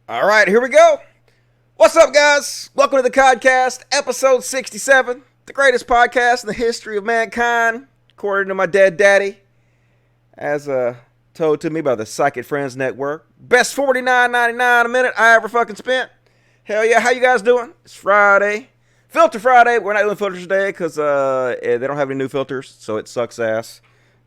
All right, here we go. What's up, guys? Welcome to the CODcast, episode 67, the greatest podcast in the history of mankind, according to my dead daddy, as told to me by the Psychic Friends Network. Best $49.99 a minute I ever fucking spent. Hell yeah, how you guys doing? It's Friday. Filter Friday. We're not doing filters today because they don't have any new filters, so it sucks ass.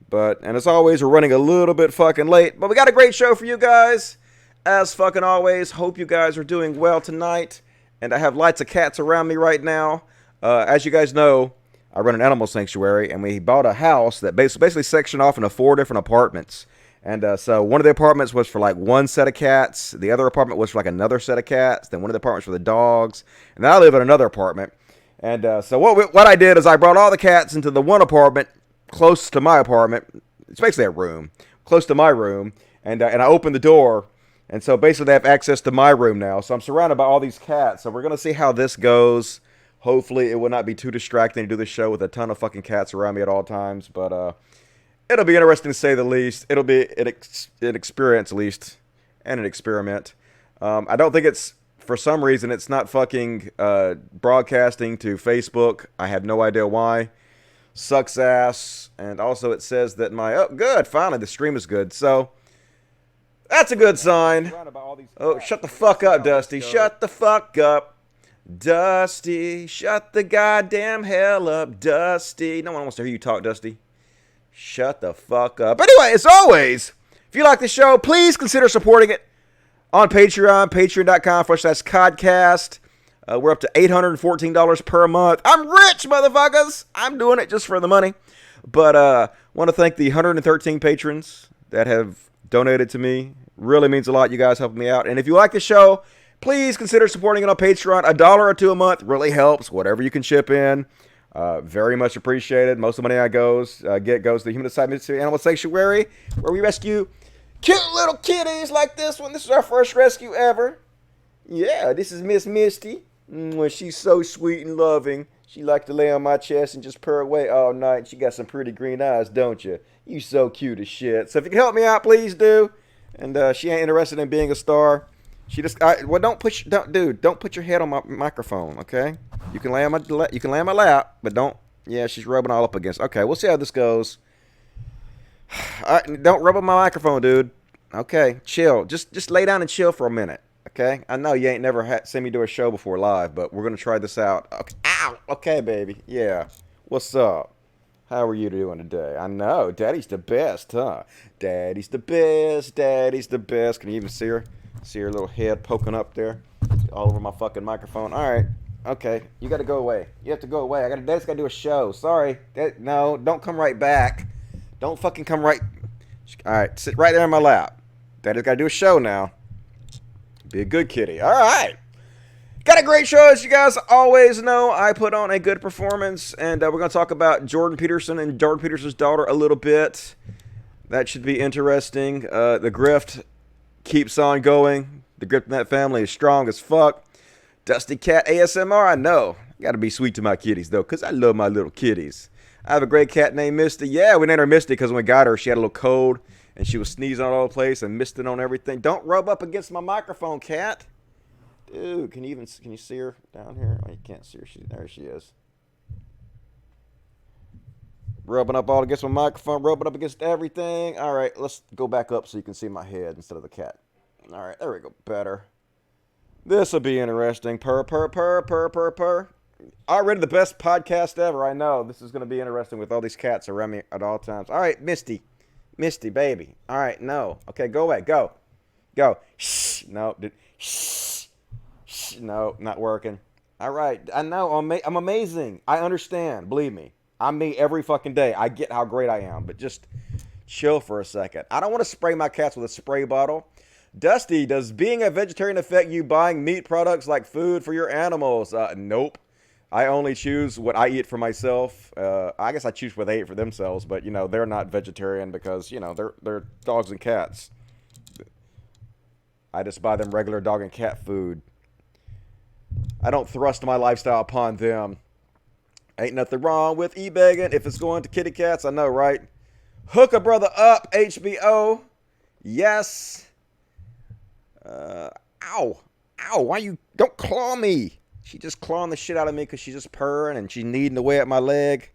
And as always, we're running a little bit fucking late. But we got a great show for you guys. As fucking always, hope you guys are doing well tonight. And I have lots of cats around me right now. As you guys know, I run an animal sanctuary, and we bought a house that basically sectioned off into 4 different apartments. And so one of the apartments was for like one set of cats. The other apartment was for like another set of cats. Then one of the apartments for the dogs. And then I live in another apartment. And so what I did is I brought all the cats into the one apartment close to my apartment. It's basically a room close to my room. And I opened the door. And so basically they have access to my room now. So I'm surrounded by all these cats. So we're going to see how this goes. Hopefully it will not be too distracting to do this show with a ton of fucking cats around me at all times. But it'll be interesting to say the least. It'll be an experience at least. And an experiment. I don't think it's, for some reason, it's not fucking broadcasting to Facebook. I have no idea why. Sucks ass. And also it says that oh good, finally the stream is good. So that's a good sign. Oh, shut the fuck up, Dusty. Shut the fuck up. Dusty, shut the goddamn hell up, Dusty. No one wants to hear you talk, Dusty. Shut the fuck up. Anyway, as always, if you like the show, please consider supporting it on Patreon, patreon.com/CODcast. We're up to $814 per month. I'm rich, motherfuckers. I'm doing it just for the money. But want to thank the 113 patrons that have donated to me. Really means a lot. You guys helping me out. And if you like the show, please consider supporting it on Patreon. $1 or $2 a month really helps. Whatever you can chip in. Very much appreciated. Most of the money I goes to the Human Side Mystery Animal Sanctuary, where we rescue cute little kitties like this one. This is our first rescue ever. Yeah, this is Miss Misty. She's so sweet and loving. She likes to lay on my chest and just purr away all night. She got some pretty green eyes, don't you? You so cute as shit. So if you can help me out, please do. And she ain't interested in being a star. She just, don't put your head on my microphone, okay? You can lay on my lap, but don't. Yeah, she's rubbing all up against. Okay, we'll see how this goes. All right, don't rub on my microphone, dude. Okay, chill. Just lay down and chill for a minute. Okay, I know you ain't never seen me do a show before live, but we're gonna try this out. Okay. Ow. Okay, baby. Yeah. What's up? How are you doing today? I know, Daddy's the best, huh? Daddy's the best. Daddy's the best. Can you even see her? See her little head poking up there, all over my fucking microphone. All right. Okay. You gotta go away. You have to go away. Daddy's gotta do a show. Sorry. No, don't come right back. Don't fucking come right. All right. Sit right there in my lap. Daddy's gotta do a show now. Be a good kitty. All right. Got a great show, as you guys always know. I put on a good performance, and we're going to talk about Jordan Peterson and Jordan Peterson's daughter a little bit. That should be interesting. The grift keeps on going. The grift in that family is strong as fuck. Dusty Cat ASMR, I know. Got to be sweet to my kitties, though, because I love my little kitties. I have a great cat named Misty. Yeah, we named her Misty because when we got her, she had a little cold. And she was sneezing all over the place and misting on everything. Don't rub up against my microphone, cat. Dude, can you see her down here? Oh, you can't see her. There she is. Rubbing up all against my microphone, rubbing up against everything. All right, let's go back up so you can see my head instead of the cat. All right, there we go. Better. This will be interesting. Purr, purr, purr, purr, purr, purr. Already the best podcast ever. I know. This is going to be interesting with all these cats around me at all times. All right, Misty. Misty, baby. All right, no. Okay, go away. Go. Shh. No. Shh. Shh. No, not working. All right. I know. I'm amazing. I understand. Believe me. I'm me every fucking day. I get how great I am. But just chill for a second. I don't want to spray my cats with a spray bottle. Dusty, does being a vegetarian affect you buying meat products like food for your animals? Nope. I only choose what I eat for myself. I guess I choose what they eat for themselves, but, they're not vegetarian because, they're dogs and cats. I just buy them regular dog and cat food. I don't thrust my lifestyle upon them. Ain't nothing wrong with e-begging if it's going to kitty cats. I know, right? Hook a brother up, HBO. Yes. Ow. Ow, why you... Don't claw me. She just clawing the shit out of me because she's just purring and she's kneading away at my leg.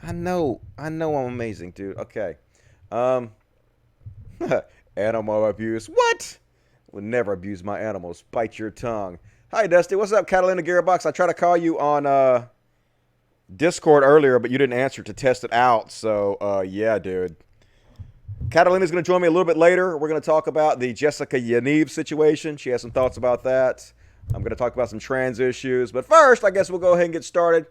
I know I'm amazing, dude. Okay. Animal abuse. What? Would never abuse my animals. Bite your tongue. Hi, Dusty. What's up, Catalina Gearbox? I tried to call you on Discord earlier, but you didn't answer to test it out. So, yeah, dude. Catalina's going to join me a little bit later. We're going to talk about the Jessica Yaniv situation. She has some thoughts about that. I'm going to talk about some trans issues. But first, I guess we'll go ahead and get started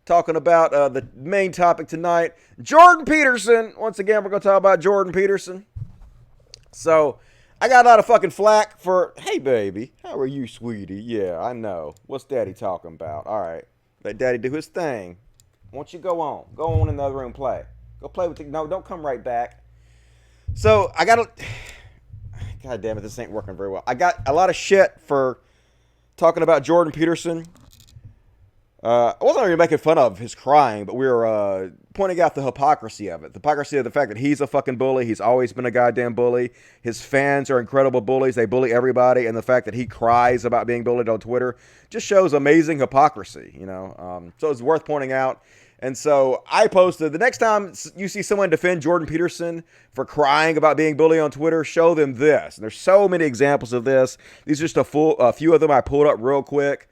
talking about the main topic tonight, Jordan Peterson. Once again, we're going to talk about Jordan Peterson. So, I got a lot of fucking flack for, hey, baby, how are you, sweetie? Yeah, I know. What's Daddy talking about? All right. Let Daddy do his thing. Why don't you go on? Go on in the other room, play. Go play with the... No, don't come right back. So, I got a... God damn it, this ain't working very well. I got a lot of shit for talking about Jordan Peterson. I wasn't really making fun of his crying, but we were pointing out the hypocrisy of it. The hypocrisy of the fact that he's a fucking bully. He's always been a goddamn bully. His fans are incredible bullies. They bully everybody. And the fact that he cries about being bullied on Twitter just shows amazing hypocrisy, you know. So it's worth pointing out. And so I posted, the next time you see someone defend Jordan Peterson for crying about being bullied on Twitter, show them this. And there's so many examples of this. These are just a few of them I pulled up real quick.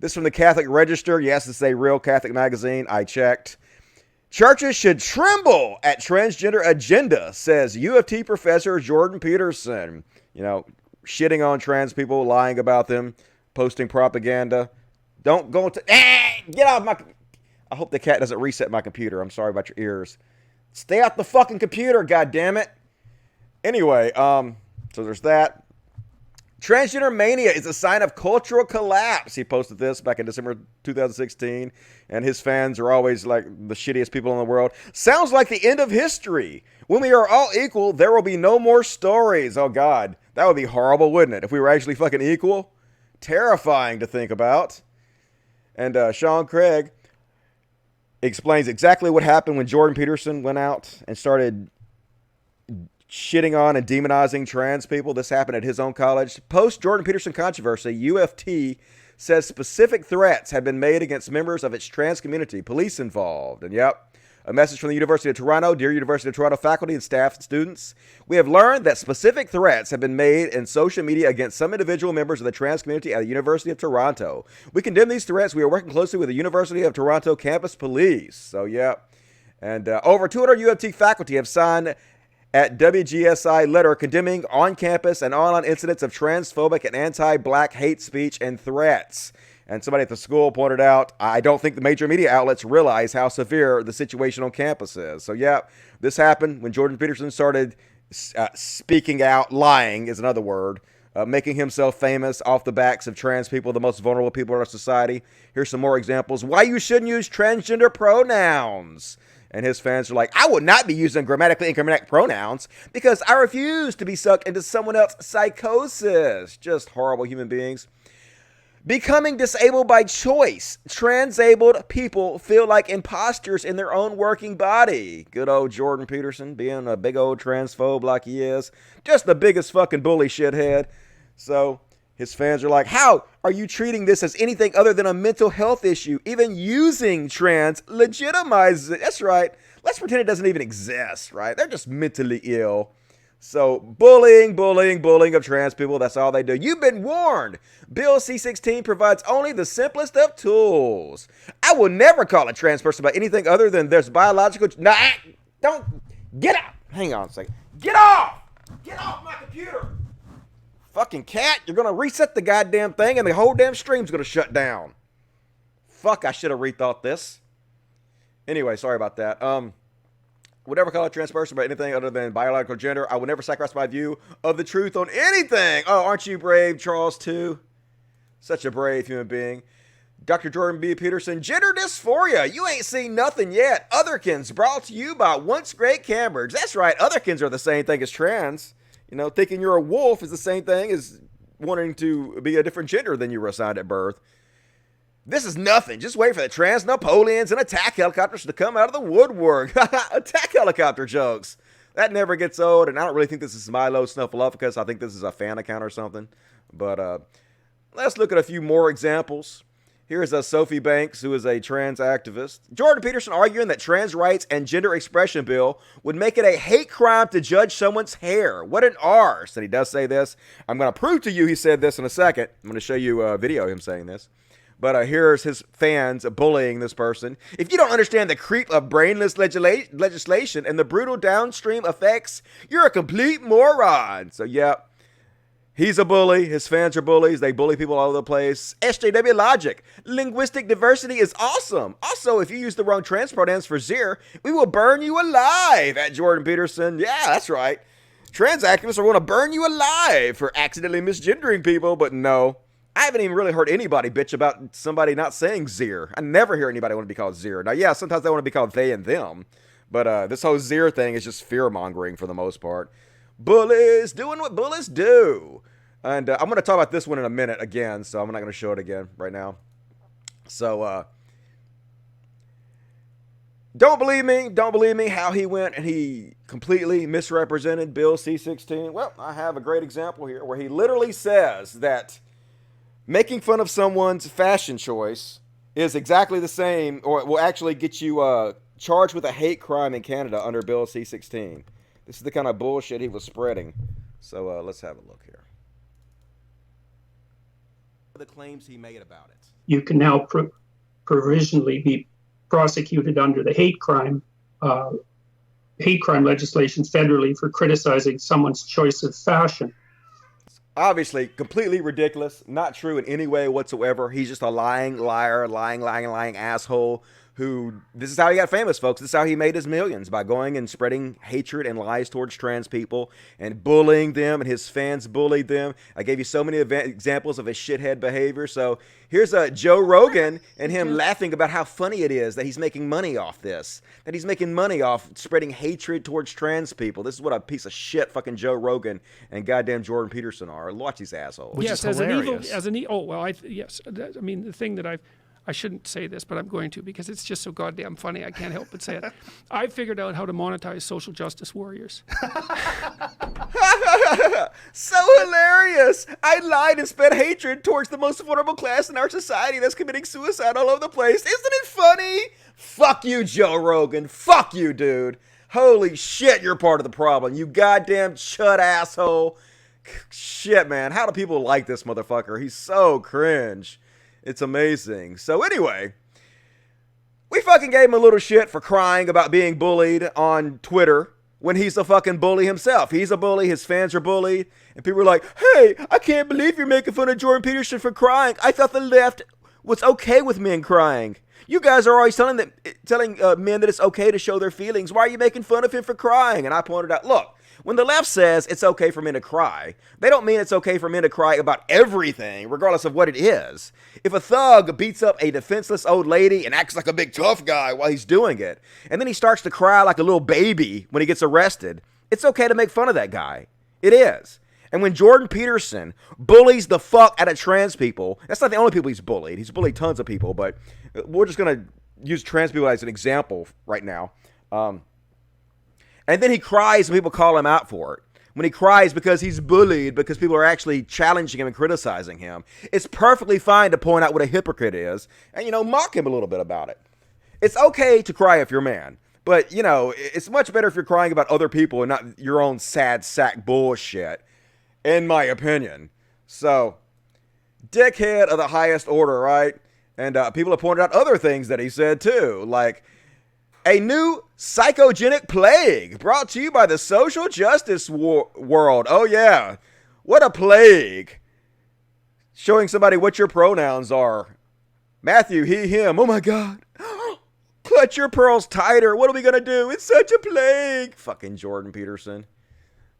This from the Catholic Register. Yes, it's a real Catholic magazine. I checked. Churches should tremble at transgender agenda, says U of T professor Jordan Peterson. You know, shitting on trans people, lying about them, posting propaganda. Don't go to... get off my... I hope the cat doesn't reset my computer. I'm sorry about your ears. Stay off the fucking computer, goddammit. Anyway, so there's that. Transgender mania is a sign of cultural collapse. He posted this back in December 2016. And his fans are always like the shittiest people in the world. Sounds like the end of history. When we are all equal, there will be no more stories. Oh, God. That would be horrible, wouldn't it? If we were actually fucking equal. Terrifying to think about. And Sean Craig explains exactly what happened when Jordan Peterson went out and started shitting on and demonizing trans people. This happened at his own college. Post Jordan Peterson controversy, UFT says specific threats have been made against members of its trans community, police involved. And yep, a message from the University of Toronto. Dear University of Toronto faculty and staff and students, we have learned that specific threats have been made in social media against some individual members of the trans community at the University of Toronto. We condemn these threats. We are working closely with the University of Toronto campus police. So, yeah. And over 200 UFT faculty have signed at WGSI letter condemning on-campus and online incidents of transphobic and anti-black hate speech and threats. And somebody at the school pointed out, I don't think the major media outlets realize how severe the situation on campus is. So, yeah, this happened when Jordan Peterson started speaking out, lying is another word, making himself famous off the backs of trans people, the most vulnerable people in our society. Here's some more examples. Why you shouldn't use transgender pronouns. And his fans are like, I would not be using grammatically incorrect pronouns because I refuse to be sucked into someone else's psychosis. Just horrible human beings. Becoming disabled by choice. Transabled people feel like imposters in their own working body. Good old Jordan Peterson being a big old transphobe like he is. Just the biggest fucking bully shithead. So his fans are like, how are you treating this as anything other than a mental health issue? Even using trans legitimizes it. That's right. Let's pretend it doesn't even exist, right? They're just mentally ill. So bullying of trans people. That's all they do. You've been warned. Bill C-16 provides only the simplest of tools. I will never call a trans person about anything other than there's biological... No, don't. Get out. Hang on a second. Get off. Get off my computer. Fucking cat, you're going to reset the goddamn thing and the whole damn stream's going to shut down. Fuck, I should have rethought this. Anyway, sorry about that. Would never call a trans person about anything other than biological gender. I would never sacrifice my view of the truth on anything. Oh, aren't you brave, Charles, too? Such a brave human being. Dr. Jordan B. Peterson, gender dysphoria. You ain't seen nothing yet. Otherkins brought to you by Once Great Cambridge. That's right, otherkins are the same thing as trans. You know, thinking you're a wolf is the same thing as wanting to be a different gender than you were assigned at birth. This is nothing. Just wait for the trans Napoleons and attack helicopters to come out of the woodwork. Attack helicopter jokes. That never gets old, and I don't really think this is Milo Snuffleupagus. I think this is a fan account or something. But let's look at a few more examples. Here's a Sophie Banks, who is a trans activist. Jordan Peterson arguing that trans rights and gender expression bill would make it a hate crime to judge someone's hair. What an arse. And he does say this. I'm going to prove to you he said this in a second. I'm going to show you a video of him saying this. But here's his fans bullying this person. If you don't understand the creep of brainless legislation and the brutal downstream effects, you're a complete moron. So, yeah. He's a bully. His fans are bullies. They bully people all over the place. SJW logic. Linguistic diversity is awesome. Also, if you use the wrong trans pronouns for Zir, we will burn you alive. At Jordan Peterson. Yeah, that's right. Trans activists are going to burn you alive for accidentally misgendering people. But no, I haven't even really heard anybody bitch about somebody not saying Zir. I never hear anybody want to be called Zir. Now, yeah, sometimes they want to be called they and them. But this whole Zir thing is just fear-mongering for the most part. Bullies doing what bullies do. And I'm going to talk about this one in a minute again, so I'm not going to show it again right now. So, don't believe me how he went and he completely misrepresented Bill C-16. Well, I have a great example here where he literally says that making fun of someone's fashion choice is exactly the same, or it will actually get you charged with a hate crime in Canada under Bill C-16. This is the kind of bullshit he was spreading. So let's have a look here. The claims he made about it. You can now provisionally be prosecuted under the hate crime legislation federally for criticizing someone's choice of fashion. Obviously, completely ridiculous. Not true in any way whatsoever. He's just a lying liar, lying asshole who, this is how he got famous, folks. This is how he made his millions, by going and spreading hatred and lies towards trans people and bullying them, and his fans bullied them. I gave you so many examples of his shithead behavior. So here's Joe Rogan and him laughing about how funny it is that he's making money off this, that he's making money off spreading hatred towards trans people. This is what a piece of shit fucking Joe Rogan and goddamn Jordan Peterson are. Watch these assholes. Which is hilarious. I mean, the thing that I shouldn't say this, but I'm going to because it's just so goddamn funny. I can't help but say it. I figured out how to monetize social justice warriors. So hilarious. I lied and spread hatred towards the most vulnerable class in our society that's committing suicide all over the place. Isn't it funny? Fuck you, Joe Rogan. Fuck you, dude. Holy shit, you're part of the problem. You goddamn chud asshole. Shit, man. How do people like this motherfucker? He's so cringe. It's amazing. So anyway, we fucking gave him a little shit for crying about being bullied on Twitter when he's a fucking bully himself. He's a bully. His fans are bullied. And people are like, hey, I can't believe you're making fun of Jordan Peterson for crying. I thought the left was okay with men crying. You guys are always telling men that it's okay to show their feelings. Why are you making fun of him for crying? And I pointed out, look, when the left says it's okay for men to cry, they don't mean it's okay for men to cry about everything, regardless of what it is. If a thug beats up a defenseless old lady and acts like a big tough guy while he's doing it, and then he starts to cry like a little baby when he gets arrested, it's okay to make fun of that guy. It is. And when Jordan Peterson bullies the fuck out of trans people, that's not the only people he's bullied. He's bullied tons of people, but we're just going to use trans people as an example right now. And then he cries and people call him out for it. When he cries because he's bullied, because people are actually challenging him and criticizing him, it's perfectly fine to point out what a hypocrite is and, mock him a little bit about it. It's okay to cry if you're a man, but, it's much better if you're crying about other people and not your own sad sack bullshit, in my opinion. So, dickhead of the highest order, right? And people have pointed out other things that he said, too, like a new psychogenic plague brought to you by the social justice world. Oh, yeah. What a plague. Showing somebody what your pronouns are. Matthew, he, him. Oh, my God. Clutch your pearls tighter. What are we going to do? It's such a plague. Fucking Jordan Peterson.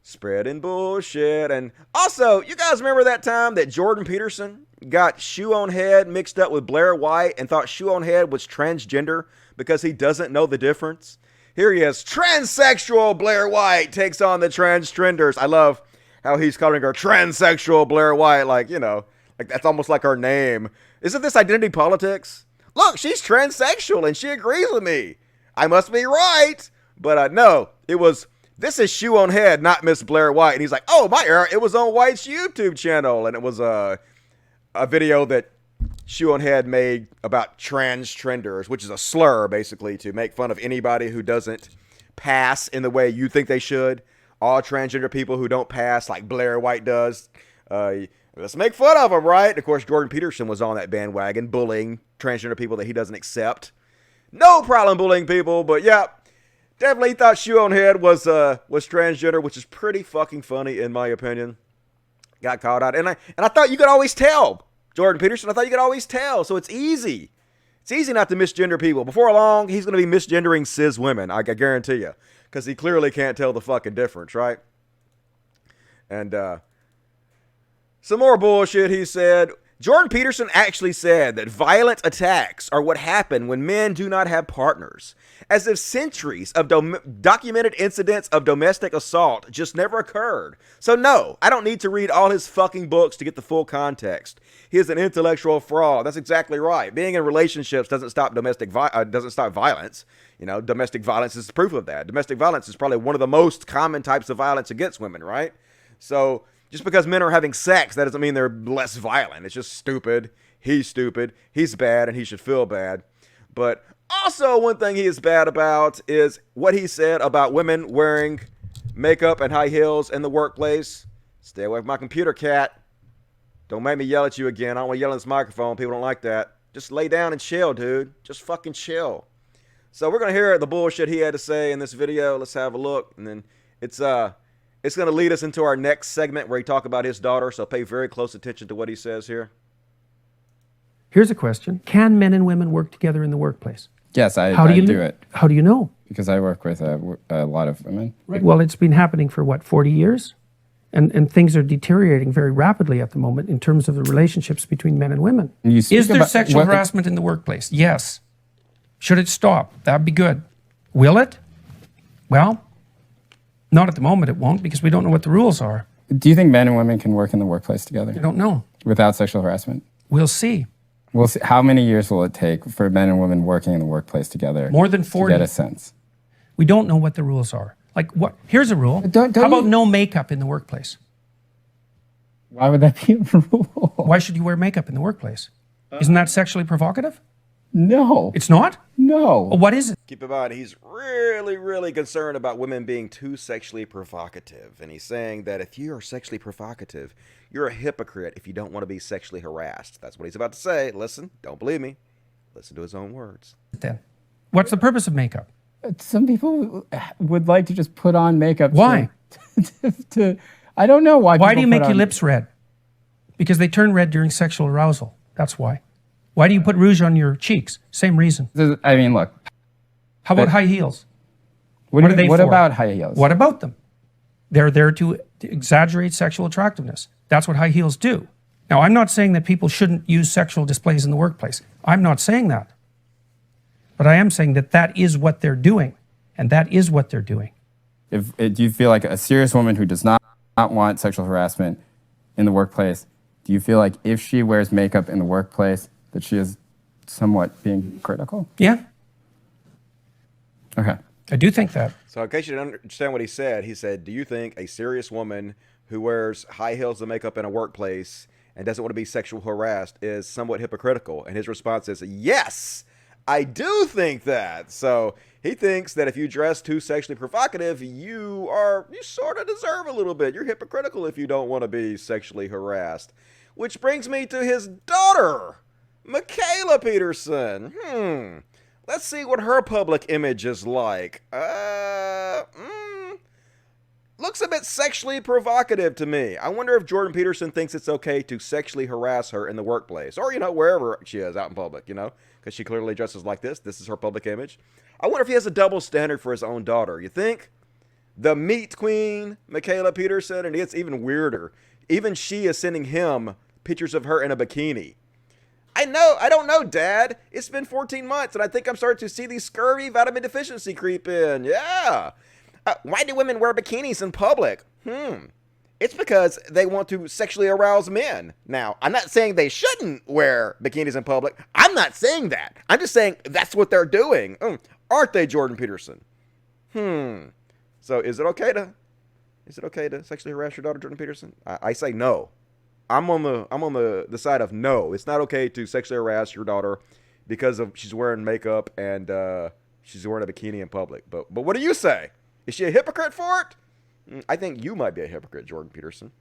Spreading bullshit. And also, you guys remember that time that Jordan Peterson got Shoe on Head mixed up with Blair White and thought Shoe on Head was transgender because he doesn't know the difference? Here he is. Transsexual Blair White takes on the transgenders. I love how he's calling her transsexual Blair White. Like that's almost like her name. Isn't this identity politics? Look, she's transsexual and she agrees with me. I must be right. But no, it was this is Shoe on Head, not Miss Blair White. And he's like, oh, my error, it was on White's YouTube channel. And it was a video that Shoe on Head made about transgenders, which is a slur, basically, to make fun of anybody who doesn't pass in the way you think they should. All transgender people who don't pass like Blair White does. Let's make fun of them, right? Of course, Jordan Peterson was on that bandwagon, bullying transgender people that he doesn't accept. No problem bullying people, but yeah, definitely thought Shoe on Head was transgender, which is pretty fucking funny in my opinion. Got called out, and I thought you could always tell, Jordan Peterson. I thought you could always tell, so it's easy. It's easy not to misgender people. Before long, he's going to be misgendering cis women. I guarantee you, because he clearly can't tell the fucking difference, right? And some more bullshit. He said, Jordan Peterson actually said that violent attacks are what happen when men do not have partners, as if centuries of documented incidents of domestic assault just never occurred. So no, I don't need to read all his fucking books to get the full context. He is an intellectual fraud. That's exactly right. Being in relationships doesn't stop violence. You know, domestic violence is proof of that. Domestic violence is probably one of the most common types of violence against women, right? So just because men are having sex, that doesn't mean they're less violent. It's just stupid. He's bad, and he should feel bad. But also, one thing he is bad about is what he said about women wearing makeup and high heels in the workplace. Stay away from my computer, cat. Don't make me yell at you again. I don't want to yell in this microphone. People don't like that. Just lay down and chill, dude. Just fucking chill. So we're going to hear the bullshit he had to say in this video. Let's have a look. And then it's going to lead us into our next segment where he talk about his daughter, so pay very close attention to what he says here. Here's a question. Can men and women work together in the workplace? Yes, I do it. How do you know? Because I work with a lot of women. Right. Well, it's been happening for, 40 years? And things are deteriorating very rapidly at the moment in terms of the relationships between men and women. Is there sexual harassment in the workplace? Yes. Should it stop? That'd be good. Will it? Well, not at the moment it won't, because we don't know what the rules are. Do you think men and women can work in the workplace together? I don't know. Without sexual harassment? We'll see. We'll see. How many years will it take for men and women working in the workplace together? More than 40. To get a sense. We don't know what the rules are. Like what? Here's a rule. How about no makeup in the workplace? Why would that be a rule? Why should you wear makeup in the workplace? Isn't that sexually provocative? No. It's not? No. Well, what is it? Keep in mind, he's really, really concerned about women being too sexually provocative. And he's saying that if you are sexually provocative, you're a hypocrite if you don't want to be sexually harassed. That's what he's about to say. Listen, don't believe me. Listen to his own words. Then, what's the purpose of makeup? Some people would like to just put on makeup. Why? I don't know why. Why do you make your lips red? Because they turn red during sexual arousal. That's why. Why do you put rouge on your cheeks? Same reason. I mean, look. How about high heels? What are they for? What about high heels? What about them? They're there to exaggerate sexual attractiveness. That's what high heels do. Now, I'm not saying that people shouldn't use sexual displays in the workplace. I'm not saying that. But I am saying that that is what they're doing. And that is what they're doing. Do you feel like a serious woman who does not want sexual harassment in the workplace, do you feel like if she wears makeup in the workplace, that she is somewhat being critical? Yeah. Okay. I do think that. So in case you didn't understand what he said, do you think a serious woman who wears high heels and makeup in a workplace and doesn't want to be sexually harassed is somewhat hypocritical? And his response is, yes, I do think that. So he thinks that if you dress too sexually provocative, you sort of deserve a little bit. You're hypocritical if you don't want to be sexually harassed. Which brings me to his daughter, Michaela Peterson. Let's see what her public image is like. Looks a bit sexually provocative to me. I wonder if Jordan Peterson thinks it's okay to sexually harass her in the workplace. Or, wherever she is out in public, because she clearly dresses like this. This is her public image. I wonder if he has a double standard for his own daughter. You think? The meat queen, Michaela Peterson, and it's even weirder. Even she is sending him pictures of her in a bikini. I don't know, Dad. It's been 14 months, and I think I'm starting to see the scurvy vitamin deficiency creep in. Yeah. Why do women wear bikinis in public? It's because they want to sexually arouse men. Now, I'm not saying they shouldn't wear bikinis in public. I'm not saying that. I'm just saying that's what they're doing. Aren't they, Jordan Peterson? So is it okay to sexually harass your daughter, Jordan Peterson? I say no. I'm on the side of no. It's not okay to sexually harass your daughter because of she's wearing makeup and she's wearing a bikini in public. But what do you say? Is she a hypocrite for it? I think you might be a hypocrite, Jordan Peterson.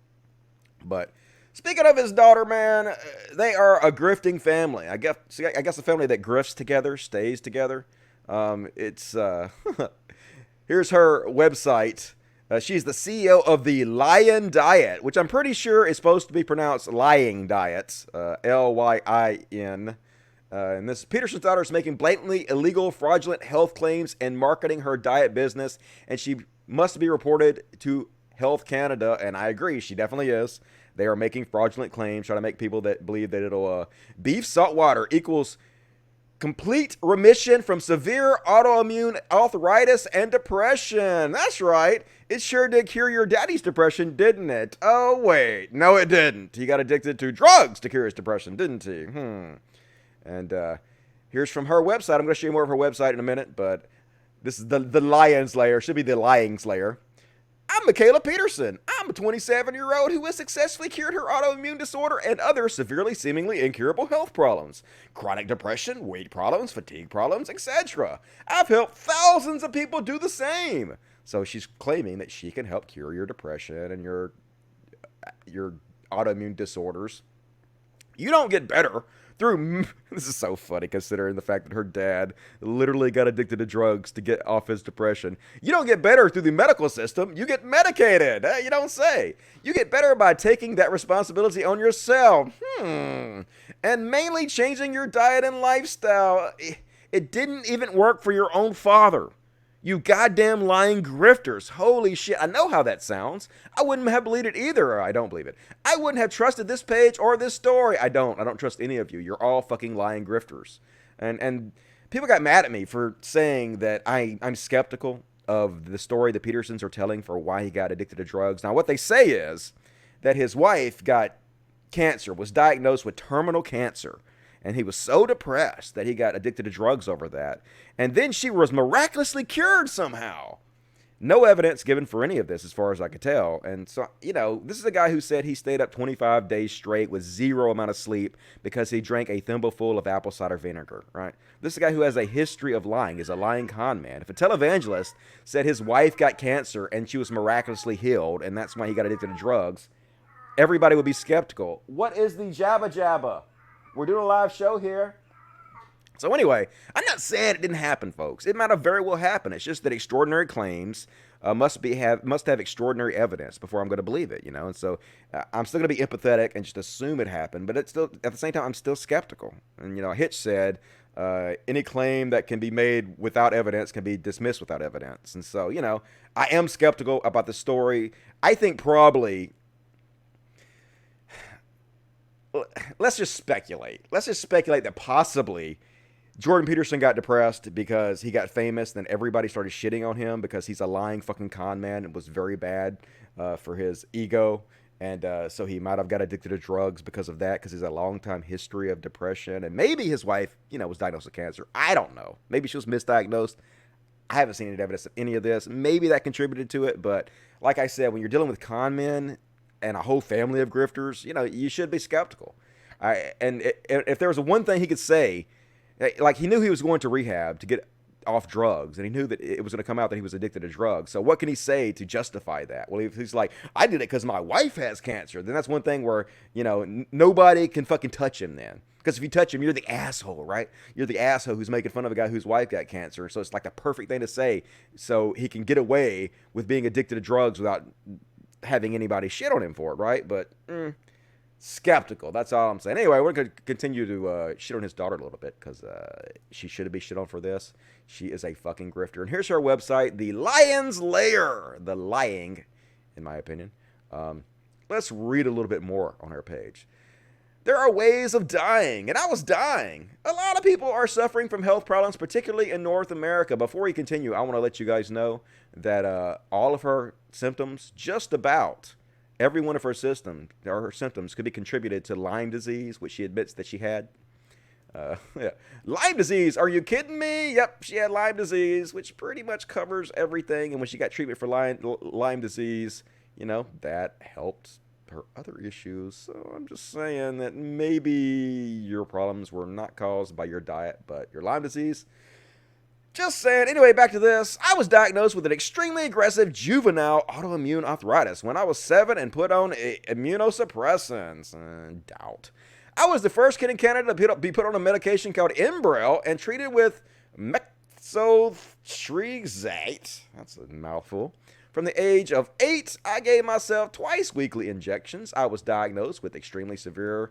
But speaking of his daughter, man, they are a grifting family. I guess a family that grifts together stays together. It's here's her website. She's the CEO of the Lion Diet, which I'm pretty sure is supposed to be pronounced Lying Diet, Lyin. And this Peterson's daughter is making blatantly illegal, fraudulent health claims and marketing her diet business, and she must be reported to Health Canada. And I agree, she definitely is. They are making fraudulent claims, trying to make people that believe that it'll beef salt water equals complete remission from severe autoimmune arthritis and depression. That's right. It sure did cure your daddy's depression, didn't it? Oh, wait. No, it didn't. He got addicted to drugs to cure his depression, didn't he? And here's from her website. I'm going to show you more of her website in a minute, but this is the Lion Slayer. Should be the Lying Slayer. I'm Michaela Peterson. I'm a 27-year-old who has successfully cured her autoimmune disorder and other seemingly incurable health problems. Chronic depression, weight problems, fatigue problems, etc. I've helped thousands of people do the same. So she's claiming that she can help cure your depression and your autoimmune disorders. You don't get better through... This is so funny considering the fact that her dad literally got addicted to drugs to get off his depression. You don't get better through the medical system. You get medicated. You don't say. You get better by taking that responsibility on yourself. And mainly changing your diet and lifestyle. It didn't even work for your own father. You goddamn lying grifters. Holy shit. I know how that sounds. I wouldn't have believed it either, or I don't believe it. I wouldn't have trusted this page or this story. I don't trust any of you. You're all fucking lying grifters. And people got mad at me for saying that I'm skeptical of the story the Petersons are telling for why he got addicted to drugs. Now, what they say is that his wife got cancer, was diagnosed with terminal cancer. And he was so depressed that he got addicted to drugs over that. And then she was miraculously cured somehow. No evidence given for any of this as far as I could tell. And so, this is a guy who said he stayed up 25 days straight with zero amount of sleep because he drank a thimbleful of apple cider vinegar, right? This is a guy who has a history of lying, is a lying con man. If a televangelist said his wife got cancer and she was miraculously healed and that's why he got addicted to drugs, everybody would be skeptical. What is the Jabba Jabba? We're doing a live show here. So anyway, I'm not saying it didn't happen, folks. It might have very well happened. It's just that extraordinary claims must have extraordinary evidence before I'm going to believe it, And so I'm still going to be empathetic and just assume it happened. But it's still, at the same time, I'm still skeptical. And Hitch said any claim that can be made without evidence can be dismissed without evidence. And so I am skeptical about the story. I think probably. Let's just speculate. Let's just speculate that possibly Jordan Peterson got depressed because he got famous. Then everybody started shitting on him because he's a lying fucking con man and was very bad for his ego. And so he might have got addicted to drugs because of that, because he's a long time history of depression. And maybe his wife, was diagnosed with cancer. I don't know. Maybe she was misdiagnosed. I haven't seen any evidence of any of this. Maybe that contributed to it. But like I said, when you're dealing with con men and a whole family of grifters, you should be skeptical. If there was one thing he could say, like he knew he was going to rehab to get off drugs, and he knew that it was going to come out that he was addicted to drugs. So what can he say to justify that? Well, if he's like, I did it because my wife has cancer, then that's one thing where, nobody can fucking touch him then. Because if you touch him, you're the asshole, right? You're the asshole who's making fun of a guy whose wife got cancer. So it's like the perfect thing to say so he can get away with being addicted to drugs without having anybody shit on him for it, right? But skeptical, that's all I'm saying. Anyway, we're going to continue to shit on his daughter a little bit because she should be shit on for this. She is a fucking grifter. And here's her website, The Lion's Lair. The lying, in my opinion. Let's read a little bit more on her page. There are ways of dying, and I was dying. A lot of people are suffering from health problems, particularly in North America. Before we continue, I want to let you guys know that all of her symptoms, just about every one of her symptoms could be contributed to Lyme disease, which she admits that she had. Yeah. Lyme disease. Are you kidding me? Yep, she had Lyme disease, which pretty much covers everything. And when she got treatment for Lyme disease, that helped her other issues. So I'm just saying that maybe your problems were not caused by your diet, but your Lyme disease. Just saying. Anyway, back to this. I was diagnosed with an extremely aggressive juvenile autoimmune arthritis when I was 7 and put on immunosuppressants. Doubt. I was the first kid in Canada to be put on a medication called Enbrel and treated with methotrexate. That's a mouthful. From the age of 8, I gave myself twice weekly injections. I was diagnosed with extremely severe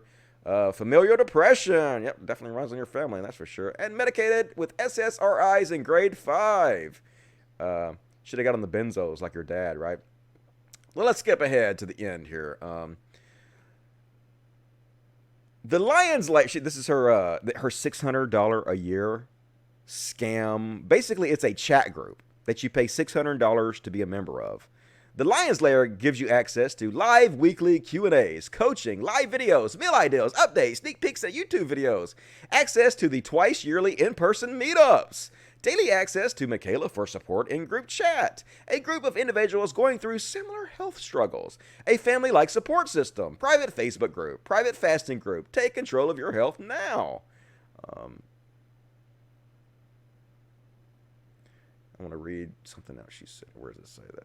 familial depression. Yep, definitely runs in your family, that's for sure. And medicated with SSRIs in grade 5. Should have got on the benzos like your dad, right? Well, let's skip ahead to the end here. The Lions this is her $600 a year scam. Basically, it's a chat group that you pay $600 to be a member of. The Lions Lair gives you access to live weekly Q&As, coaching, live videos, meal ideas, updates, sneak peeks at YouTube videos, access to the twice yearly in-person meetups, daily access to Michaela for support in group chat, a group of individuals going through similar health struggles, a family-like support system, private Facebook group, private fasting group. Take control of your health now. I want to read something else she said. Where does it say that?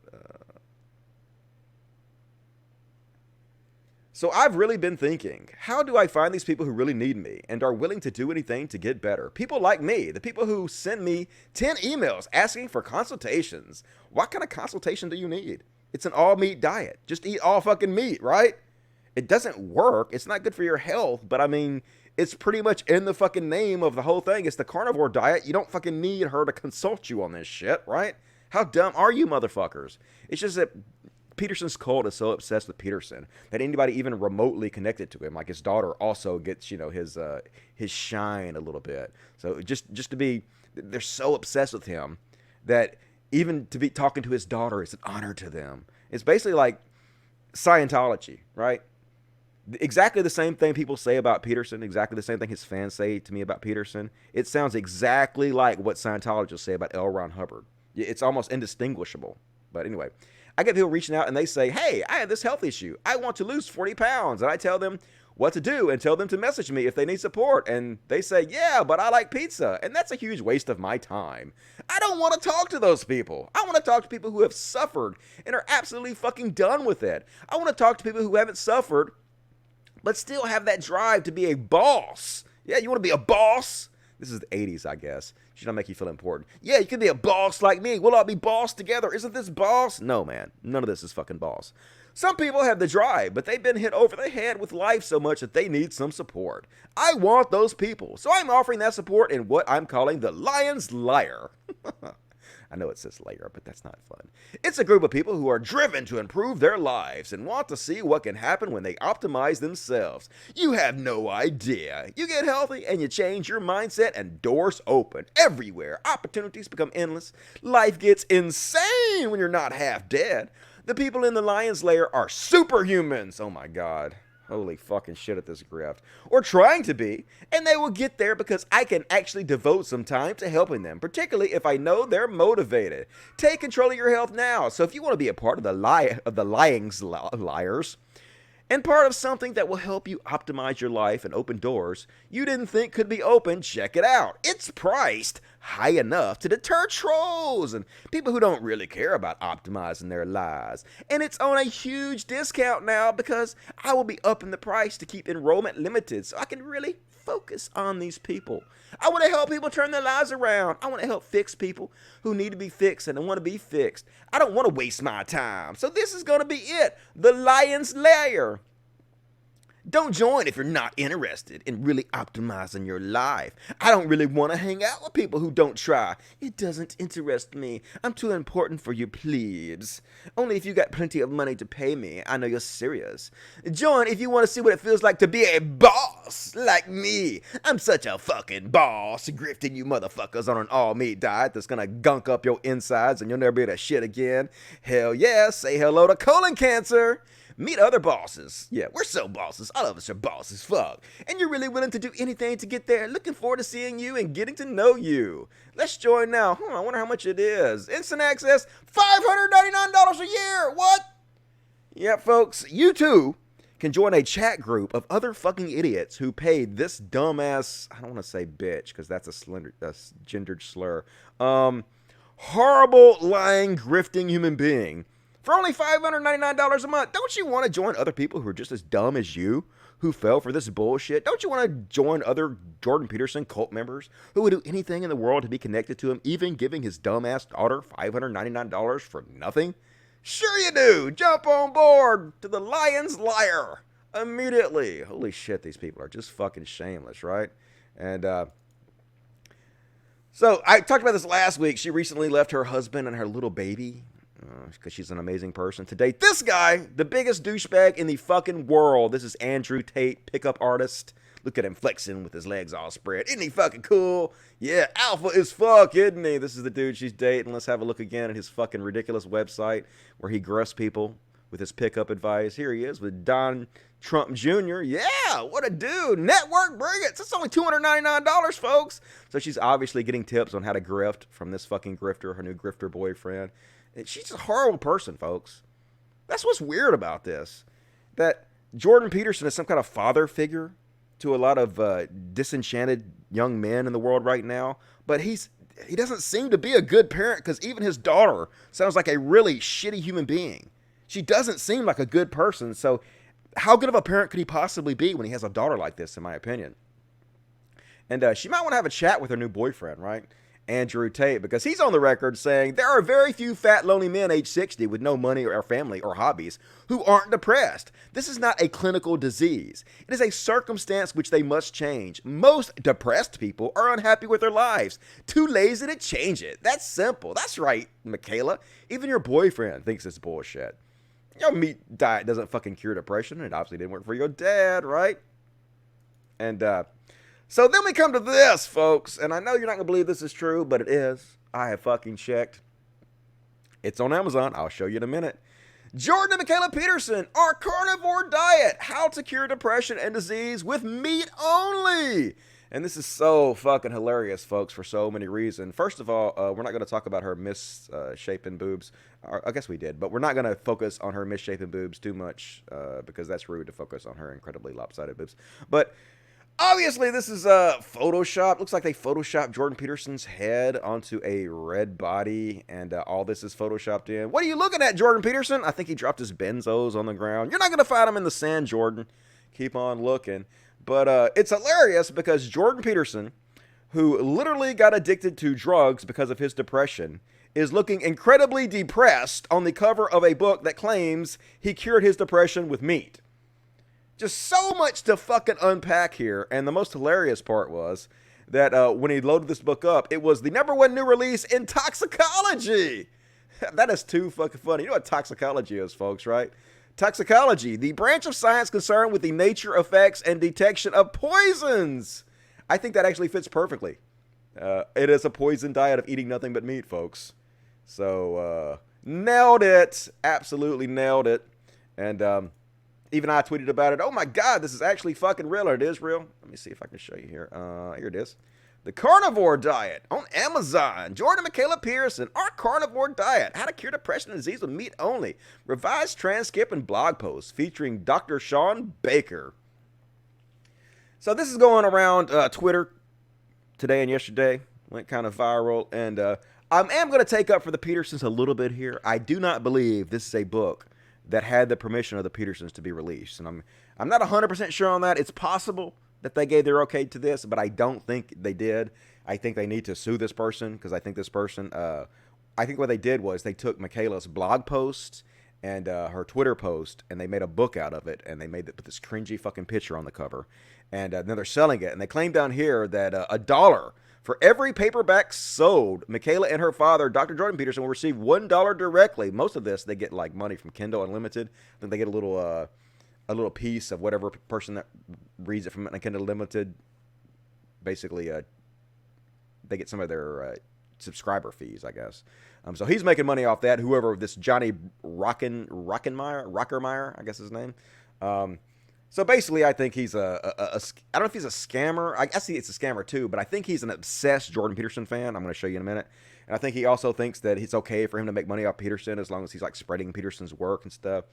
So I've really been thinking, how do I find these people who really need me and are willing to do anything to get better? People like me, the people who send me 10 emails asking for consultations. What kind of consultation do you need? It's an all-meat diet. Just eat all fucking meat, right? It doesn't work. It's not good for your health, but I mean, it's pretty much in the fucking name of the whole thing. It's the carnivore diet. You don't fucking need her to consult you on this shit, right? How dumb are you motherfuckers? It's just that Peterson's cult is so obsessed with Peterson that anybody even remotely connected to him, like his daughter, also gets his shine a little bit. So just to be, they're so obsessed with him that even to be talking to his daughter is an honor to them. It's basically like Scientology, right? Exactly the same thing people say about Peterson, exactly the same thing his fans say to me about Peterson. It sounds exactly like what Scientologists say about L. Ron Hubbard. It's almost indistinguishable. But anyway, I get people reaching out and they say, hey, I have this health issue. I want to lose 40 pounds. And I tell them what to do and tell them to message me if they need support. And they say, yeah, but I like pizza. And that's a huge waste of my time. I don't want to talk to those people. I want to talk to people who have suffered and are absolutely fucking done with it. I want to talk to people who haven't suffered but still have that drive to be a boss. Yeah, you want to be a boss? This is the 80s, I guess. Should not make you feel important. Yeah, you can be a boss like me. We'll all be boss together. Isn't this boss? No, man. None of this is fucking boss. Some people have the drive, but they've been hit over the head with life so much that they need some support. I want those people, so I'm offering that support in what I'm calling the Lion's Lair. I know it says layer, but that's not fun. It's a group of people who are driven to improve their lives and want to see what can happen when they optimize themselves. You have no idea. You get healthy and you change your mindset and doors open everywhere. Opportunities become endless. Life gets insane when you're not half dead. The people in the Lion's Lair are superhumans. Oh my God. Holy fucking shit at this grift. Or trying to be. And they will get there because I can actually devote some time to helping them. Particularly if I know they're motivated. Take control of your health now. So if you want to be a part of the liars and part of something that will help you optimize your life and open doors you didn't think could be open, check it out. It's priced high enough to deter trolls and people who don't really care about optimizing their lives. And it's on a huge discount now because I will be upping the price to keep enrollment limited so I can really focus on these people. I want to help people turn their lives around. I want to help fix people who need to be fixed and want to be fixed. I don't want to waste my time. So this is going to be it. The Lion's Lair. Don't join if you're not interested in really optimizing your life. I don't really want to hang out with people who don't try. It doesn't interest me. I'm too important for you plebes. Only if you got plenty of money to pay me. I know you're serious. Join if you want to see what it feels like to be a boss like me. I'm such a fucking boss, grifting you motherfuckers on an all-meat diet that's gonna gunk up your insides and you'll never be able to shit again. Hell yeah, say hello to colon cancer. Meet other bosses. Yeah, we're so bosses. All of us are bosses. Fuck. And you're really willing to do anything to get there. Looking forward to seeing you and getting to know you. Let's join now. I wonder how much it is. Instant access, $599 a year. What? Yeah, folks, you too can join a chat group of other fucking idiots who paid this dumbass, I don't want to say bitch because that's a gendered slur, horrible, lying, grifting human being for only $599 a month. Don't you want to join other people who are just as dumb as you, who fell for this bullshit? Don't you want to join other Jordan Peterson cult members who would do anything in the world to be connected to him, even giving his dumbass daughter $599 for nothing? Sure you do. Jump on board to the Lion's Lair immediately. Holy shit, these people are just fucking shameless, right? And so I talked about this last week. She recently left her husband and her little baby because she's an amazing person to date this guy, the biggest douchebag in the fucking world. This is Andrew Tate, pickup artist. Look at him flexing with his legs all spread. Isn't he fucking cool? Yeah, alpha as fuck, isn't he? This is the dude she's dating. Let's have a look again at his fucking ridiculous website where he gruffs people with his pickup advice. Here he is with Don Trump Jr. Yeah, what a dude. Network Brigands. That's only $299, folks. So she's obviously getting tips on how to grift from this fucking grifter, her new grifter boyfriend. And she's a horrible person, folks. That's what's weird about this. That Jordan Peterson is some kind of father figure to a lot of disenchanted young men in the world right now, but he doesn't seem to be a good parent because even his daughter sounds like a really shitty human being. She doesn't seem like a good person, so how good of a parent could he possibly be when he has a daughter like this, in my opinion? And she might want to have a chat with her new boyfriend, right? Andrew Tate, because he's on the record saying there are very few fat, lonely men age 60 with no money or family or hobbies who aren't depressed. This is not a clinical disease. It is a circumstance which they must change. Most depressed people are unhappy with their lives, too lazy to change it. That's simple. That's right, Michaela. Even your boyfriend thinks it's bullshit. Your meat diet doesn't fucking cure depression. It obviously didn't work for your dad, right? And, so then we come to this, folks, and I know you're not going to believe this is true, but it is. I have fucking checked. It's on Amazon. I'll show you in a minute. Jordan and Michaela Peterson, Our Carnivore Diet, How to Cure Depression and Disease with Meat Only. And this is so fucking hilarious, folks, for so many reasons. First of all, we're not going to talk about her misshapen boobs. I guess we did, but we're not going to focus on her misshapen boobs too much because that's rude to focus on her incredibly lopsided boobs. But obviously, this is Photoshop. Looks like they Photoshopped Jordan Peterson's head onto a red body, and all this is Photoshopped in. What are you looking at, Jordan Peterson? I think he dropped his benzos on the ground. You're not going to find him in the sand, Jordan. Keep on looking. But it's hilarious because Jordan Peterson, who literally got addicted to drugs because of his depression, is looking incredibly depressed on the cover of a book that claims he cured his depression with meat. Just so much to fucking unpack here. And the most hilarious part was that when he loaded this book up, it was the #1 new release in toxicology. That is too fucking funny. You know what toxicology is, folks, right? Toxicology, the branch of science concerned with the nature, effects, and detection of poisons. I think that actually fits perfectly. It is a poison diet of eating nothing but meat, folks. So, nailed it. Absolutely nailed it. And, even I tweeted about it. Oh my God, this is actually fucking real. Or it is real. Let me see if I can show you here. Here it is. The Carnivore Diet on Amazon. Jordan and Michaela Peterson. Our Carnivore Diet. How to Cure Depression and Disease with Meat Only. Revised transcript and blog post featuring Dr. Sean Baker. So this is going around Twitter today and yesterday. Went kind of viral. And I am going to take up for the Petersons a little bit here. I do not believe this is a book that had the permission of the Petersons to be released. And I'm not 100% sure on that. It's possible that they gave their okay to this, but I don't think they did. I think they need to sue this person because I think this person, I think what they did was they took Michaela's blog post and her Twitter post and they made a book out of it and they made it with this cringy fucking picture on the cover. And then they're selling it. And they claim down here that $1 for every paperback sold, Michaela and her father, Dr. Jordan Peterson, will receive $1 directly. Most of this, they get like money from Kindle Unlimited. Then they get a little piece of whatever person that reads it from Kindle Unlimited. Basically, they get some of their subscriber fees, I guess. So he's making money off that. Whoever this Johnny Rockermeyer, I guess his name. So basically, I think he's I don't know if he's a scammer. I guess it's a scammer too, but I think he's an obsessed Jordan Peterson fan. I'm going to show you in a minute. And I think he also thinks that it's okay for him to make money off Peterson as long as he's like spreading Peterson's work and stuff.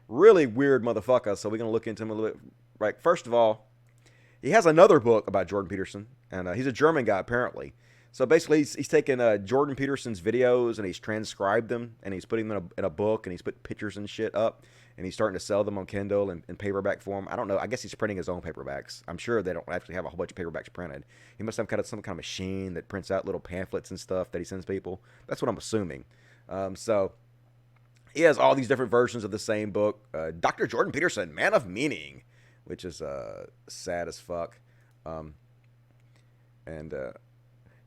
Really weird motherfucker. So we're going to look into him a little bit. Right. First of all, he has another book about Jordan Peterson, and he's a German guy apparently. So basically, he's taken Jordan Peterson's videos and he's transcribed them and he's putting them in a book and he's put pictures and shit up and he's starting to sell them on Kindle and in paperback form. I don't know. I guess he's printing his own paperbacks. I'm sure they don't actually have a whole bunch of paperbacks printed. He must have some kind of machine that prints out little pamphlets and stuff that he sends people. That's what I'm assuming. So he has all these different versions of the same book. Dr. Jordan Peterson, Man of Meaning, which is sad as fuck.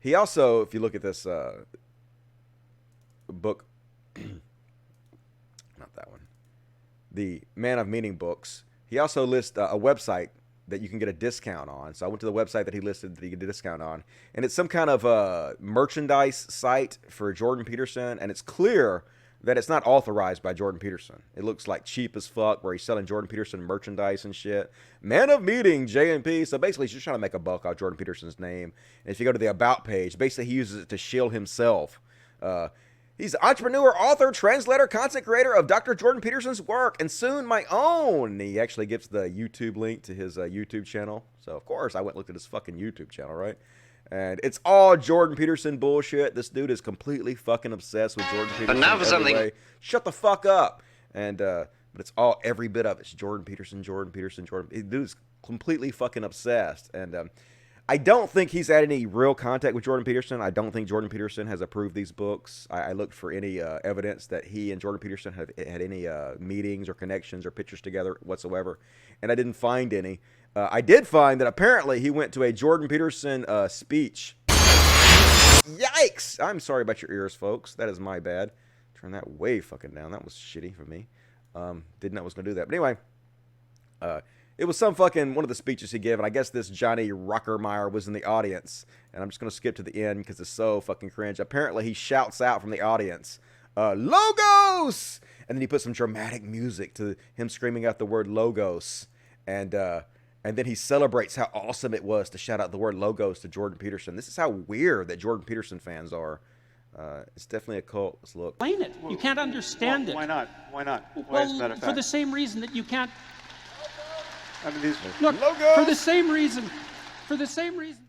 He also, if you look at this book, not that one, the Man of Meaning books, he also lists a website that you can get a discount on. So I went to the website that he listed that you get a discount on. And it's some kind of merchandise site for Jordan Peterson. And it's clear that it's not authorized by Jordan Peterson. It looks like cheap as fuck where he's selling Jordan Peterson merchandise and shit. Man of Meaning, JP. So basically he's just trying to make a buck out of Jordan Peterson's name. And if you go to the About page, basically he uses it to shield himself. He's an entrepreneur, author, translator, content creator of Dr. Jordan Peterson's work, and soon my own. He actually gives the YouTube link to his YouTube channel. So, of course, I went and looked at his fucking YouTube channel, right? And it's all Jordan Peterson bullshit. This dude is completely fucking obsessed with Jordan Peterson. But now for something. Way. Shut the fuck up. And but it's all every bit of it's Jordan Peterson. The dude's completely fucking obsessed. And I don't think he's had any real contact with Jordan Peterson. I don't think Jordan Peterson has approved these books. I looked for any evidence that he and Jordan Peterson have had any meetings or connections or pictures together whatsoever, and I didn't find any. I did find that apparently he went to a Jordan Peterson speech. Yikes! I'm sorry about your ears, folks. That is my bad. Turn that way fucking down. That was shitty for me. Didn't know I was going to do that. But anyway, it was some fucking one of the speeches he gave, and I guess this Johnny Rockermeyer was in the audience. And I'm just going to skip to the end because it's so fucking cringe. Apparently, he shouts out from the audience, Logos! And then he put some dramatic music to him screaming out the word Logos. And then he celebrates how awesome it was to shout out the word Logos to Jordan Peterson. This is how weird that Jordan Peterson fans are. It's definitely a cult. Let's look. Explain it. You can't understand it. Why not? Why not? Why Well, is that a for fact? the same reason that you can't. I mean, these Look, Logos! for the same reason. For the same reason.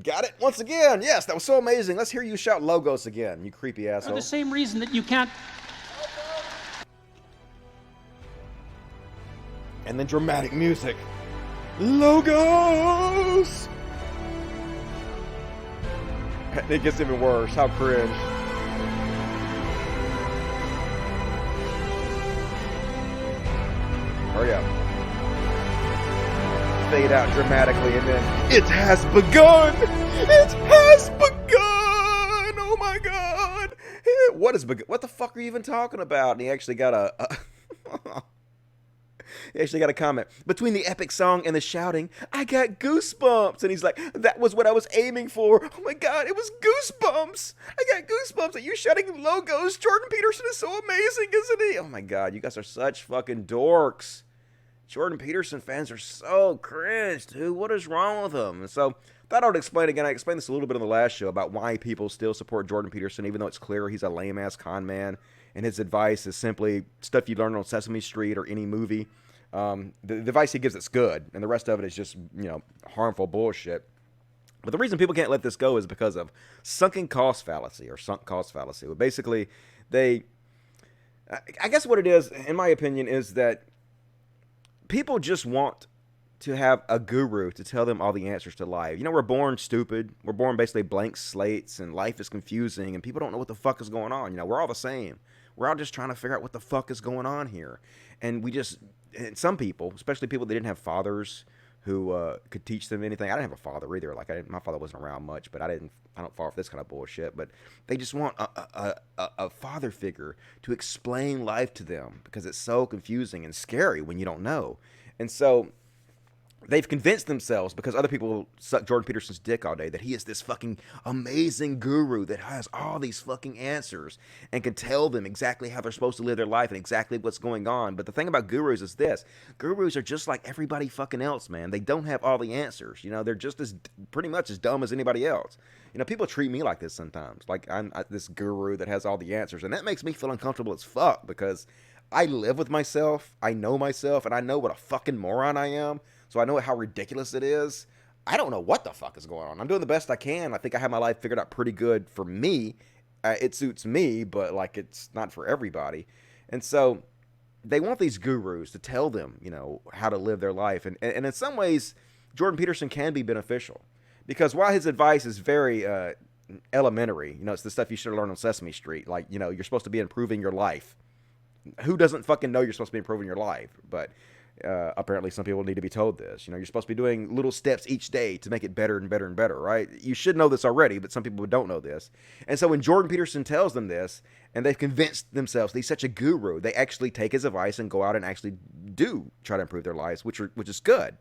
Got it once again. Yes, that was so amazing. Let's hear you shout Logos again, you creepy For asshole. the same reason that you can't. And then dramatic music. Logos! And it gets even worse. How cringe. Hurry up. Fade out dramatically and then it has begun! It has begun! Oh my god! What is begun? What the fuck are you even talking about? And he actually got he actually got a comment. Between the epic song and the shouting, I got goosebumps. And he's like, that was what I was aiming for. Oh my god, it was goosebumps. I got goosebumps at you shouting Logos. Jordan Peterson is so amazing, isn't he? Oh my god, you guys are such fucking dorks. Jordan Peterson fans are so cringe, dude. What is wrong with them? And so, thought I would explain again. I explained this a little bit on the last show about why people still support Jordan Peterson, even though it's clear he's a lame-ass con man, and his advice is simply stuff you learn on Sesame Street or any movie. The advice he gives is good, and the rest of it is just, harmful bullshit. But the reason people can't let this go is because of sunk cost fallacy. Well, basically, I guess what it is, in my opinion, is that people just want to have a guru to tell them all the answers to life. We're born stupid. We're born basically blank slates, and life is confusing, and people don't know what the fuck is going on. We're all the same. We're all just trying to figure out what the fuck is going on here. And and some people, especially people that didn't have fathers who could teach them anything. I didn't have a father either. My father wasn't around much, but I don't fall for this kind of bullshit. But they just want a father figure to explain life to them because it's so confusing and scary when you don't know. And so they've convinced themselves, because other people suck Jordan Peterson's dick all day, that he is this fucking amazing guru that has all these fucking answers and can tell them exactly how they're supposed to live their life and exactly what's going on. But the thing about gurus is this: gurus are just like everybody fucking else, man. They don't have all the answers. You know, they're just as pretty much as dumb as anybody else. You know, people treat me like this sometimes, like I'm this guru that has all the answers, and that makes me feel uncomfortable as fuck, because I live with myself, I know myself, and I know what a fucking moron I am. So I know how ridiculous it is. I don't know what the fuck is going on. I'm doing the best I can. I think I have my life figured out pretty good for me. It suits me, but like it's not for everybody. And so they want these gurus to tell them, you know, how to live their life. And in some ways, Jordan Peterson can be beneficial, because while his advice is very elementary, you know, it's the stuff you should have learned on Sesame Street. Like, you know, you're supposed to be improving your life. Who doesn't fucking know you're supposed to be improving your life? But apparently some people need to be told this. You know, you're supposed to be doing little steps each day to make it better and better and better, right? You should know this already, but some people don't know this. And so when Jordan Peterson tells them this, and they've convinced themselves that he's such a guru, they actually take his advice and go out and actually do try to improve their lives, which is good.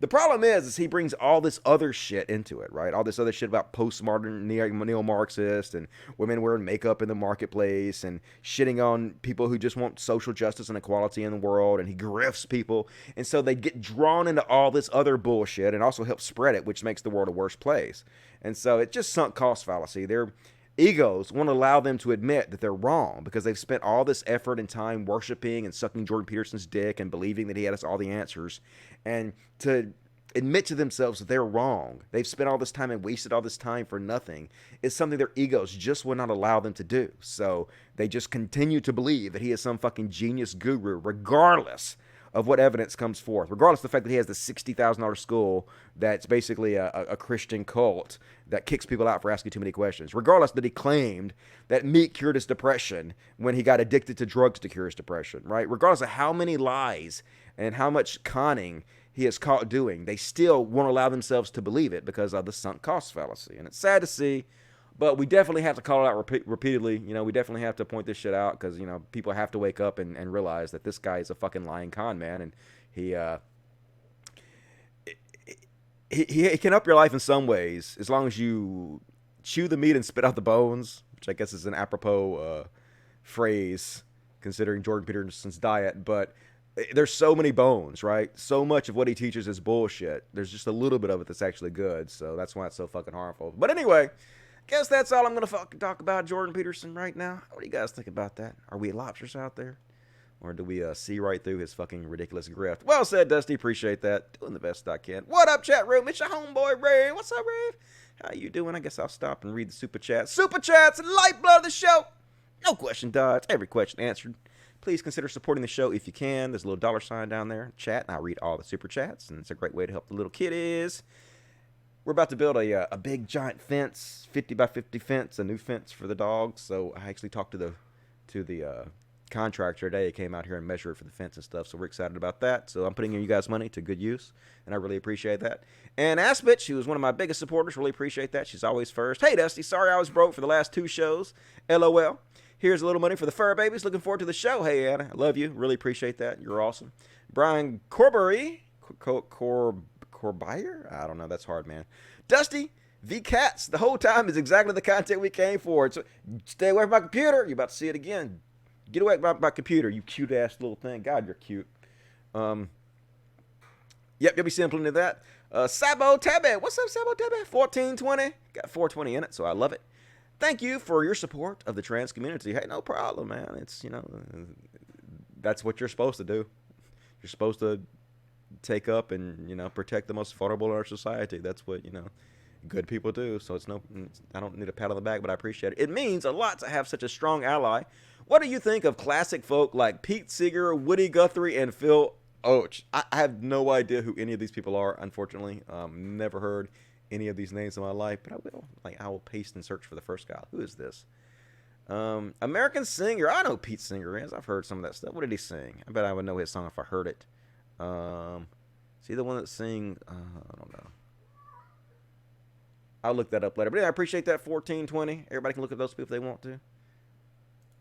The problem is he brings all this other shit into it, right? All this other shit about postmodern neo-Marxist and women wearing makeup in the marketplace and shitting on people who just want social justice and equality in the world, and he grifts people. And so they get drawn into all this other bullshit and also help spread it, which makes the world a worse place. And so it's just sunk cost fallacy. Their egos won't allow them to admit that they're wrong, because they've spent all this effort and time worshiping and sucking Jordan Peterson's dick and believing that he has all the answers. And to admit to themselves that they're wrong, they've spent all this time and wasted all this time for nothing, is something their egos just would not allow them to do. So they just continue to believe that he is some fucking genius guru, regardless of what evidence comes forth, regardless of the fact that he has the $60,000 school that's basically a Christian cult that kicks people out for asking too many questions, regardless that he claimed that meat cured his depression when he got addicted to drugs to cure his depression, right? Regardless of how many lies and how much conning he is caught doing, they still won't allow themselves to believe it because of the sunk cost fallacy. And it's sad to see, but we definitely have to call it out repeatedly. You know, we definitely have to point this shit out, because, you know, people have to wake up and realize that this guy is a fucking lying con man, and he can up your life in some ways as long as you chew the meat and spit out the bones, which I guess is an apropos phrase considering Jordan Peterson's diet. But there's so many bones, right? So much of what he teaches is bullshit. There's just a little bit of it that's actually good, so that's why it's so fucking harmful. But anyway, guess that's all I'm gonna fucking talk about Jordan Peterson right now. What do you guys think about that? Are we lobsters out there, or do we see right through his fucking ridiculous grift? Well said, Dusty. Appreciate that. Doing the best I can. What up, chat room? It's your homeboy Ray. What's up, Ray? How you doing? I guess I'll stop and read the super chats. Super chats, lifeblood of the show. No question dodged. Every question answered. Please consider supporting the show if you can. There's a little dollar sign down there. Chat, and I'll read all the super chats, and it's a great way to help the little kiddies. We're about to build a big giant fence, 50 by 50 fence, a new fence for the dogs. So I actually talked to the contractor today. He came out here and measured for the fence and stuff. So we're excited about that. So I'm putting you guys' money to good use, and I really appreciate that. And Aspitch, who is one of my biggest supporters, really appreciate that. She's always first. Hey, Dusty, sorry I was broke for the last 2 shows. LOL. Here's a little money for the fur babies. Looking forward to the show. Hey, Anna, I love you. Really appreciate that. You're awesome. Brian Corbury. Corbier? I don't know. That's hard, man. Dusty, V Cats. The whole time is exactly the content we came for. So stay away from my computer. You're about to see it again. Get away from my computer, you cute ass little thing. God, you're cute. Yep, you'll be seeing plenty of that. Sabo Tabe. What's up, Sabo Tabe? 1420. Got 420 in it, so I love it. Thank you for your support of the trans community. Hey, no problem, man. It's, you know, that's what you're supposed to do. You're supposed to take up and, you know, protect the most vulnerable in our society. That's what, you know, good people do. So I don't need a pat on the back, but I appreciate it. It means a lot to have such a strong ally. What do you think of classic folk like Pete Seeger, Woody Guthrie, and Phil Oach? I have no idea who any of these people are, unfortunately. Never heard any of these names in my life, but I will. Like, I will paste and search for the first guy. Who is this? American singer. I know Pete Seeger is. I've heard some of that stuff. What did he sing? I bet I would know his song if I heard it. Is he the one that sing? I don't know. I'll look that up later. But yeah, I appreciate that. 1420. Everybody can look at those people if they want to.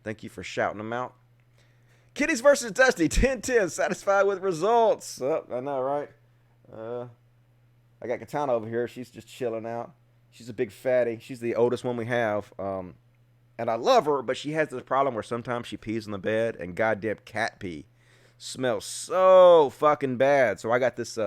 Thank you for shouting them out. Kitties versus Dusty. 10-10. Satisfied with results. Oh, I know, right? I got Katana over here. She's just chilling out. She's a big fatty. She's the oldest one we have. And I love her, but she has this problem where sometimes she pees in the bed, and goddamn cat pee smells so fucking bad. So I got this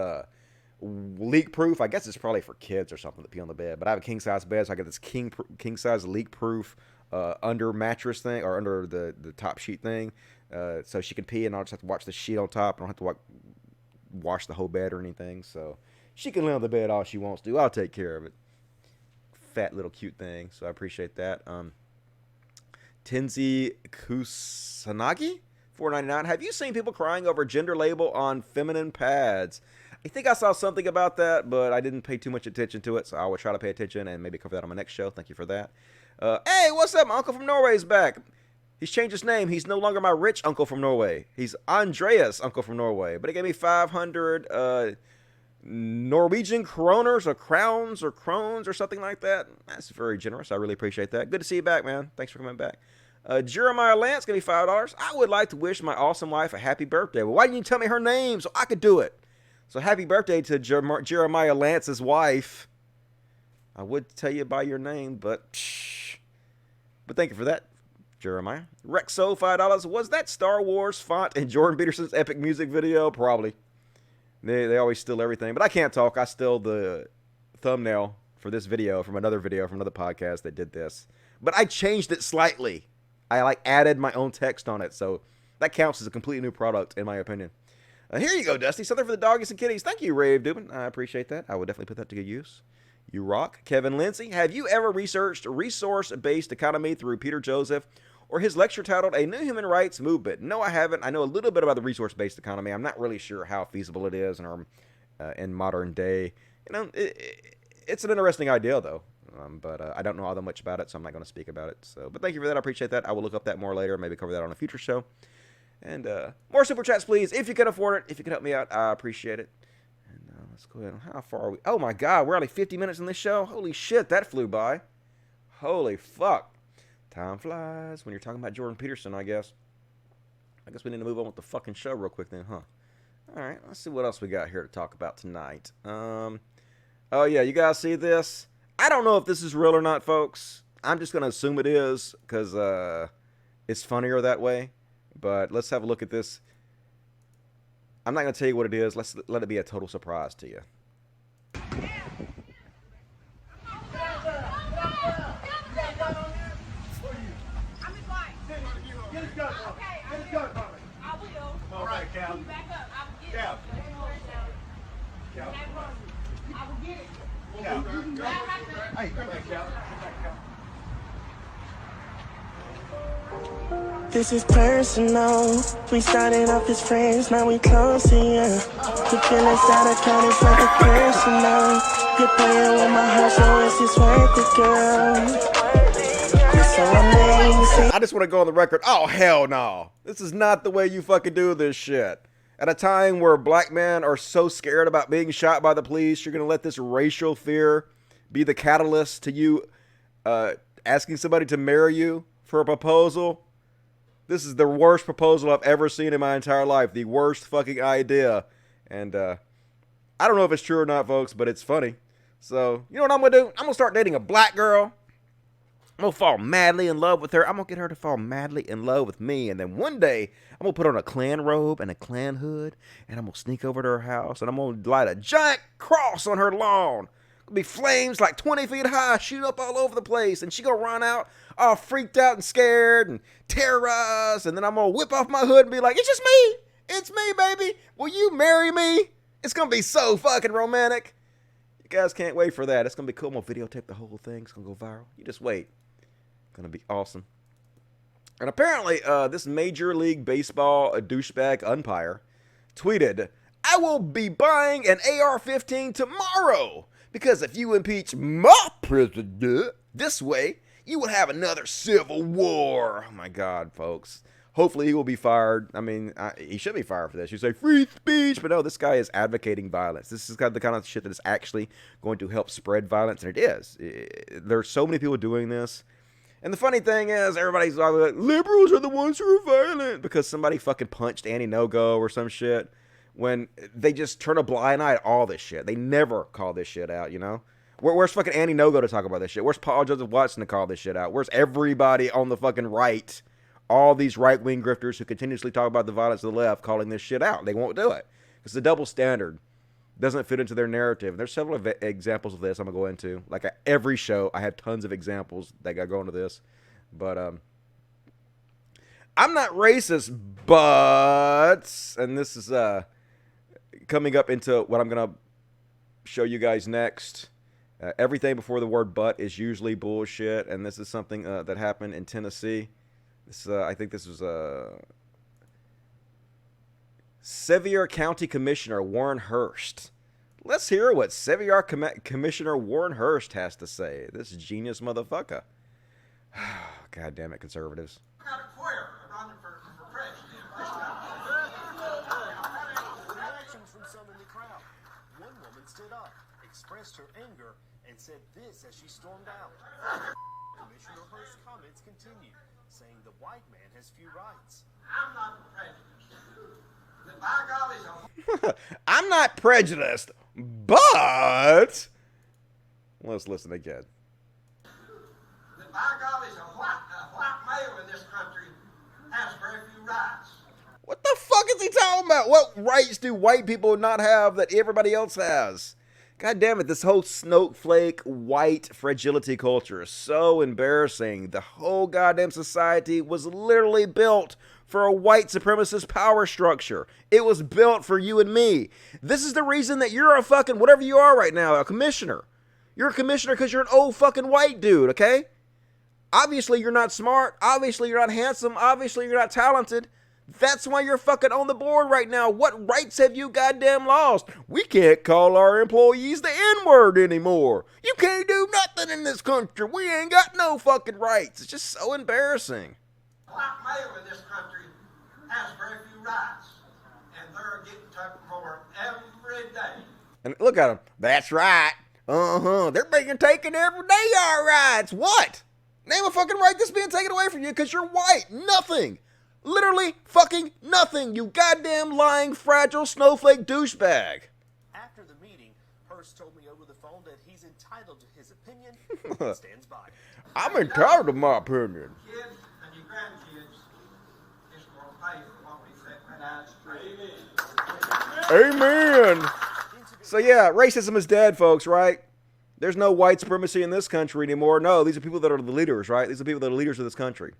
leak proof. I guess it's probably for kids or something to pee on the bed. But I have a king size bed, so I got this king size leak proof under mattress thing, or under the top sheet thing, so she can pee, and I'll just have to watch the sheet on top. I don't have to wash the whole bed or anything. So she can lay on the bed all she wants to. I'll take care of it. Fat little cute thing. So I appreciate that. Tenzi Kusanagi, $4.99. Have you seen people crying over gender label on feminine pads? I think I saw something about that, but I didn't pay too much attention to it, so I will try to pay attention and maybe cover that on my next show. Thank you for that. Hey, what's up? My uncle from Norway is back. He's changed his name. He's no longer my rich uncle from Norway. He's Andreas, uncle from Norway. But he gave me 500 Norwegian kroners or crowns or crones or something like that. That's very generous. I really appreciate that. Good to see you back, man. Thanks for coming back. Jeremiah Lance gave me $5. I would like to wish my awesome wife a happy birthday. Well, why didn't you tell me her name so I could do it? So happy birthday to Jeremiah Lance's wife. I would tell you by your name, but thank you for that, Jeremiah. Rexo, $5. Was that Star Wars font in Jordan Peterson's epic music video? Probably. They always steal everything, but I can't talk. I stole the thumbnail for this video from another podcast that did this. But I changed it slightly. I added my own text on it, so that counts as a completely new product, in my opinion. Here you go, Dusty. Something for the doggies and kitties. Thank you, Rave Dubin. I appreciate that. I will definitely put that to good use. You rock. Kevin Lindsay, have you ever researched resource-based economy through Peter Joseph or his lecture titled A New Human Rights Movement? No, I haven't. I know a little bit about the resource-based economy. I'm not really sure how feasible it is in modern day. It's an interesting idea, though. But I don't know all that much about it, so I'm not going to speak about it. But thank you for that. I appreciate that. I will look up that more later, maybe cover that on a future show. And more super chats, please, if you can afford it. If you can help me out, I appreciate it. And let's go ahead. How far are we? Oh, my God. We're only 50 minutes in this show. Holy shit, that flew by. Holy fuck. Time flies when you're talking about Jordan Peterson, I guess. I guess we need to move on with the fucking show real quick then, huh? All right, let's see what else we got here to talk about tonight. Oh, yeah, you guys see this? I don't know if this is real or not, folks. I'm just going to assume it is because it's funnier that way. But let's have a look at this. I'm not going to tell you what it is. Let's let it be a total surprise to you. All right, Cal. Back up. I will get it. Cal. I will get it. Hey, come back, Cal. This is personal. We started off as friends, now we close, yeah. The feelings that I count is like a personal. You're playing with my heart, so it's just worth it, girl. So amazing. I just want to go on the record. Oh, hell no. This is not the way you fucking do this shit. At a time where black men are so scared about being shot by the police, you're going to let this racial fear be the catalyst to you asking somebody to marry you for a proposal? This is the worst proposal I've ever seen in my entire life. The worst fucking idea. And I don't know if it's true or not, folks, but it's funny. So, you know what I'm going to do? I'm going to start dating a black girl. I'm going to fall madly in love with her. I'm going to get her to fall madly in love with me. And then one day, I'm going to put on a Klan robe and a Klan hood. And I'm going to sneak over to her house. And I'm going to light a giant cross on her lawn. It'll be flames like 20 feet high, shoot up all over the place. And she going to run out all freaked out and scared and terrorized. And then I'm going to whip off my hood and be like, it's just me. It's me, baby. Will you marry me? It's going to be so fucking romantic. You guys can't wait for that. It's going to be cool. I'm going to videotape the whole thing. It's going to go viral. You just wait. Gonna be awesome. And apparently, this Major League Baseball douchebag umpire tweeted, I will be buying an AR-15 tomorrow because if you impeach my president this way, you will have another civil war. Oh my God, folks. Hopefully he will be fired. I mean, he should be fired for this. You say free speech, but no, this guy is advocating violence. This is the kind of shit that is actually going to help spread violence, and it is. There's so many people doing this. And the funny thing is, everybody's like, liberals are the ones who are violent because somebody fucking punched Annie No-Go or some shit. when they just turn a blind eye to all this shit. They never call this shit out, you know? Where's fucking Andy Nogo to talk about this shit? Where's Paul Joseph Watson to call this shit out? Where's everybody on the fucking right? All these right-wing grifters who continuously talk about the violence of the left calling this shit out. They won't do it. It's a double standard. Doesn't fit into their narrative. And there's several examples of this I'm going to go into. Like every show, I have tons of examples that got going to this. But I'm not racist, but... And this is coming up into what I'm going to show you guys next. Everything before the word but is usually bullshit. And this is something that happened in Tennessee. This, I think this was Sevier County Commissioner Warren Hurst. Let's hear what Sevier Commissioner Warren Hurst has to say. This genius motherfucker. God damn it, conservatives. Got a queer running for president. Reactions from some in the crowd. One woman stood up, expressed her anger, and said this as she stormed out. Commissioner Hurst's comments continued, saying the white man has few rights. I'm not prejudiced. By golly, I'm not prejudiced, but... Let's listen again. by golly, a white male in this country has very few rights. What the fuck is he talking about? What rights do white people not have that everybody else has? God damn it, this whole snowflake white fragility culture is so embarrassing. The whole goddamn society was literally built for a white supremacist power structure. It was built for you and me. This is the reason that you're a fucking, whatever you are right now, a commissioner. You're a commissioner because you're an old fucking white dude, okay? Obviously you're not smart. Obviously you're not handsome. Obviously you're not talented. That's why you're fucking on the board right now. What rights have you goddamn lost? We can't call our employees the N-word anymore. You can't do nothing in this country. We ain't got no fucking rights. It's just so embarrassing. White male in this country has very few rights, and they're getting taken for every day. And look at them. That's right. They're being taken every day, our rights. What? Name a fucking right that's being taken away from you because you're white. Nothing. Literally fucking nothing, you goddamn lying, fragile snowflake douchebag. After the meeting, Hurst told me over the phone that he's entitled to his opinion and stands by. I'm entitled to my opinion. Kids and your grandkids is going to pay for what we said. Amen. So yeah, racism is dead, folks, right? There's no white supremacy in this country anymore. No, these are people that are the leaders, right? These are people that are leaders of this country.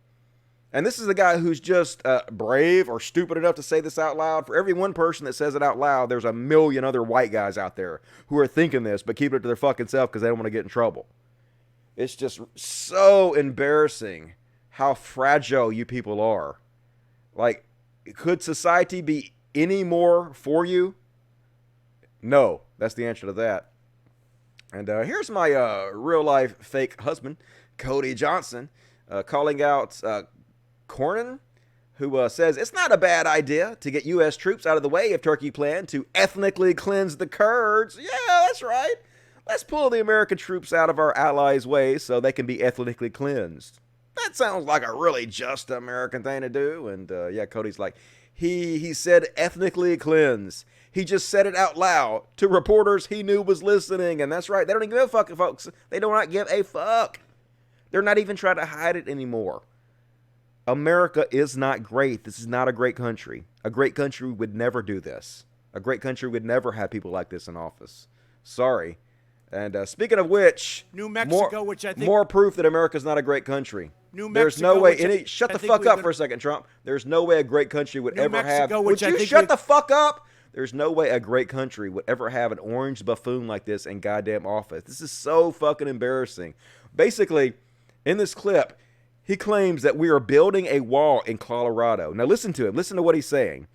And this is the guy who's just brave or stupid enough to say this out loud. For every one person that says it out loud, there's a million other white guys out there who are thinking this, but keep it to their fucking self because they don't want to get in trouble. It's just so embarrassing how fragile you people are. Like, could society be any more for you? No, that's the answer to that. And here's my real-life fake husband, Cody Johnson, calling out Cornyn, who says it's not a bad idea to get U.S. troops out of the way if Turkey planned to ethnically cleanse the Kurds. Yeah, that's right. Let's pull the American troops out of our allies' way so they can be ethnically cleansed. That sounds like a really just American thing to do. And yeah, Cody's like, he said ethnically cleanse. He just said it out loud to reporters he knew was listening. And that's right. They don't even give a fuck, folks. They do not give a fuck. They're not even trying to hide it anymore. America is not great. This is not a great country. A great country would never do this. A great country would never have people like this in office. Sorry. And speaking of which, New Mexico, which I think more proof that America's not a great country. New There's Mexico, no way which any. Shut the fuck up for a second, Trump. There's no way a great country would New ever have. Mexico, Would which I you think shut we- the fuck up? There's no way a great country would ever have an orange buffoon like this in goddamn office. This is so fucking embarrassing. Basically, in this clip, he claims that we are building a wall in Colorado. Now listen to him. Listen to what he's saying.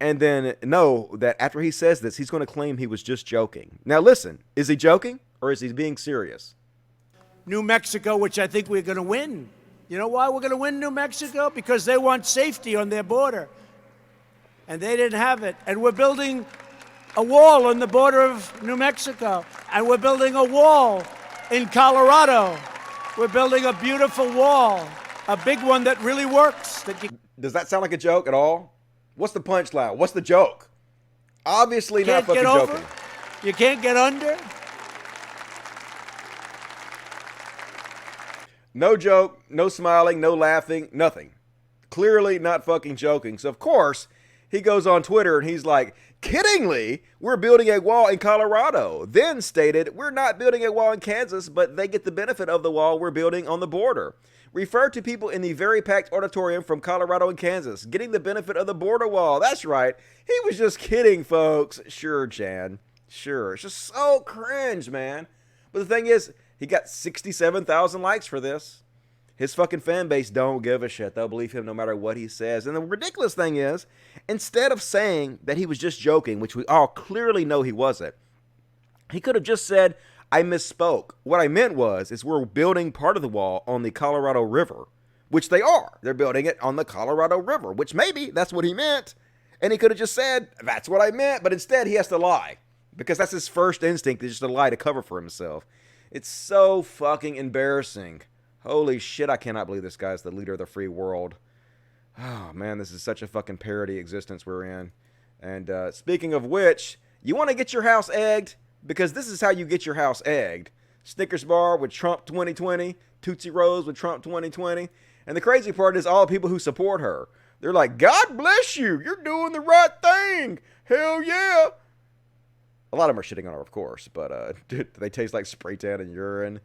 And then know that after he says this, he's going to claim he was just joking. Now listen, is he joking or is he being serious? New Mexico, which I think we're going to win. You know why we're going to win New Mexico? Because they want safety on their border. And they didn't have it. And we're building a wall on the border of New Mexico. And we're building a wall in Colorado. We're building a beautiful wall, a big one that really works. Does that sound like a joke at all? What's the punchline? What's the joke? Obviously not Can't fucking get over? joking. You can't get under? No joke, no smiling, no laughing, nothing. Clearly not fucking joking. So, of course, he goes on Twitter and he's like, kiddingly, we're building a wall in Colorado. Then stated, we're not building a wall in Kansas, but they get the benefit of the wall we're building on the border. Referred to people in the very packed auditorium from Colorado and Kansas, getting the benefit of the border wall. That's right. He was just kidding, folks. Sure, Jan. Sure. It's just so cringe, man. But the thing is, he got 67,000 likes for this. His fucking fan base don't give a shit. They'll believe him no matter what he says. And the ridiculous thing is, instead of saying that he was just joking, which we all clearly know he wasn't, he could have just said, I misspoke. What I meant is we're building part of the wall on the Colorado River, which they are. They're building it on the Colorado River, which maybe that's what he meant. And he could have just said, that's what I meant. But instead, he has to lie because that's his first instinct, is just to lie to cover for himself. It's so fucking embarrassing. Holy shit, I cannot believe this guy's the leader of the free world. Oh, man, this is such a fucking parody existence we're in. And speaking of which, you want to get your house egged? Because this is how you get your house egged. Snickers bar with Trump 2020, Tootsie Rolls with Trump 2020. And the crazy part is all the people who support her. They're like, God bless you. You're doing the right thing. Hell yeah. A lot of them are shitting on her, of course. But they taste like spray tan and urine.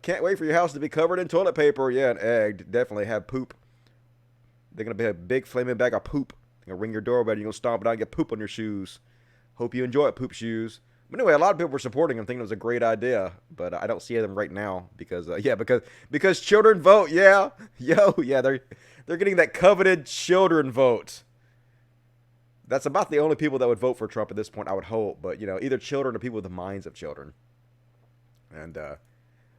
Can't wait for your house to be covered in toilet paper. Yeah, and egged. Definitely have poop. They're going to be a big flaming bag of poop. They're going to ring your doorbell and you're going to stomp it out and get poop on your shoes. Hope you enjoy it, poop shoes. But anyway, a lot of people were supporting him, thinking it was a great idea. But I don't see them right now because, because children vote. Yeah. Yeah, they're getting that coveted children vote. That's about the only people that would vote for Trump at this point, I would hope. But, either children or people with the minds of children. And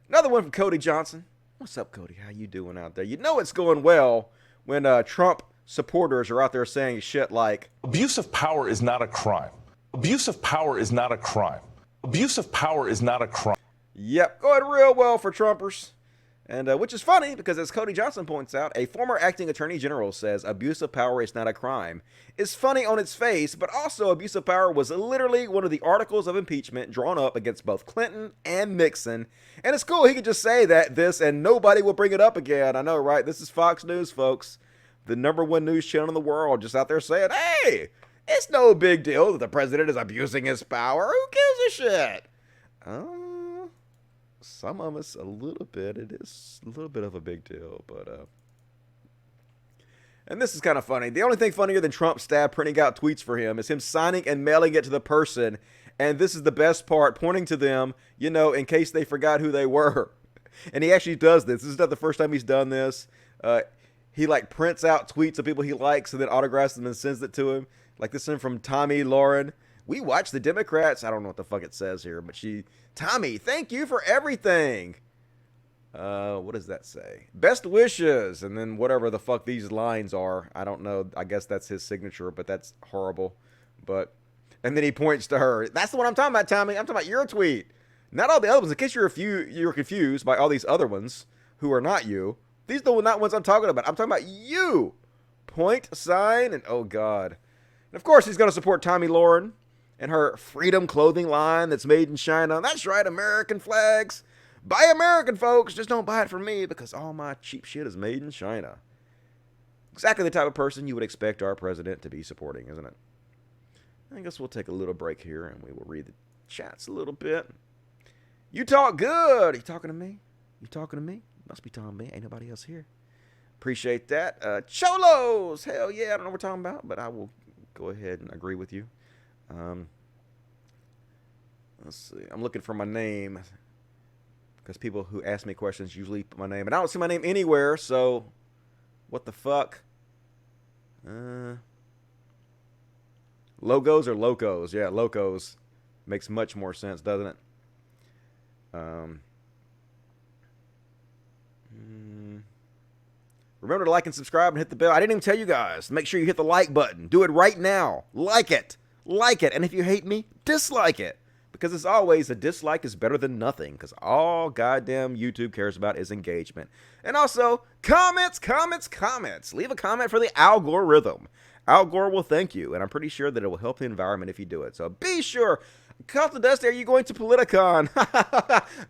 another one from Cody Johnson. What's up, Cody? How you doing out there? You know it's going well when Trump supporters are out there saying shit like, abuse of power is not a crime. Abuse of power is not a crime. Abuse of power is not a crime. Yep, going real well for Trumpers. And which is funny because, as Cody Johnson points out, a former acting attorney general says abuse of power is not a crime. It's funny on its face, but also abuse of power was literally one of the articles of impeachment drawn up against both Clinton and Nixon. And it's cool he could just say this and nobody will bring it up again. I know, right? This is Fox News, folks. The #1 news channel in the world, just out there saying, hey, it's no big deal that the president is abusing his power. Who gives a shit? Some of us a little bit. It is a little bit of a big deal, but and this is kind of funny. The only thing funnier than Trump's staff printing out tweets for him is him signing and mailing it to the person. And this is the best part, pointing to them, in case they forgot who they were. And he actually does this. This is not the first time he's done this. He prints out tweets of people he likes and then autographs them and sends it to him. Like this one from Tommy Lauren. We watch the Democrats. I don't know what the fuck it says here, but Tommy, thank you for everything. What does that say? Best wishes. And then whatever the fuck these lines are. I don't know. I guess that's his signature, but that's horrible. And then he points to her. That's the one I'm talking about, Tommy. I'm talking about your tweet. Not all the other ones. In case you're confused by all these other ones who are not you. These are not ones I'm talking about. I'm talking about you. Point sign and oh God. And of course he's going to support Tommy Lauren and her Freedom clothing line that's made in China. That's right, American flags. Buy American, folks. Just don't buy it from me because all my cheap shit is made in China. Exactly the type of person you would expect our president to be supporting, isn't it? I guess we'll take a little break here and we will read the chats a little bit. You talk good. Are you talking to me? You talking to me? Must be talking to me. Ain't nobody else here. Appreciate that. Cholos. Hell yeah. I don't know what we're talking about, but I will go ahead and agree with you. Let's see. I'm looking for my name because people who ask me questions usually put my name, and I don't see my name anywhere. So, what the fuck? Logos or locos? Yeah, locos makes much more sense, doesn't it? Remember to like and subscribe and hit the bell. I didn't even tell you guys. Make sure you hit the like button. Do it right now. Like it. Like it. And if you hate me, dislike it. Because as always, a dislike is better than nothing. Because all goddamn YouTube cares about is engagement. And also, comments. Leave a comment for the algorithm. Al Gore will thank you, and I'm pretty sure that it will help the environment if you do it. So be sure. Cut the Dusty, are you going to Politicon?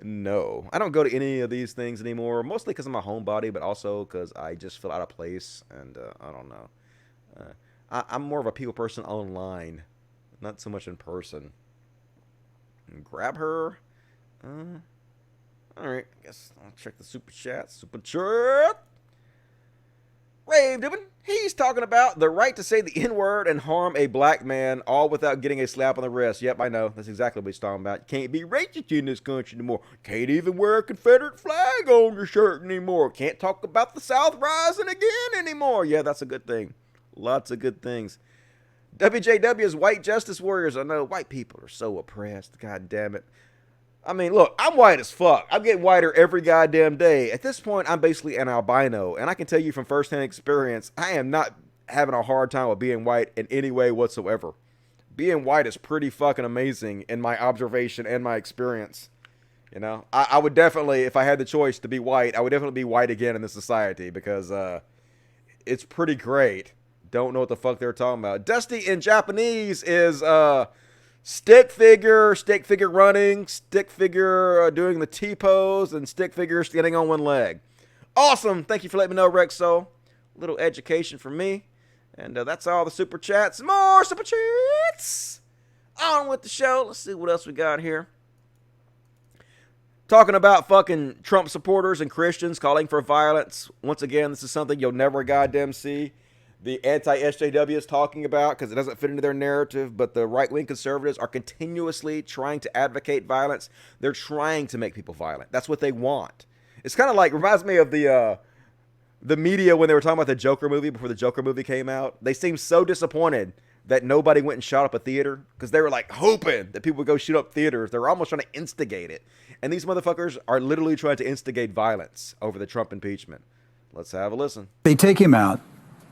No, I don't go to any of these things anymore, mostly because I'm a homebody, but also because I just feel out of place, and I don't know. I'm more of a people person online, not so much in person. Grab her. Alright, I guess I'll check the super chat. Super chat. Rave Dubin, he's talking about the right to say the N-word and harm a black man, all without getting a slap on the wrist. Yep, I know. That's exactly what he's talking about. You can't be racist in this country anymore. Can't even wear a Confederate flag on your shirt anymore. Can't talk about the South rising again anymore. Yeah, that's a good thing. Lots of good things. WJW is white justice warriors. I know white people are so oppressed. God damn it. I mean, look, I'm white as fuck. I'm getting whiter every goddamn day. At this point, I'm basically an albino. And I can tell you from firsthand experience, I am not having a hard time with being white in any way whatsoever. Being white is pretty fucking amazing in my observation and my experience. You know, I would definitely, if I had the choice to be white, I would definitely be white again in this society because it's pretty great. Don't know what the fuck they're talking about. Dusty in Japanese is stick figure running, stick figure doing the T-pose, and stick figure standing on one leg. Awesome. Thank you for letting me know, Rexo. Little education for me. And that's all the super chats. More super chats. On with the show. Let's see what else we got here. Talking about fucking Trump supporters and Christians calling for violence. Once again, this is something you'll never goddamn see the anti-SJW is talking about because it doesn't fit into their narrative, but the right-wing conservatives are continuously trying to advocate violence. They're trying to make people violent. That's what they want. It's kind of like, reminds me of the media when they were talking about the Joker movie before the Joker movie came out. They seemed so disappointed that nobody went and shot up a theater because they were like hoping that people would go shoot up theaters. They were almost trying to instigate it. And these motherfuckers are literally trying to instigate violence over the Trump impeachment. Let's have a listen. They take him out,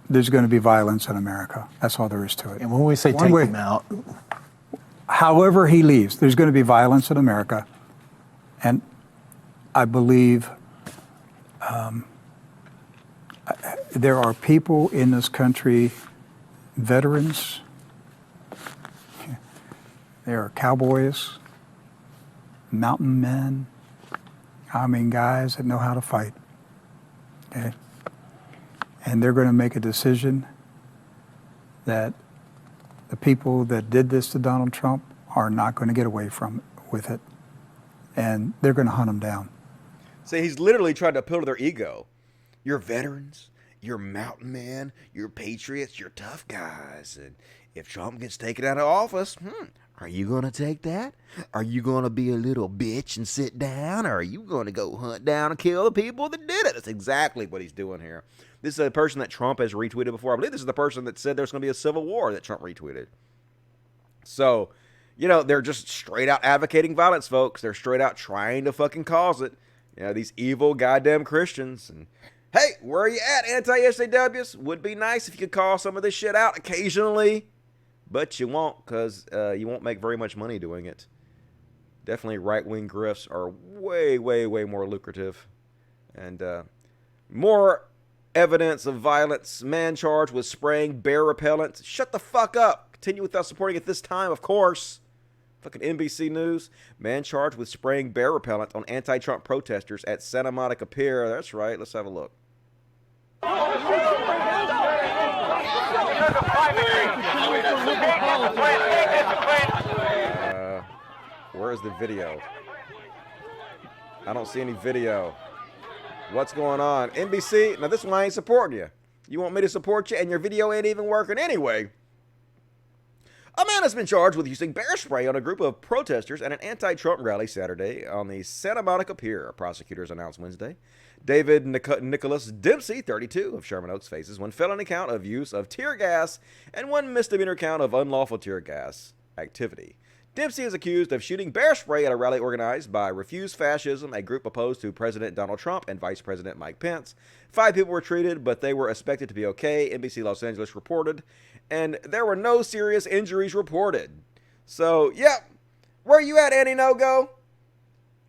there's going to be violence in America. That's all there is to it. And when we say take him out, however he leaves, there's going to be violence in America. And I believe there are people in this country, veterans, there are cowboys, mountain men, I mean guys that know how to fight. Okay? And they're going to make a decision that the people that did this to Donald Trump are not going to get away with it. And they're going to hunt him down. See, he's literally trying to appeal to their ego. You're veterans, you're mountain men, you're patriots, you're tough guys. And if Trump gets taken out of office, are you going to take that? Are you going to be a little bitch and sit down? Or are you going to go hunt down and kill the people that did it? That's exactly what he's doing here. This is a person that Trump has retweeted before. I believe this is the person that said there's going to be a civil war that Trump retweeted. So, you know, they're just straight out advocating violence, folks. They're straight out trying to fucking cause it. You know, these evil goddamn Christians. And hey, where are you at, anti-SJWs? Would be nice if you could call some of this shit out occasionally. But you won't, because you won't make very much money doing it. Definitely right-wing grifts are way, way, way more lucrative. And more evidence of violence. Man charged with spraying bear repellent. Shut the fuck up. Continue without supporting it this time, of course. Fucking NBC News. Man charged with spraying bear repellent on anti-Trump protesters at Santa Monica Pier. That's right. Let's have a look. Where's the video? I don't see any video. What's going on? NBC? Now this one I ain't supporting you. You want me to support you and your video ain't even working anyway. A man has been charged with using bear spray on a group of protesters at an anti-Trump rally Saturday on the Santa Monica Pier, prosecutors announced Wednesday. David Nicholas Dempsey, 32, of Sherman Oaks, faces one felony count of use of tear gas and one misdemeanor count of unlawful tear gas activity. Dempsey is accused of shooting bear spray at a rally organized by Refuse Fascism, a group opposed to President Donald Trump and Vice President Mike Pence. 5 people were treated, but they were expected to be okay, NBC Los Angeles reported, and there were no serious injuries reported. So, yep. Where you at, Andy No-Go?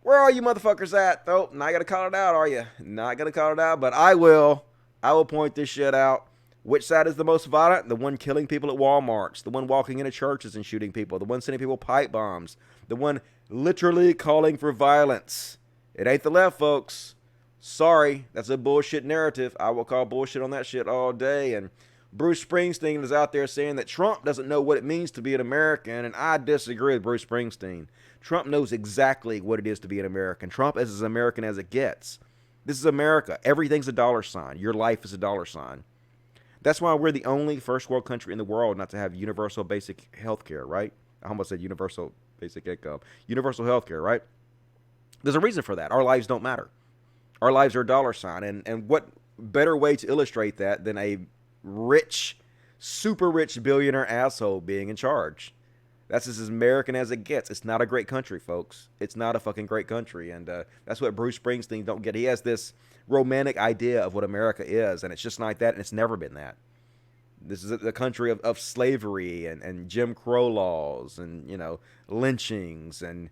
Where are you motherfuckers at? Oh, not gonna call it out, are you? Not gonna call it out, but I will. I will point this shit out. Which side is the most violent? The one killing people at Walmarts, the one walking into churches and shooting people, the one sending people pipe bombs, the one literally calling for violence. It ain't the left, folks. Sorry, that's a bullshit narrative. I will call bullshit on that shit all day. And Bruce Springsteen is out there saying that Trump doesn't know what it means to be an American, and I disagree with Bruce Springsteen. Trump knows exactly what it is to be an American. Trump is as American as it gets. This is America. Everything's a dollar sign. Your life is a dollar sign. That's why we're the only first world country in the world not to have universal basic health care, right? I almost said universal basic income. Universal health care, right? There's a reason for that. Our lives don't matter. Our lives are a dollar sign. And what better way to illustrate that than a rich, super rich billionaire asshole being in charge? That's as American as it gets. It's not a great country, folks. It's not a fucking great country. And that's what Bruce Springsteen don't get. He has this romantic idea of what America is, and it's just like that, and it's never been that. This is the country of slavery and Jim Crow laws and, you know, lynchings and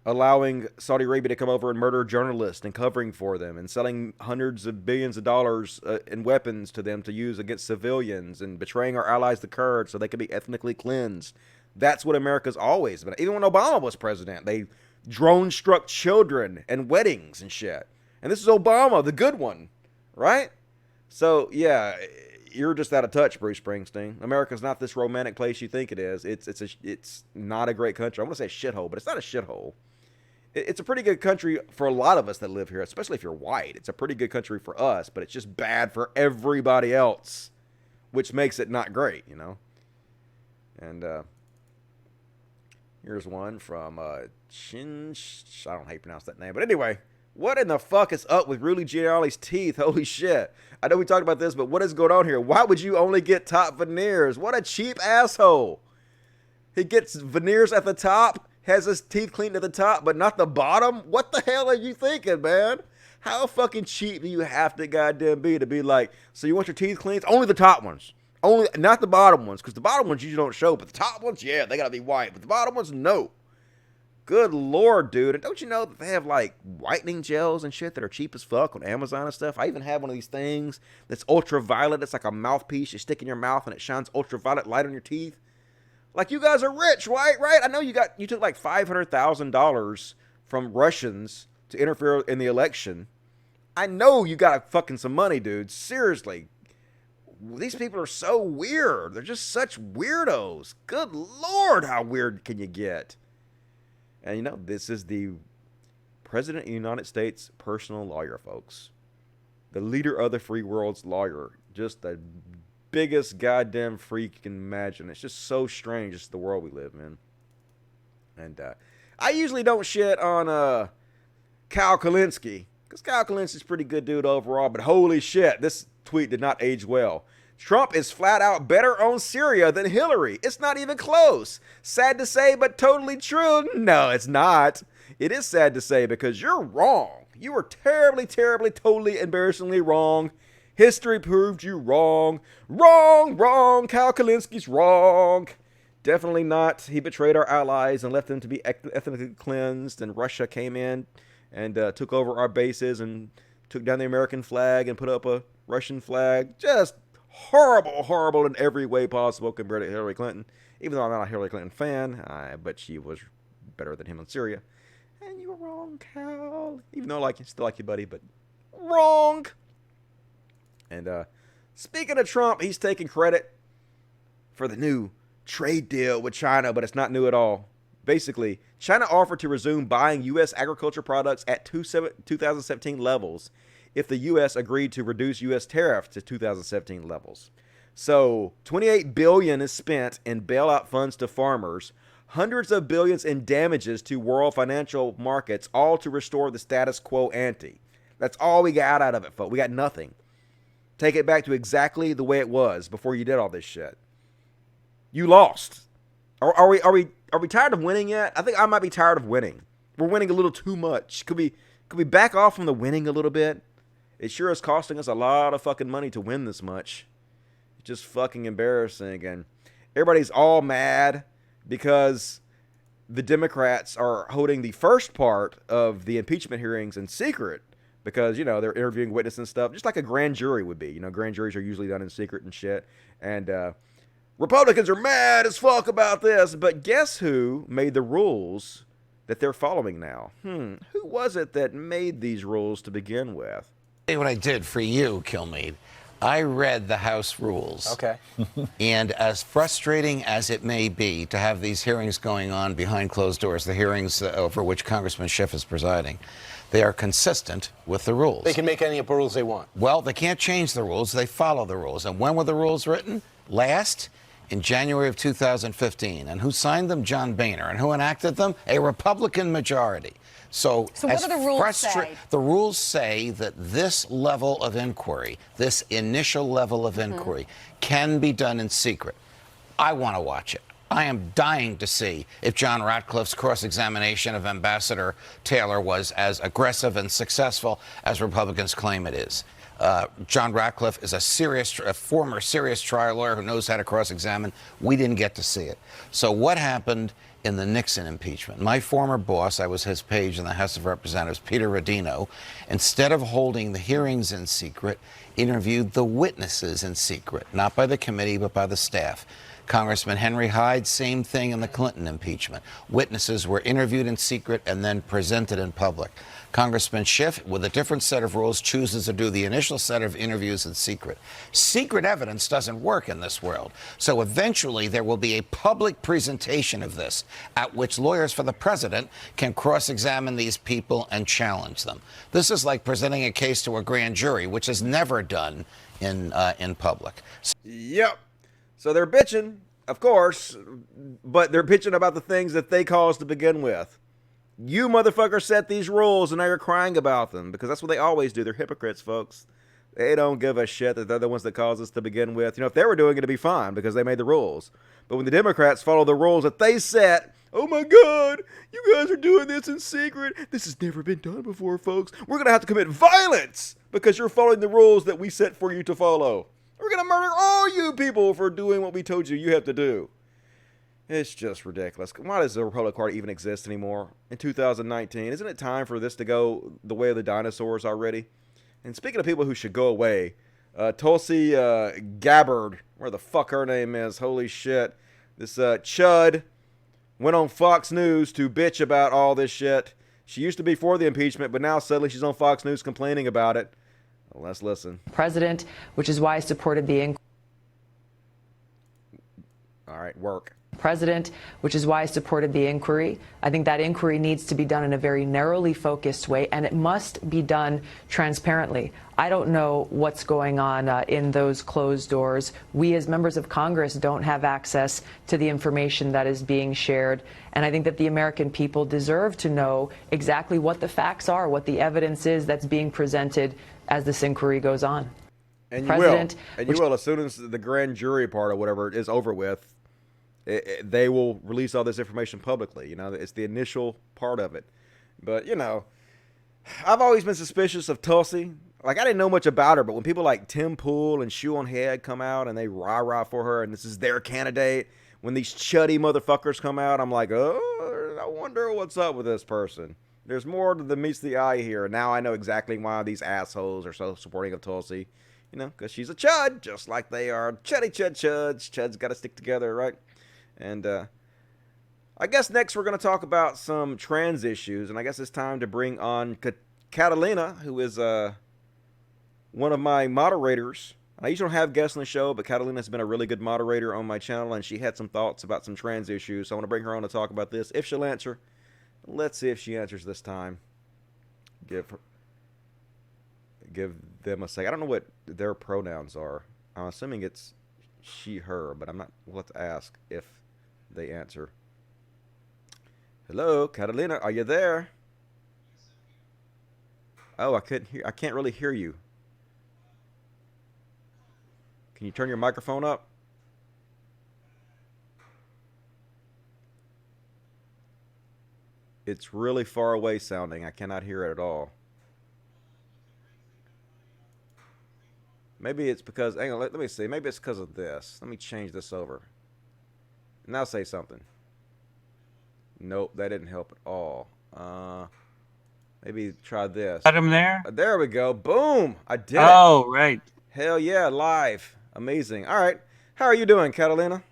allowing Saudi Arabia to come over and murder journalists and covering for them and selling hundreds of billions of dollars in weapons to them to use against civilians and betraying our allies, the Kurds, so they could be ethnically cleansed. That's what America's always been. Even when Obama was president, they drone-struck children and weddings and shit. And this is Obama, the good one, right? So, yeah, you're just out of touch, Bruce Springsteen. America's not this romantic place you think it is. It's not a great country. I want to say shithole, but it's not a shithole. It's a pretty good country for a lot of us that live here, especially if you're white. It's a pretty good country for us, but it's just bad for everybody else, which makes it not great, you know? And here's one from Shin. I don't hate to pronounce that name, but anyway, what in the fuck is up with Rudy Giuliani's teeth? Holy shit! I know we talked about this, but what is going on here? Why would you only get top veneers? What a cheap asshole! He gets veneers at the top, has his teeth cleaned at the top, but not the bottom. What the hell are you thinking, man? How fucking cheap do you have to goddamn be to be like, so you want your teeth cleaned? Only the top ones. Only, not the bottom ones, because the bottom ones usually don't show, but the top ones, yeah, they gotta be white, but the bottom ones, no. Good Lord, dude. And don't you know that they have, like, whitening gels and shit that are cheap as fuck on Amazon and stuff? I even have one of these things that's ultraviolet. It's like a mouthpiece you stick in your mouth and it shines ultraviolet light on your teeth. Like, you guys are rich, right? I know you took like $500,000 from Russians to interfere in the election. I know you got fucking some money, dude. Seriously. These people are so weird. They're just such weirdos. Good Lord, how weird can you get? And, you know, this is the President of the United States personal lawyer, folks. The leader of the free world's lawyer. Just the biggest goddamn freak you can imagine. It's just so strange. It's the world we live in. And I usually don't shit on Kyle Kalinske, because Kyle Kalinski's a pretty good dude overall, but holy shit, this tweet did not age well. Trump is flat out better on Syria than Hillary. It's not even close. Sad to say, but totally true. No, it's not. It is sad to say because you're wrong. You were terribly, terribly, totally, embarrassingly wrong. History proved you wrong. Wrong. Kyle Kalinski's wrong. Definitely not. He betrayed our allies and left them to be ethnically cleansed, and Russia came in and took over our bases and took down the American flag and put up a Russian flag. Just horrible in every way possible compared to Hillary Clinton. Even though I'm not a Hillary Clinton fan, I bet she was better than him in Syria. And you were wrong, Cal. Even though I still like you, buddy, but wrong. And speaking of Trump, he's taking credit for the new trade deal with China, but it's not new at all. Basically, China offered to resume buying U.S. agriculture products at 2017 levels if the U.S. agreed to reduce U.S. tariffs to 2017 levels. So, $28 billion is spent in bailout funds to farmers, hundreds of billions in damages to world financial markets, all to restore the status quo ante. That's all we got out of it, folks. We got nothing. Take it back to exactly the way it was before you did all this shit. You lost. Are we tired of winning yet? I think I might be tired of winning. We're winning a little too much. Could we back off from the winning a little bit? It sure is costing us a lot of fucking money to win this much. It's just fucking embarrassing. And everybody's all mad because the Democrats are holding the first part of the impeachment hearings in secret because, you know, they're interviewing witnesses and stuff, just like a grand jury would be. You know, grand juries are usually done in secret and shit. And Republicans are mad as fuck about this. But guess who made the rules that they're following now? Who was it that made these rules to begin with? Hey, what I did for you, Kilmeade, I read the House rules. Okay. And as frustrating as it may be to have these hearings going on behind closed doors, the hearings over which Congressman Schiff is presiding, they are consistent with the rules. They can make any rules they want. Well, they can't change the rules. They follow the rules. And when were the rules written? Last? In January of 2015. And who signed them? John Boehner. And who enacted them? A Republican majority. So what do the rules say? The rules say that this level of inquiry, this initial level of inquiry, can be done in secret. I want to watch it. I am dying to see if John Ratcliffe's cross-examination of Ambassador Taylor was as aggressive and successful as Republicans claim it is. John Ratcliffe is a former serious trial lawyer who knows how to cross-examine. We didn't get to see it. So what happened in the Nixon impeachment? My former boss, I was his page in the House of Representatives, Peter Rodino, instead of holding the hearings in secret, interviewed the witnesses in secret, not by the committee, but by the staff. Congressman Henry Hyde, same thing in the Clinton impeachment. Witnesses were interviewed in secret and then presented in public. Congressman Schiff, with a different set of rules, chooses to do the initial set of interviews in secret. Secret evidence doesn't work in this world. So eventually there will be a public presentation of this at which lawyers for the president can cross-examine these people and challenge them. This is like presenting a case to a grand jury, which is never done in public. Yep. So they're bitching, of course, but they're bitching about the things that they caused to begin with. You motherfuckers set these rules and now you're crying about them because that's what they always do. They're hypocrites, folks. They don't give a shit that they're the ones that caused this to begin with. You know, if they were doing it, it'd be fine because they made the rules. But when the Democrats follow the rules that they set, oh my God, you guys are doing this in secret. This has never been done before, folks. We're going to have to commit violence because you're following the rules that we set for you to follow. We're going to murder all you people for doing what we told you have to do. It's just ridiculous. Why does the Republican Party even exist anymore in 2019? Isn't it time for this to go the way of the dinosaurs already? And speaking of people who should go away, Tulsi Gabbard, where the fuck her name is, holy shit. This chud went on Fox News to bitch about all this shit. She used to be for the impeachment, but now suddenly she's on Fox News complaining about it. Well, let's listen. President, which is why I supported the inquiry. All right, work. President, which is why I supported the inquiry. I think that inquiry needs to be done in a very narrowly focused way, and it must be done transparently. I don't know what's going on in those closed doors. We as members of Congress don't have access to the information that is being shared, and I think that the American people deserve to know exactly what the facts are, what the evidence is that's being presented as this inquiry goes on. And you will. And you will as soon as the grand jury part or whatever is over with. They will release all this information publicly. You know, it's the initial part of it. But, you know, I've always been suspicious of Tulsi. Like, I didn't know much about her, but when people like Tim Pool and Shoe on Head come out and they rah-rah for her and this is their candidate, when these chuddy motherfuckers come out, I'm like, oh, I wonder what's up with this person. There's more than meets the eye here. And now I know exactly why these assholes are so supporting of Tulsi. You know, because she's a chud, just like they are chuddy chuds. Chuds got to stick together, right? And I guess next we're going to talk about some trans issues. And I guess it's time to bring on Catalina, who is one of my moderators. I usually don't have guests on the show, but Catalina's been a really good moderator on my channel. And she had some thoughts about some trans issues. So I want to bring her on to talk about this. If she'll answer. Let's see if she answers this time. Give them a second. I don't know what their pronouns are. I'm assuming it's she, her, but I'm not. Let's ask if they answer. Hello, Catalina, are you there? Oh, I couldn't hear. I can't really hear you. Can you turn your microphone up? It's really far away sounding. I cannot hear it at all. Maybe it's because, hang on, let me see. Maybe it's because of this. Let me change this over. Now say something. Nope, that didn't help at all. Maybe try this. Got him there? There we go. Boom! I did it. Oh, right. Hell yeah, live. Amazing. All right. How are you doing, Catalina?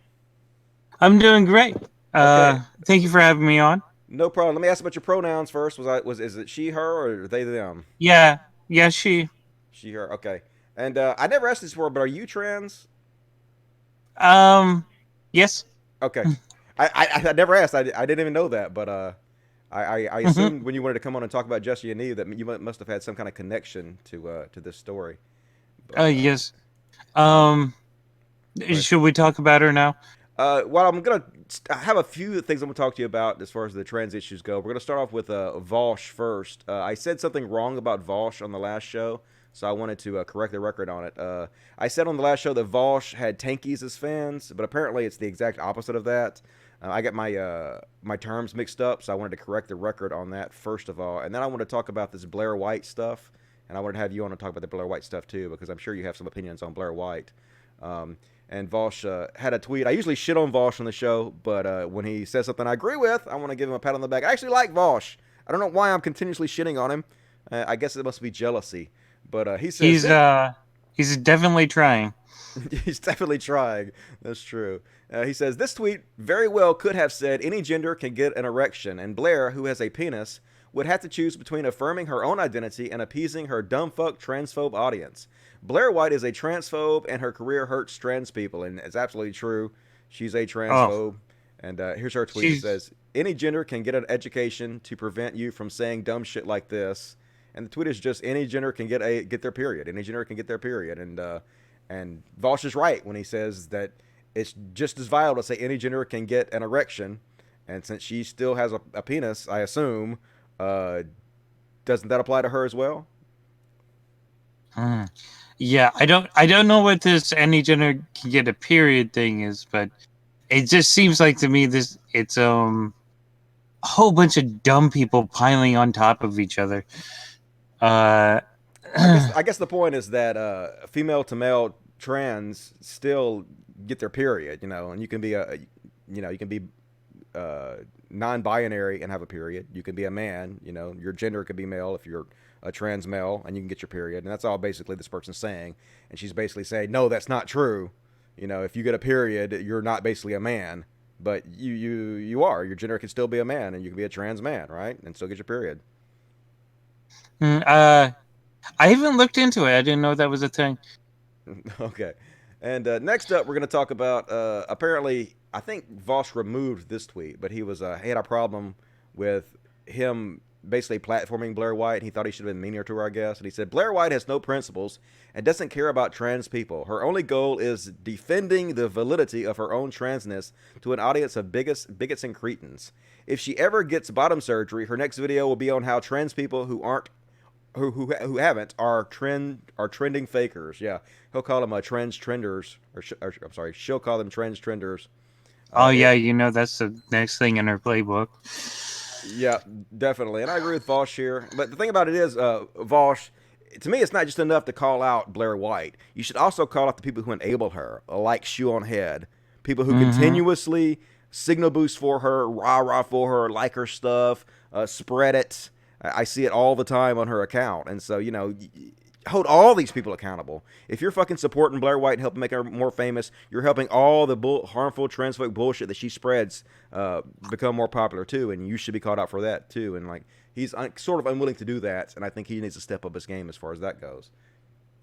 I'm doing great. Thank you for having me on. No problem. Let me ask about your pronouns first. Is it she, her, or they, them? Yeah. Yeah, she. She, her. Okay. And I never asked this before, but are you trans? Yes. Okay. I never asked. I didn't even know that, but I assumed when you wanted to come on and talk about Jesse and Eve that you must have had some kind of connection to this story. But, yes. Should we talk about her now? Well, I have a few things I'm gonna talk to you about as far as the trans issues go. We're gonna start off with Vosh first. I said something wrong about Vosh on the last show, so I wanted to correct the record on it. I said on the last show that Vosh had tankies as fans, but apparently it's the exact opposite of that. I got my terms mixed up, so I wanted to correct the record on that first of all, and then I want to talk about this Blair White stuff, and I wanted to have you on to talk about the Blair White stuff too, because I'm sure you have some opinions on Blair White. And Vosh had a tweet. I usually shit on Vosh on the show, but when he says something I agree with, I want to give him a pat on the back. I actually like Vosh. I don't know why I'm continuously shitting on him. I guess it must be jealousy. But he says he's definitely trying. He's definitely trying. That's true. He says this tweet very well could have said any gender can get an erection, and Blair, who has a penis, would have to choose between affirming her own identity and appeasing her dumbfuck transphobe audience. Blair White is a transphobe, and her career hurts trans people, and it's absolutely true. She's a transphobe. And here's her tweet. It says, any gender can get an education to prevent you from saying dumb shit like this. And the tweet is just, any gender can get their period. Any gender can get their period. And Vosh is right when he says that it's just as vile to say any gender can get an erection. And since she still has a penis, I assume, doesn't that apply to her as well? Yeah, I don't know what this any gender can get a period thing is, but it just seems like to me it's a whole bunch of dumb people piling on top of each other. I guess the point is that female to male trans still get their period, and you can be non-binary and have a period. You can be a man, your gender could be male if you're a trans male, and you can get your period. And that's all basically this person's saying. And she's basically saying, no, that's not true. If you get a period, you're not basically a man, but you are. Your gender can still be a man, and you can be a trans man, right? And still get your period. I haven't looked into it. I didn't know that was a thing. Okay. And next up, we're going to talk about, apparently, I think Vosh removed this tweet, but he had a problem with him basically platforming Blair White. He thought he should have been meaner to her, I guess. And he said, Blair White has no principles and doesn't care about trans people. Her only goal is defending the validity of her own transness to an audience of bigots and cretins. If she ever gets bottom surgery, her next video will be on how trans people who haven't are trending fakers. Yeah, he'll call them trends trenders, or I'm sorry, she'll call them trends trenders. Yeah, that's the next thing in her playbook. Yeah, definitely. And I agree with Vosh here. But the thing about it is, Vosh, to me, it's not just enough to call out Blair White. You should also call out the people who enable her, like Shoe on Head. People who continuously signal boost for her, rah-rah for her, like her stuff, spread it. I see it all the time on her account. And so, hold all these people accountable. If you're fucking supporting Blair White and helping make her more famous, you're helping all the harmful transphobic bullshit that she spreads become more popular too, and you should be called out for that too. And he's sort of unwilling to do that, and I think he needs to step up his game as far as that goes.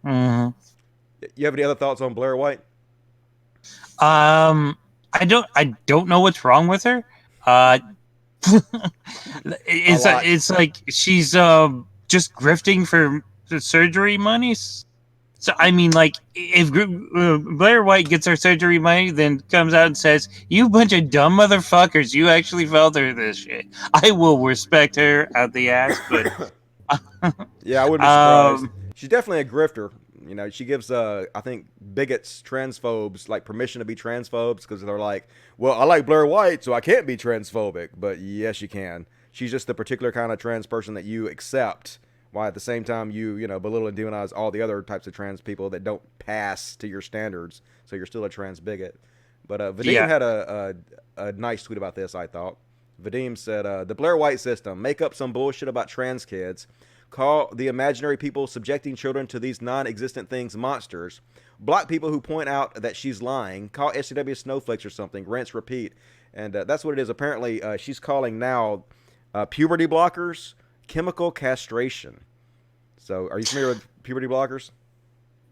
You have any other thoughts on Blair White? I don't know what's wrong with her. It's like she's just grifting for the surgery money. So I mean, if Blair White gets her surgery money, then comes out and says, "You bunch of dumb motherfuckers, you actually fell through this shit," I will respect her out the ass. But yeah, I wouldn't be surprised. She's definitely a grifter. She gives I think bigots, transphobes permission to be transphobes because they're like, well, I like Blair White, so I can't be transphobic. But yes, you can. She's just the particular kind of trans person that you accept, while at the same time you belittle and demonize all the other types of trans people that don't pass to your standards. So you're still a trans bigot. But Vadim had a nice tweet about this, I thought. Vadim said, the Blair White system, make up some bullshit about trans kids, call the imaginary people subjecting children to these non-existent things monsters, block people who point out that she's lying, call SCW snowflakes or something, rinse, repeat. And that's what it is. Apparently, she's calling now puberty blockers chemical castration. So are you familiar with puberty blockers?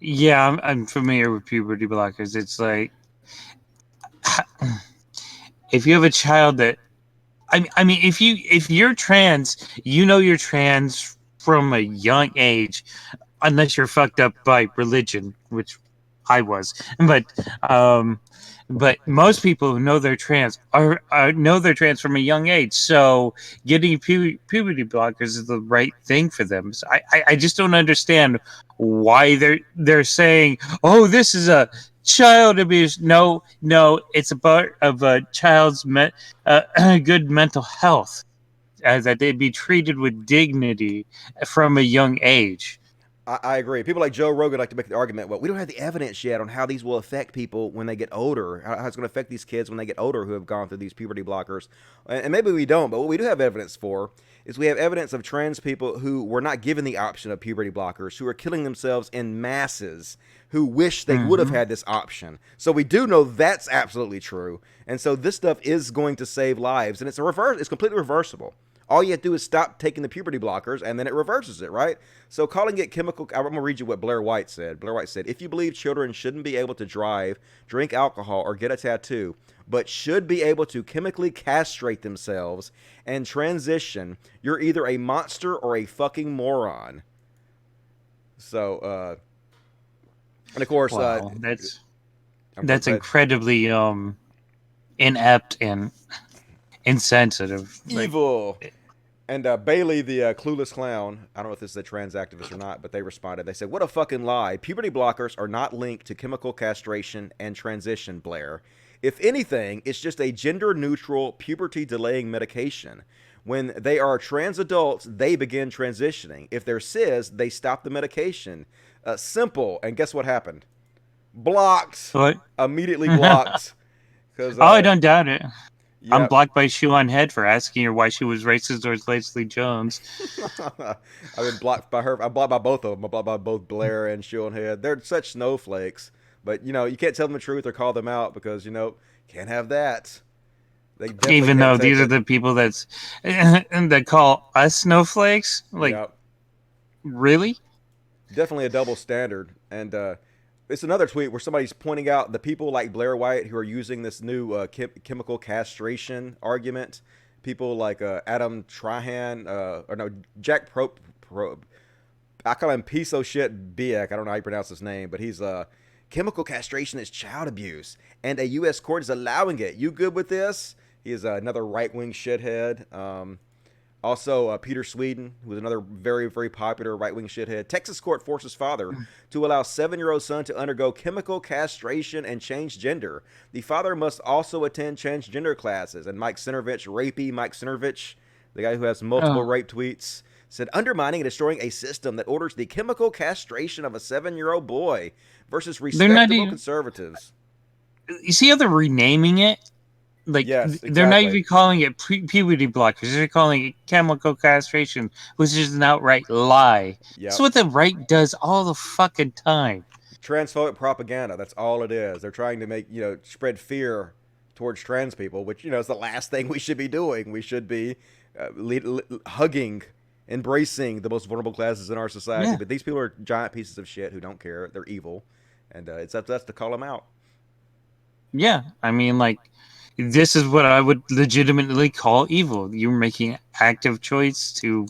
Yeah, I'm familiar with puberty blockers. It's like, if you have a child that, I mean, if you're trans, you know you're trans from a young age, unless you're fucked up by religion, which I was. But most people who know they're trans know they're trans from a young age. So getting puberty blockers is the right thing for them. So I just don't understand why they're saying, oh, this is a child abuse. No, it's a part of a child's good mental health, that they be treated with dignity from a young age. I agree. People like Joe Rogan like to make the argument, well, we don't have the evidence yet on how these will affect people when they get older, how it's going to affect these kids when they get older who have gone through these puberty blockers. And maybe we don't, but what we do have evidence for is we have evidence of trans people who were not given the option of puberty blockers, who are killing themselves in masses, who wish they would have had this option. So we do know that's absolutely true. And so this stuff is going to save lives, and it's completely reversible. All you have to do is stop taking the puberty blockers, and then it reverses it, right? So calling it chemical... I'm going to read you what Blair White said. Blair White said, if you believe children shouldn't be able to drive, drink alcohol, or get a tattoo, but should be able to chemically castrate themselves and transition, you're either a monster or a fucking moron. So, and of course... Wow, that's incredibly inept and insensitive. Evil. And Bailey, the clueless clown, I don't know if this is a trans activist or not, but they responded. They said, what a fucking lie. Puberty blockers are not linked to chemical castration and transition, Blair. If anything, it's just a gender-neutral, puberty-delaying medication. When they are trans adults, they begin transitioning. If they're cis, they stop the medication. Simple. And guess what happened? Blocked. What? Immediately blocked. I don't doubt it. Yep. I'm blocked by Shoe on Head for asking her why she was racist towards Leslie Jones. I've been blocked by her. I'm blocked by both of them. I'm blocked by both Blair and Shoe on Head. They're such snowflakes. But, you know, you can't tell them the truth or call them out because, you know, can't have that. Even though these are the people that call us snowflakes? Like, yep. Really? Definitely a double standard. And it's another tweet where somebody's pointing out the people like Blair White who are using this new chemical castration argument. People like Adam Trahan, or no, Jack Probe. I call him piece of shit Biek. I don't know how you pronounce his name, but he's chemical castration is child abuse, and a U.S. court is allowing it. You good with this? He is another right-wing shithead. Also, Peter Sweden, who is another very, very popular right-wing shithead. Texas court forces father to allow 7-year-old son to undergo chemical castration and change gender. The father must also attend transgender classes. And Mike Cernovich, rapey Mike Cernovich, the guy who has multiple rape tweets, said, undermining and destroying a system that orders the chemical castration of a 7-year-old boy versus respectable conservatives. You see how they're renaming it? Like, yes, exactly. They're not even calling it puberty blockers. They're calling it chemical castration, which is an outright lie. Yep. That's what the right does all the fucking time. Transphobic propaganda. That's all it is. They're trying to make, spread fear towards trans people, which, is the last thing we should be doing. We should be hugging, embracing the most vulnerable classes in our society. Yeah. But these people are giant pieces of shit who don't care. They're evil. And it's up to us to call them out. Yeah. I mean, like, this is what I would legitimately call evil. You're making active choice to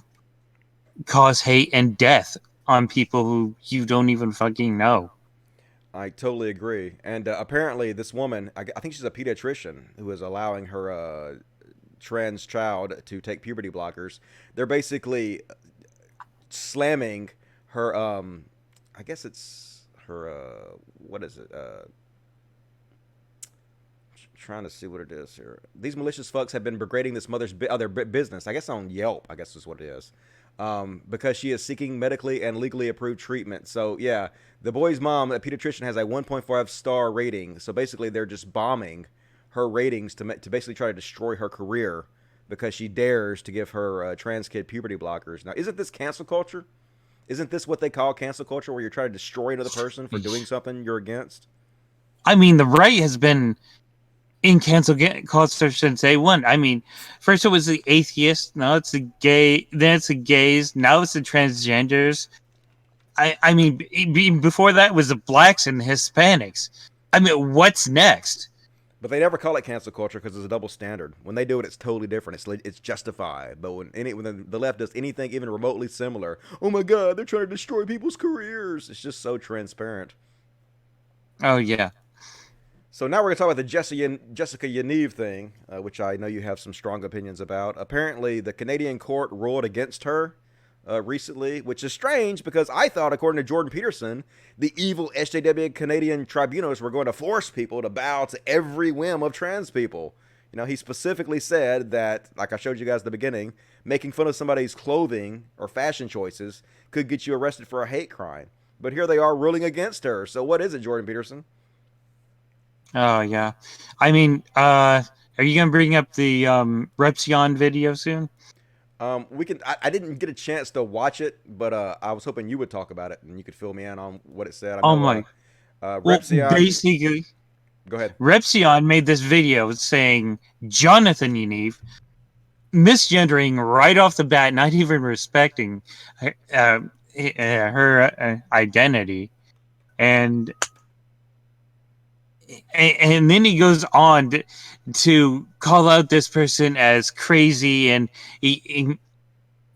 cause hate and death on people who you don't even fucking know. I totally agree. And apparently this woman, I think she's a pediatrician who is allowing her trans child to take puberty blockers. They're basically slamming her, I guess it's her, what is it? Trying to see what it is here. These malicious fucks have been degrading this mother's their business, I guess on Yelp, I guess is what it is, because she is seeking medically and legally approved treatment. So yeah, the boy's mom, a pediatrician, has a 1.5 star rating. So basically they're just bombing her ratings to basically try to destroy her career. because she dares to give her trans kid puberty blockers. Now, isn't this cancel culture? Isn't this what they call cancel culture, where you're trying to destroy another person for doing something you're against? I mean, the right has been in cancel culture since day one. I mean, first it was the atheists, now it's the gay, then it's the gays, now it's the transgenders. I mean, before that was the blacks and Hispanics. I mean, what's next? But they never call it cancel culture because it's a double standard. When they do it, it's totally different. It's justified. But when the left does anything even remotely similar, oh my God, they're trying to destroy people's careers. It's just so transparent. Oh yeah. So now we're going to talk about the Jessica Yaniv thing, which I know you have some strong opinions about. Apparently, the Canadian court ruled against her recently, which is strange because I thought, according to Jordan Peterson, the evil SJW Canadian tribunals were going to force people to bow to every whim of trans people. You know, he specifically said that, like I showed you guys at the beginning, making fun of somebody's clothing or fashion choices could get you arrested for a hate crime. But here they are ruling against her. So what is it, Jordan Peterson? Oh yeah. I mean, are you gonna bring up the Repsion video soon? We can. I didn't get a chance to watch it, but I was hoping you would talk about it and you could fill me in on what it said. I know, Oh my. Repsion. Well, basically, go ahead. Repsion made this video saying Jonathan Yaniv misgendering right off the bat, not even respecting her identity, and then he goes on to call out this person as crazy, and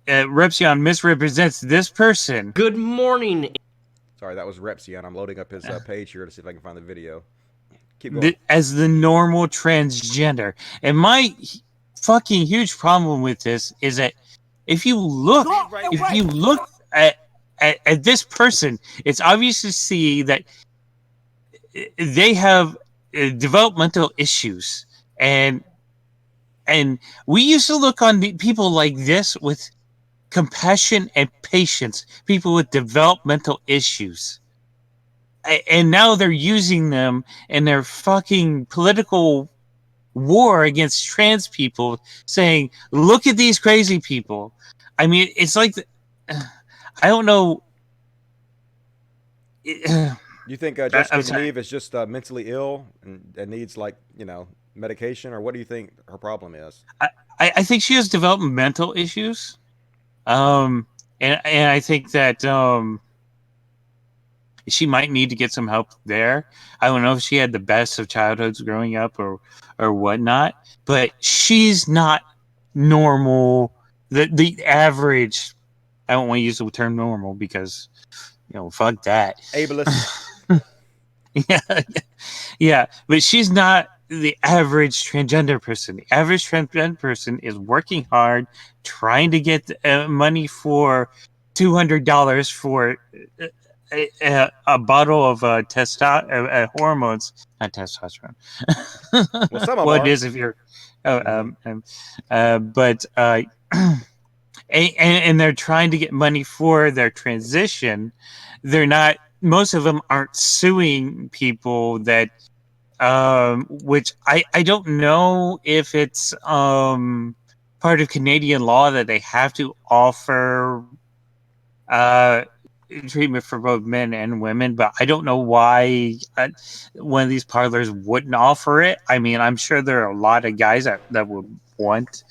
Repsion misrepresents this person. Good morning. Sorry, that was Repsion. I'm loading up his page here to see if I can find the video. Keep going. As the normal transgender. And my fucking huge problem with this is that if you look at this person, it's obvious to see that they have developmental issues, and we used to look on people like this with compassion and patience, people with developmental issues, and now they're using them in their fucking political war against trans people, saying, look at these crazy people. I mean, it's like, I don't know. You think Jessica Yaniv is just mentally ill and needs, like, medication, or what do you think her problem is? I think she has developmental issues, and I think that she might need to get some help there. I don't know if she had the best of childhoods growing up or whatnot, but she's not normal. The average. I don't want to use the term normal because fuck that. Ableist. Yeah, but she's not the average transgender person. The average transgender person is working hard, trying to get money for $200 for a bottle of hormones, not testosterone. Well, some of well, them it is if you're. But and they're trying to get money for their transition. They're not. Most of them aren't suing people that, which I don't know if it's part of Canadian law that they have to offer treatment for both men and women, but I don't know why one of these parlors wouldn't offer it. I mean, I'm sure there are a lot of guys that would want,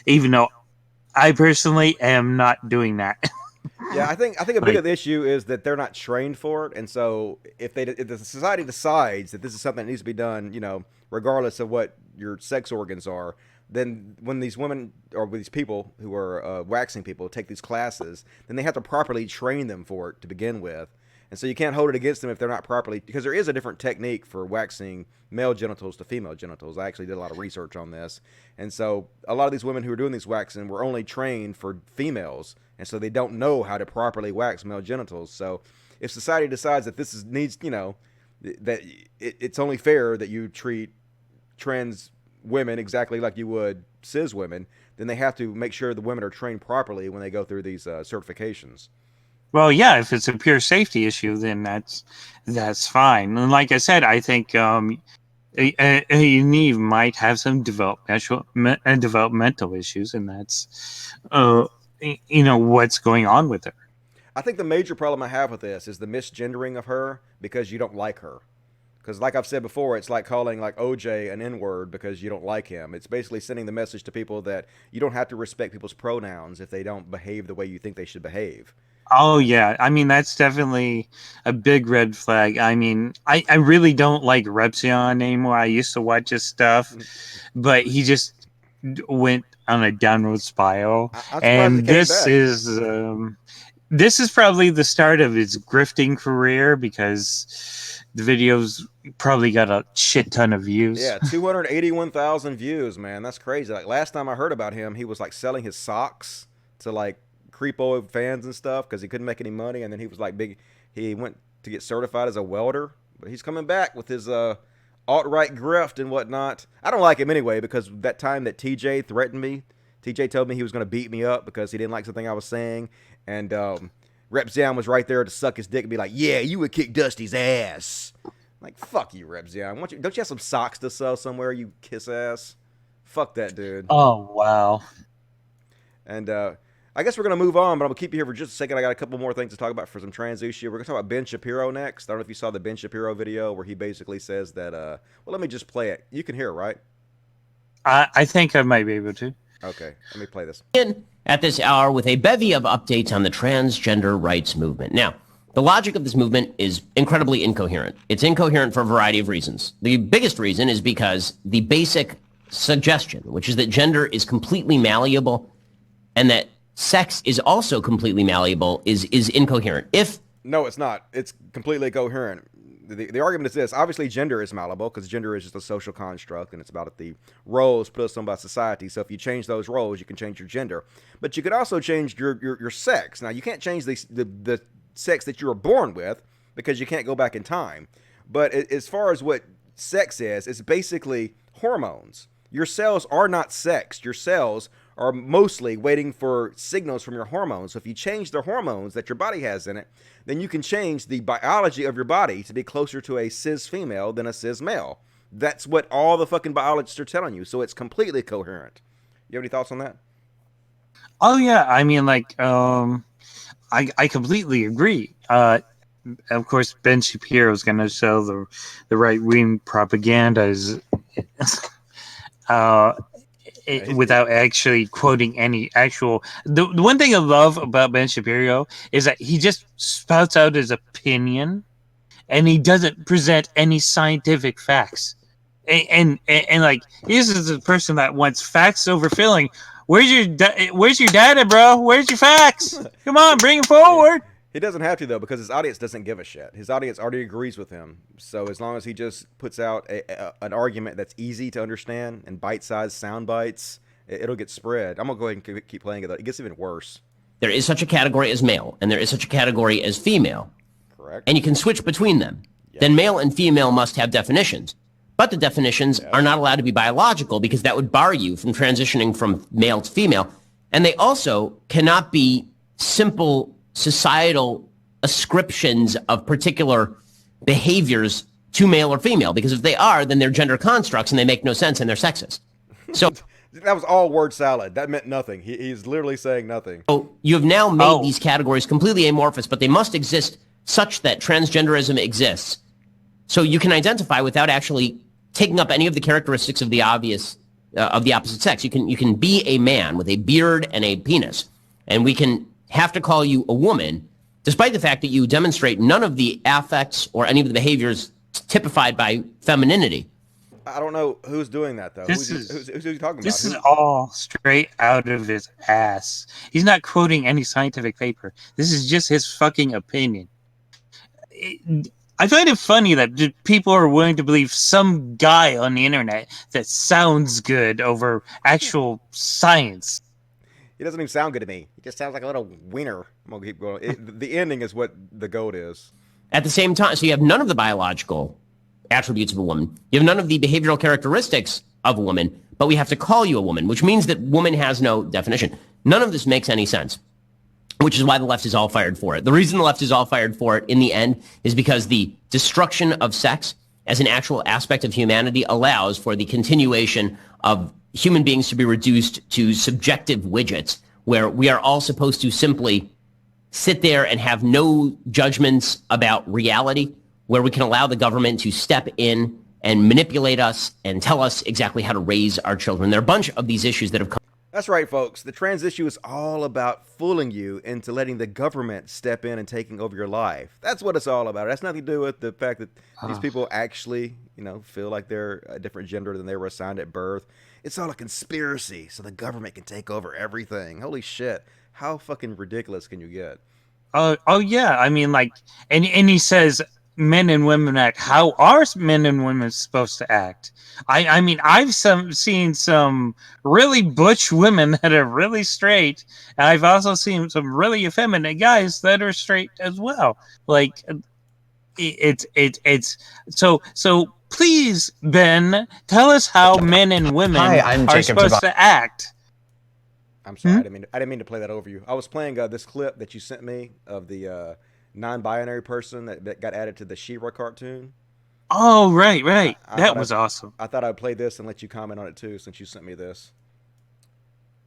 even though I personally am not doing that. Yeah, I think a big issue is that they're not trained for it, and so if the society decides that this is something that needs to be done, regardless of what your sex organs are, then when these women or these people who are waxing people take these classes, then they have to properly train them for it to begin with. And so you can't hold it against them if they're not properly, because there is a different technique for waxing male genitals to female genitals. I actually did a lot of research on this. And so a lot of these women who are doing these waxing were only trained for females, and so they don't know how to properly wax male genitals. So if society decides that this needs, that it's only fair that you treat trans women exactly like you would cis women, then they have to make sure the women are trained properly when they go through these certifications. Well, yeah, if it's a pure safety issue, then that's fine. And like I said, I think Eve might have some developmental issues, and that's what's going on with her. I think the major problem I have with this is the misgendering of her because you don't like her. Because like I've said before, it's like calling like OJ an N-word because you don't like him. It's basically sending the message to people that you don't have to respect people's pronouns if they don't behave the way you think they should behave. Oh, yeah. I mean, that's definitely a big red flag. I mean, I really don't like Repzion anymore. I used to watch his stuff, but he just went on a downward spiral. And this is probably the start of his grifting career because the videos probably got a shit ton of views. Yeah, 281,000 views, man. That's crazy. Like last time I heard about him, he was like selling his socks to like creepo fans and stuff because he couldn't make any money, and then he was like he went to get certified as a welder, but he's coming back with his alt-right grift and whatnot. I don't like him anyway because that time that TJ threatened me, TJ told me he was going to beat me up because he didn't like something I was saying, and Repzion was right there to suck his dick and be like, yeah, you would kick Dusty's ass. Like, fuck you, Repzion. Don't you have some socks to sell somewhere, you kiss ass? Fuck that dude. Oh, wow. And I guess we're going to move on, but I'm going to keep you here for just a second. I got a couple more things to talk about for some trans issue. We're going to talk about Ben Shapiro next. I don't know if you saw the Ben Shapiro video where he basically says that, well, let me just play it. You can hear it, right? I think I might be able to. Okay, let me play this. At this hour with a bevy of updates on the transgender rights movement. Now, the logic of this movement is incredibly incoherent. It's incoherent for a variety of reasons. The biggest reason is because the basic suggestion, which is that gender is completely malleable and that sex is also completely malleable, is incoherent. No, it's not. It's completely coherent. The argument is this. Obviously, gender is malleable because gender is just a social construct, and it's about the roles put on by society. So if you change those roles, you can change your gender. But you could also change your sex. Now, you can't change the sex that you were born with because you can't go back in time. But as far as what sex is, it's basically hormones. Your cells are not sexed. Your cells are mostly waiting for signals from your hormones. So if you change the hormones that your body has in it, then you can change the biology of your body to be closer to a cis female than a cis male. That's what all the fucking biologists are telling you. So it's completely coherent. You have any thoughts on that? Oh, yeah. I mean, like, I completely agree. Of course, Ben Shapiro is going to sell the right-wing propaganda without actually quoting any actual. The one thing I love about Ben Shapiro is that he just spouts out his opinion, and he doesn't present any scientific facts. And like, this is a person that wants facts over feeling. Where's your data, bro? Where's your facts? Come on, bring it forward. He doesn't have to, though, because his audience doesn't give a shit. His audience already agrees with him. So as long as he just puts out an argument that's easy to understand and bite-sized sound bites, it'll get spread. I'm going to go ahead and keep playing it, though. It gets even worse. There is such a category as male, and there is such a category as female. Correct. And you can switch between them. Yes. Then male and female must have definitions. But the definitions are not allowed to be biological because that would bar you from transitioning from male to female. And they also cannot be simple societal ascriptions of particular behaviors to male or female, because if they are, then they're gender constructs and they make no sense and they're sexist. So that was all word salad. That meant nothing. He's literally saying nothing. So you have now made these categories completely amorphous, but they must exist such that transgenderism exists. So you can identify without actually taking up any of the characteristics of the obvious of the opposite sex. You can be a man with a beard and a penis, and we can have to call you a woman, despite the fact that you demonstrate none of the affects or any of the behaviors typified by femininity. I don't know who's doing that, though. Who's he talking about? This is all straight out of his ass. He's not quoting any scientific paper. This is just his fucking opinion. I find it funny that people are willing to believe some guy on the internet that sounds good over actual science. He doesn't even sound good to me. He just sounds like a little wiener. I'm going to keep going. The ending is what the goat is. At the same time, so you have none of the biological attributes of a woman. You have none of the behavioral characteristics of a woman, but we have to call you a woman, which means that woman has no definition. None of this makes any sense, which is why the left is all fired for it. The reason the left is all fired for it in the end is because the destruction of sex as an actual aspect of humanity allows for the continuation of human beings to be reduced to subjective widgets, where we are all supposed to simply sit there and have no judgments about reality, where we can allow the government to step in and manipulate us and tell us exactly how to raise our children. There are a bunch of these issues that have come. That's right, folks. The trans issue is all about fooling you into letting the government step in and taking over your life. That's what it's all about. It has nothing to do with the fact that these people actually, feel like they're a different gender than they were assigned at birth. It's all a conspiracy so the government can take over everything. Holy shit. How fucking ridiculous can you get? Oh yeah. I mean, like, and he says men and women act. How are men and women supposed to act? I mean, I've seen some really butch women that are really straight. And I've also seen some really effeminate guys that are straight as well. Like, it's so. Please, Ben, tell us how men and women are supposed to act. I'm sorry, I didn't mean to play that over you. I was playing this clip that you sent me of the non-binary person that got added to the She-Ra cartoon. Oh, right. That was awesome. I thought I'd play this and let you comment on it too, since you sent me this.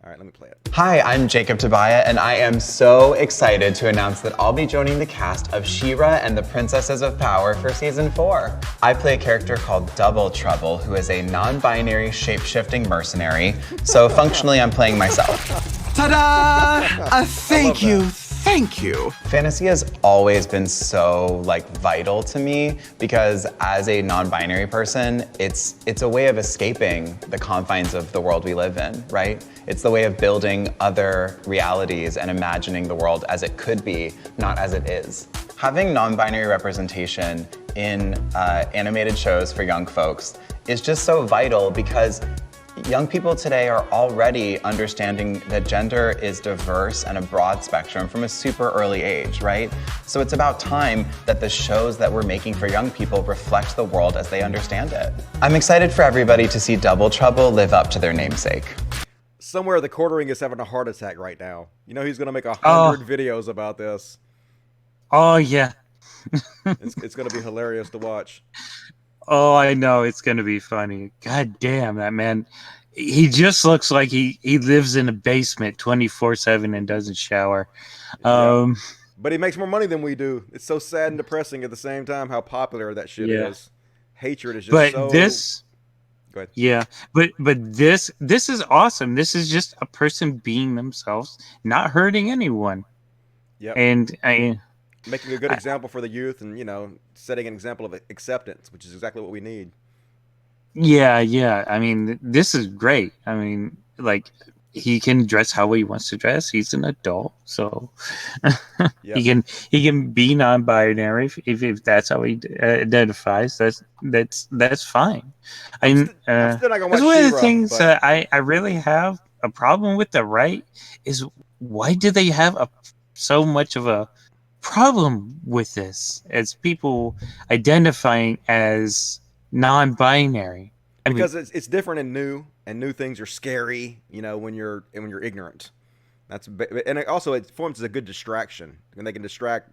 All right, let me play it. Hi, I'm Jacob Tobiah, and I am so excited to announce that I'll be joining the cast of She-Ra and the Princesses of Power for Season 4. I play a character called Double Trouble, who is a non-binary shape-shifting mercenary, so functionally I'm playing myself. Ta-da! Thank you. Thank you. Fantasy has always been so vital to me because as a non-binary person, it's a way of escaping the confines of the world we live in, right? It's the way of building other realities and imagining the world as it could be, not as it is. Having non-binary representation in animated shows for young folks is just so vital because young people today are already understanding that gender is diverse and a broad spectrum from a super early age, right? So it's about time that the shows that we're making for young people reflect the world as they understand it. I'm excited for everybody to see Double Trouble live up to their namesake. Somewhere the quartering is having a heart attack right now. He's going to make 100 videos about this. Oh, yeah. It's going to be hilarious to watch. Oh, I know. It's going to be funny. God damn, that man. He just looks like he lives in a basement 24/7 and doesn't shower. Yeah. But he makes more money than we do. It's so sad and depressing at the same time how popular that shit is. Hatred is just so... Go ahead. Yeah, but this is awesome. This is just a person being themselves, not hurting anyone. Yeah. And making a good example for the youth and, setting an example of acceptance, which is exactly what we need. Yeah. I mean, this is great. I mean, he can dress how he wants to dress. He's an adult, so he can be non-binary if that's how he identifies. That's fine. I'm still not gonna watch one of the She-Ra, things but... I really have a problem with the right is why do they have so much of a problem with this as people identifying as non-binary? Because it's different and new things are scary, when you're ignorant. And it forms as a good distraction, and they can distract,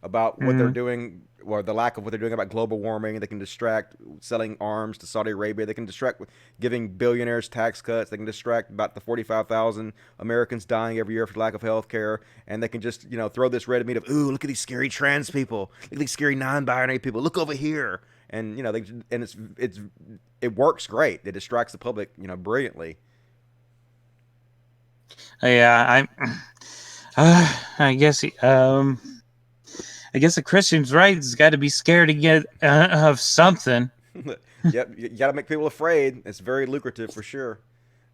about what they're doing or the lack of what they're doing about global warming. They can distract selling arms to Saudi Arabia. They can distract with giving billionaires tax cuts. They can distract about the 45,000 Americans dying every year for lack of health care. And they can just, throw this red meat of, ooh, look at these scary trans people. Look at these scary non-binary people. Look over here. And, it works great. It distracts the public, brilliantly. Yeah, I guess the Christian's right. It's got to be scared to get of something. Yep, you got to make people afraid. It's very lucrative for sure.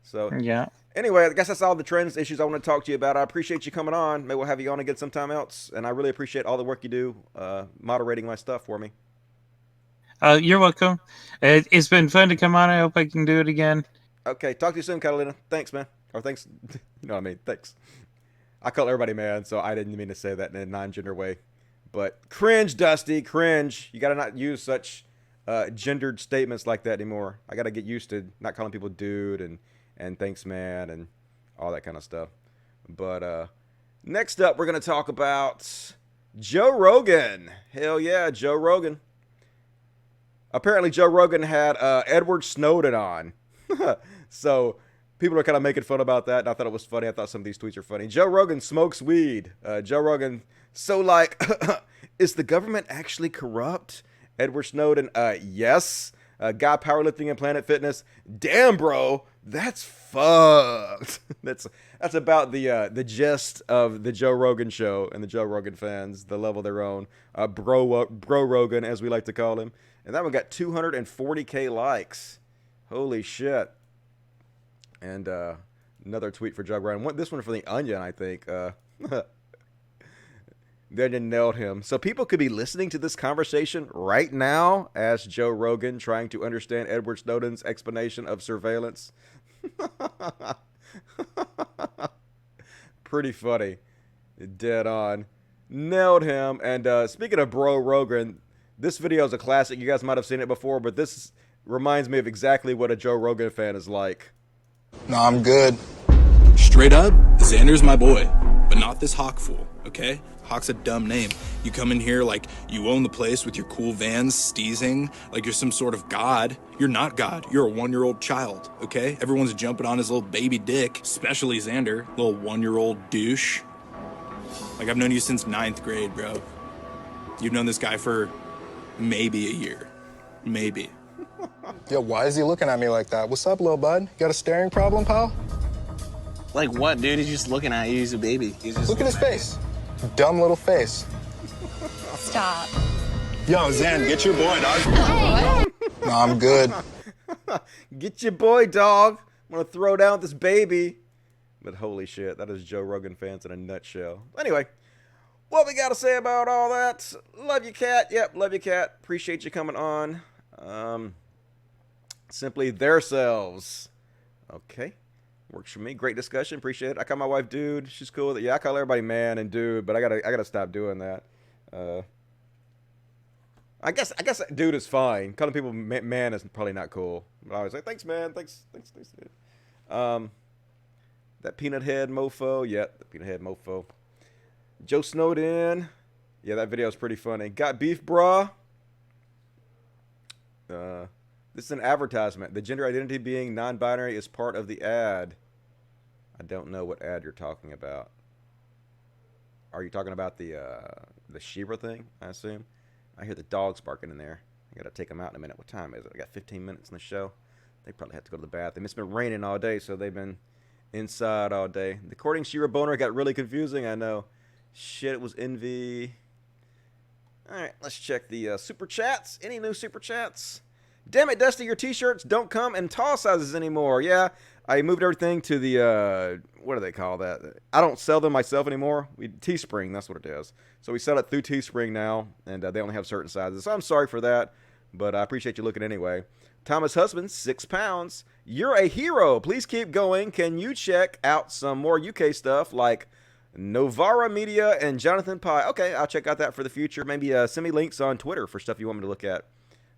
So yeah. Anyway, I guess that's all the trends issues I want to talk to you about. I appreciate you coming on. Maybe we'll have you on again sometime else. And I really appreciate all the work you do moderating my stuff for me. You're welcome. It's been fun to come on. I hope I can do it again. Okay, talk to you soon, Catalina. Thanks, man. Or thanks. You know what I mean? Thanks. I call everybody man, so I didn't mean to say that in a non-gender way. But cringe, Dusty, cringe. You got to not use such gendered statements like that anymore. I got to get used to not calling people dude and thanks, man, and all that kind of stuff. But next up, we're going to talk about Joe Rogan. Hell yeah, Joe Rogan. apparently Joe Rogan had Edward Snowden on. So people are kind of making fun about that, and I thought it was funny. I thought some of these tweets are funny. Joe Rogan smokes weed. Joe Rogan, so like, is the government actually corrupt? Edward Snowden, yes. Guy powerlifting and Planet Fitness. Damn, bro, that's fucked. That's about the gist of the Joe Rogan show and the Joe Rogan fans, the level they're on. Bro Rogan, as we like to call him. And that one got 240K likes. Holy shit. And another tweet for Joe Rogan. This one from The Onion, I think. The Onion nailed him. So people could be listening to this conversation right now as Joe Rogan trying to understand Edward Snowden's explanation of surveillance. Pretty funny. Dead on. Nailed him. And speaking of Bro Rogan, this video is a classic. You guys might have seen it before, but this reminds me of exactly what a Joe Rogan fan is like. No, I'm good. Straight up, Xander's my boy, but not this Hawk fool, okay? Hawk's a dumb name. You come in here like you own the place with your cool Vans, steezing, like you're some sort of god. You're not God. You're a 1-year-old child, okay? Everyone's jumping on his little baby dick, especially Xander, little 1-year-old douche. Like, I've known you since 9th grade, bro. You've known this guy for maybe a year. Maybe. Yo, why is he looking at me like that? What's up, little bud? You got a staring problem, pal? Like what, dude? He's just looking at you. He's a baby. Look at his face. Dumb little face. Stop. Yo, Zan, get your boy, dog. No, I'm good. Get your boy, dog. I'm going to throw down this baby. But holy shit, that is Joe Rogan fans in a nutshell. Anyway, what we got to say about all that? Love you, Cat. Yep, love you, Cat. Appreciate you coming on. Simply theirselves. Okay. Works for me. Great discussion. Appreciate it. I call my wife dude. She's cool with it. Yeah, I call everybody man and dude, but I gotta stop doing that. I guess dude is fine. Calling people man is probably not cool. But I always say thanks, man. Thanks, dude. That peanut head mofo. Yeah, the peanut head mofo. Joe Snowden. Yeah, that video is pretty funny. Got beef, brah. This is an advertisement. The gender identity being non-binary is part of the ad. I don't know what ad you're talking about. Are you talking about the Shira thing, I assume? I hear the dogs barking in there. I gotta take them out in a minute. What time is it? I got 15 minutes in the show. They probably have to go to the bathroom. It's been raining all day, so they've been inside all day. The courting Shira boner got really confusing, I know. Shit, it was envy. Alright, let's check the super chats. Any new super chats? Damn it, Dusty, your t-shirts don't come in tall sizes anymore. Yeah, I moved everything to the, what do they call that? I don't sell them myself anymore. Teespring, that's what it is. So we sell it through Teespring now, and they only have certain sizes. So I'm sorry for that, but I appreciate you looking anyway. Thomas Husband, 6 pounds. You're a hero. Please keep going. Can you check out some more UK stuff like Novara Media and Jonathan Pye? Okay, I'll check out that for the future. Maybe send me links on Twitter for stuff you want me to look at.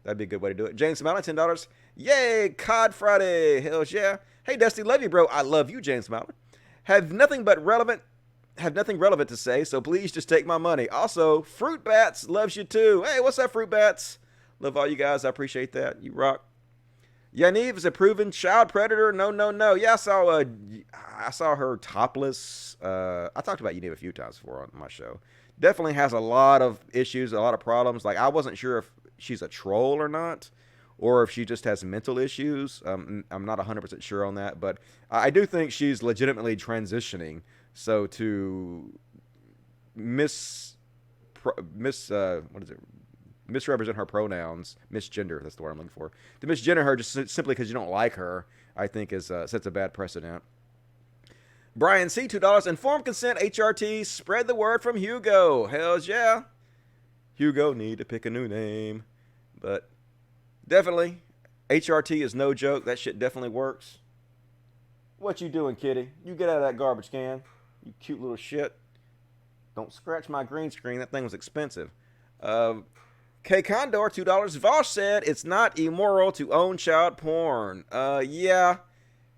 That'd be a good way to do it. James Smiley, $10. Yay, COD Friday. Hells yeah. Hey, Dusty, love you, bro. I love you, James Smiley. Have nothing relevant to say, so please just take my money. Also, Fruit Bats loves you too. Hey, what's up, Fruit Bats? Love all you guys. I appreciate that. You rock. Yaniv is a proven child predator. No. Yeah, I saw her topless. I talked about Yaniv a few times before on my show. Definitely has a lot of issues, a lot of problems. Like, I wasn't sure if she's a troll or not, or if she just has mental issues. I'm not 100% sure on that, but I do think she's legitimately transitioning. So to misrepresent her pronouns, misgender, that's the word I'm looking for. To misgender her just simply because you don't like her, I think sets a bad precedent. Brian C., $2. Informed consent, HRT, spread the word from Hugo. Hells yeah. Hugo need to pick a new name. But definitely, HRT is no joke. That shit definitely works. What you doing, kitty? You get out of that garbage can. You cute little shit. Don't scratch my green screen. That thing was expensive. K. Condor, $2. Vosh said it's not immoral to own child porn. Yeah.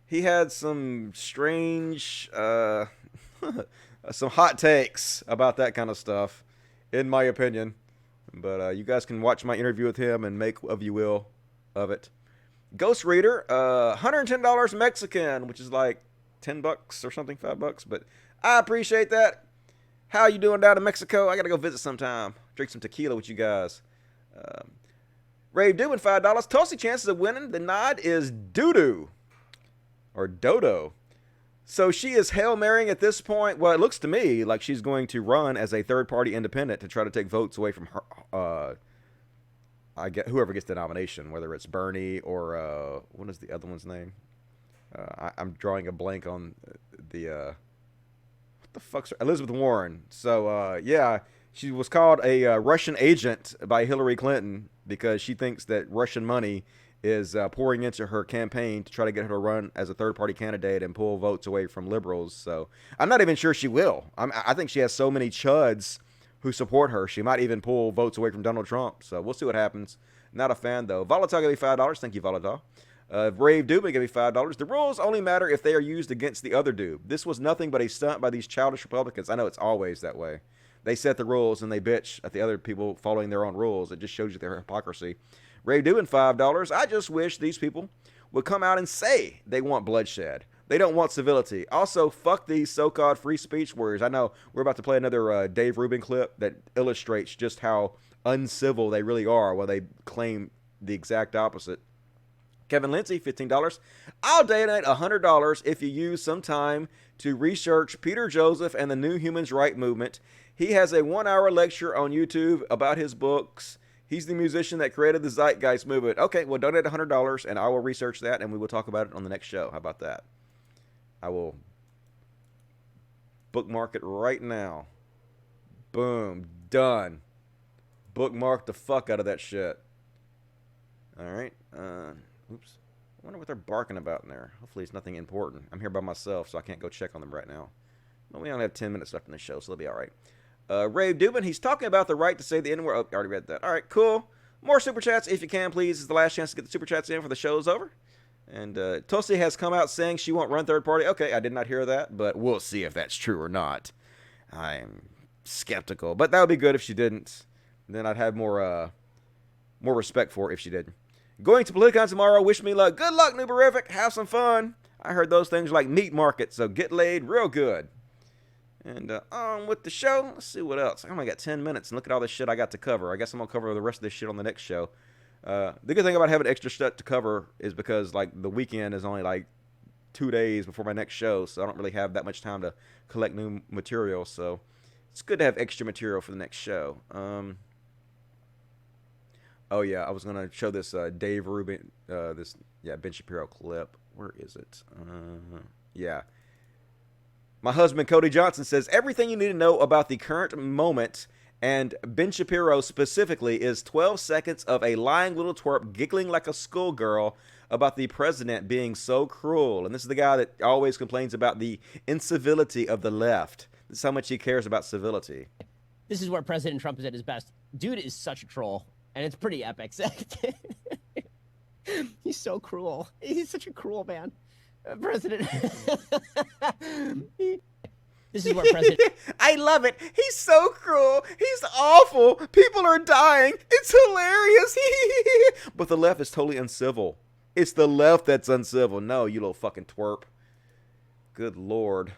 He had some strange, some hot takes about that kind of stuff, in my opinion. But you guys can watch my interview with him and make of you will of it. Ghost Reader, $110 Mexican, which is like $10 or something, $5. But I appreciate that. How you doing down in Mexico? I got to go visit sometime. Drink some tequila with you guys. Rave Dubin, $5. Tulsi chances of winning. The nod is doo-doo. Or dodo. So she is Hail Marrying at this point. Well, it looks to me like she's going to run as a third-party independent to try to take votes away from her, I get whoever gets the nomination, whether it's Bernie or what is the other one's name? I'm drawing a blank on the what the fuck's her? Elizabeth Warren. So yeah, she was called a Russian agent by Hillary Clinton because she thinks that Russian money is pouring into her campaign to try to get her to run as a third-party candidate and pull votes away from liberals. So I'm not even sure she will. I think she has so many chuds who support her, she might even pull votes away from Donald Trump. So we'll see what happens. Not a fan, though. Volatile gave me $5. Thank you, Volatile. Brave Dubin gave me $5. The rules only matter if they are used against the other dude. This was nothing but a stunt by these childish Republicans. I know it's always that way. They set the rules and they bitch at the other people following their own rules. It just shows you their hypocrisy. Brave Dubin, $5. I just wish these people would come out and say they want bloodshed. They don't want civility. Also, fuck these so-called free speech warriors. I know we're about to play another Dave Rubin clip that illustrates just how uncivil they really are while they claim the exact opposite. Kevin Lindsay, $15. I'll donate $100 if you use some time to research Peter Joseph and the New Human Rights Movement. He has a 1-hour lecture on YouTube about his books. He's the musician that created the Zeitgeist movement. Okay, well, donate $100, and I will research that, and we will talk about it on the next show. How about that? I will bookmark it right now. Boom. Done. Bookmark the fuck out of that shit. All right. Oops. I wonder what they're barking about in there. Hopefully it's nothing important. I'm here by myself, so I can't go check on them right now. Well, we only have 10 minutes left in the show, so they'll be all right. Rave Dubin, he's talking about the right to say the N-word. Oh, I already read that. All right, cool. More Super Chats, if you can, please. This is the last chance to get the Super Chats in before the show's over. And Tulsi has come out saying she won't run third party. Okay, I did not hear that, but we'll see if that's true or not. I'm skeptical, but that would be good if she didn't. Then I'd have more respect for her if she did. Going to Politicon tomorrow. Wish me luck. Good luck, Nuberific. Have some fun. I heard those things like meat market, so get laid real good. And on with the show. Let's see what else. I only got 10 minutes, and look at all this shit I got to cover. I guess I'm going to cover the rest of this shit on the next show. The good thing about having extra stuff to cover is because like the weekend is only like 2 days before my next show, so I don't really have that much time to collect new material. So it's good to have extra material for the next show. Oh yeah, I was gonna show this Dave Rubin, Ben Shapiro clip. Where is it? Yeah. My husband Cody Johnson says everything you need to know about the current moment. And Ben Shapiro specifically is 12 seconds of a lying little twerp giggling like a schoolgirl about the president being so cruel. And this is the guy that always complains about the incivility of the left. This is how much he cares about civility. This is where President Trump is at his best. Dude is such a troll, and it's pretty epic. He's so cruel. He's such a cruel man. President. This is where President... I love it. He's so cruel. He's awful. People are dying. It's hilarious. But the left is totally uncivil. It's the left that's uncivil. No, you little fucking twerp. Good Lord.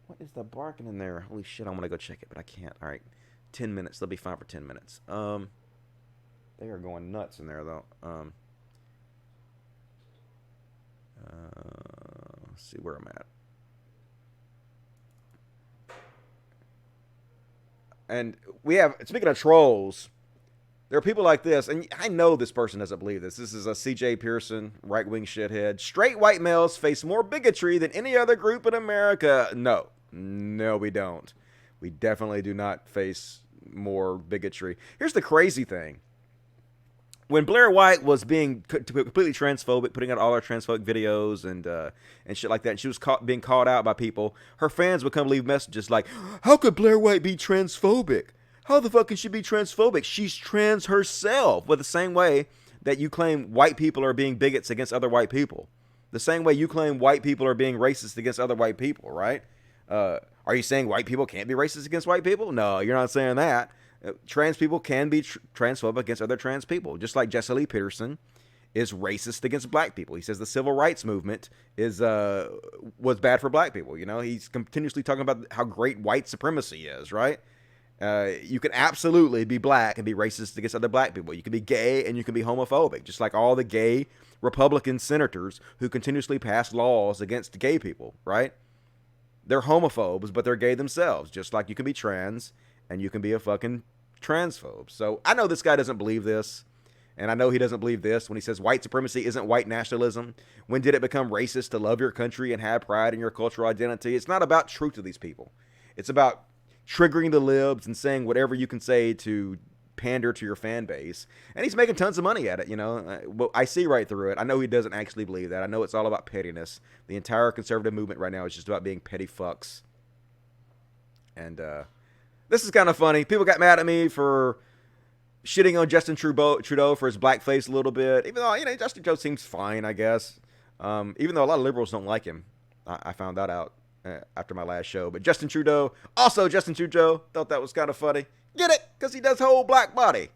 What is the barking in there? Holy shit, I'm going to go check it, but I can't. All right. 10 minutes. They'll be fine for 10 minutes. They are going nuts in there, though. Let's see where I'm at. And we have, speaking of trolls, there are people like this, and I know this person doesn't believe this. This is a C.J. Peterson, right-wing shithead. Straight white males face more bigotry than any other group in America. No, we don't. We definitely do not face more bigotry. Here's the crazy thing. When Blair White was being completely transphobic, putting out all her transphobic videos and shit like that, and she was being called out by people, her fans would come leave messages like, how could Blair White be transphobic? How the fuck can she be transphobic? She's trans herself. Well, the same way that you claim white people are being bigots against other white people. The same way you claim white people are being racist against other white people, right? Are you saying white people can't be racist against white people? No, you're not saying that. Trans people can be transphobic against other trans people, just like Jesse Lee Peterson is racist against black people. He says the civil rights movement was bad for black people. You know, he's continuously talking about how great white supremacy is, right? You can absolutely be black and be racist against other black people. You can be gay and you can be homophobic, just like all the gay Republican senators who continuously pass laws against gay people, right? They're homophobes, but they're gay themselves, just like you can be trans and you can be a fucking transphobe. So I know this guy doesn't believe this, and I know he doesn't believe this when he says white supremacy isn't white nationalism. When did it become racist to love your country and have pride in your cultural identity? It's not about truth to these people. It's about triggering the libs and saying whatever you can say to pander to your fan base. And he's making tons of money at it, you know. Well, I see right through it. I know he doesn't actually believe that. I know it's all about pettiness. The entire conservative movement right now is just about being petty fucks. And this is kind of funny. People got mad at me for shitting on Justin Trudeau for his blackface a little bit. Even though, you know, Justin Trudeau seems fine, I guess. Even though a lot of liberals don't like him. I found that out after my last show. But Justin Trudeau, thought that was kind of funny. Get it? Because he does whole black body.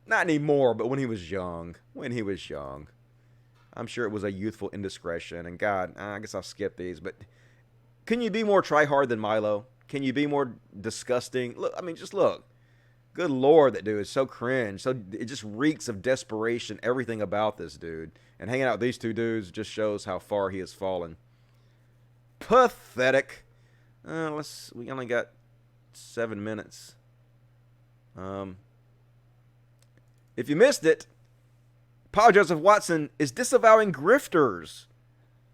Not anymore, but when he was young. I'm sure it was a youthful indiscretion. And God, I guess I'll skip these. But can you be more try-hard than Milo? Can you be more disgusting? Look, I mean, just look. Good Lord, that dude is so cringe. So it just reeks of desperation, everything about this dude. And hanging out with these two dudes just shows how far he has fallen. Pathetic. We only got 7 minutes. If you missed it, Paul Joseph Watson is disavowing grifters.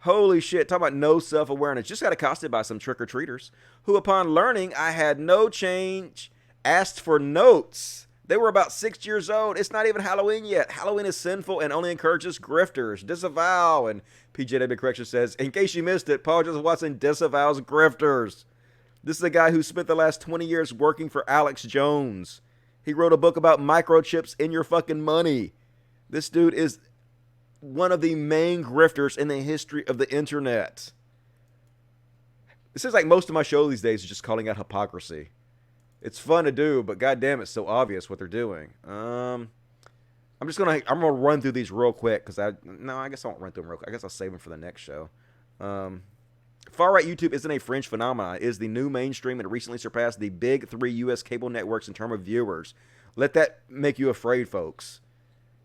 Holy shit, talk about no self-awareness. Just got accosted by some trick-or-treaters who, upon learning I had no change, asked for notes. They were about 6 years old. It's not even Halloween yet. Halloween is sinful and only encourages grifters. Disavow. And PJW Correction says, in case you missed it, Paul Joseph Watson disavows grifters. This is a guy who spent the last 20 years working for Alex Jones. He wrote a book about microchips in your fucking money. This dude is one of the main grifters in the history of the internet. It seems like most of my show these days is just calling out hypocrisy. It's fun to do, but goddamn, it's so obvious what they're doing. I'm gonna run through these real quick because I guess I won't run through them real quick. I guess I'll save them for the next show. Far-right YouTube isn't a fringe phenomenon. It is the new mainstream and recently surpassed the big 3 U.S. cable networks in terms of viewers. Let that make you afraid, folks.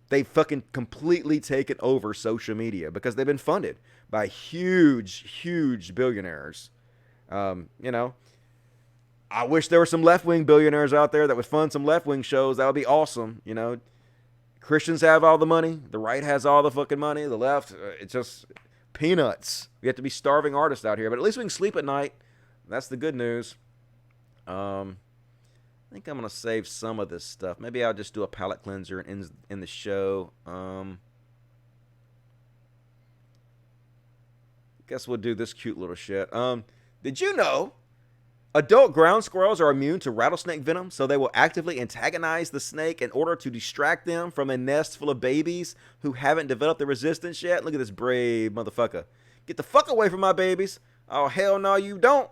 They've fucking completely taken over social media because they've been funded by huge billionaires. You know, I wish there were some left-wing billionaires out there that would fund some left-wing shows. That would be awesome, you know. Christians have all the money. The right has all the fucking money. The left, it's just peanuts. We have to be starving artists out here. But at least we can sleep at night. That's the good news. I think I'm going to save some of this stuff. Maybe I'll just do a palate cleanser and end the show. Guess we'll do this cute little shit. Did you know adult ground squirrels are immune to rattlesnake venom, so they will actively antagonize the snake in order to distract them from a nest full of babies who haven't developed the resistance yet? Look at this brave motherfucker. Get the fuck away from my babies. Oh, hell no, you don't.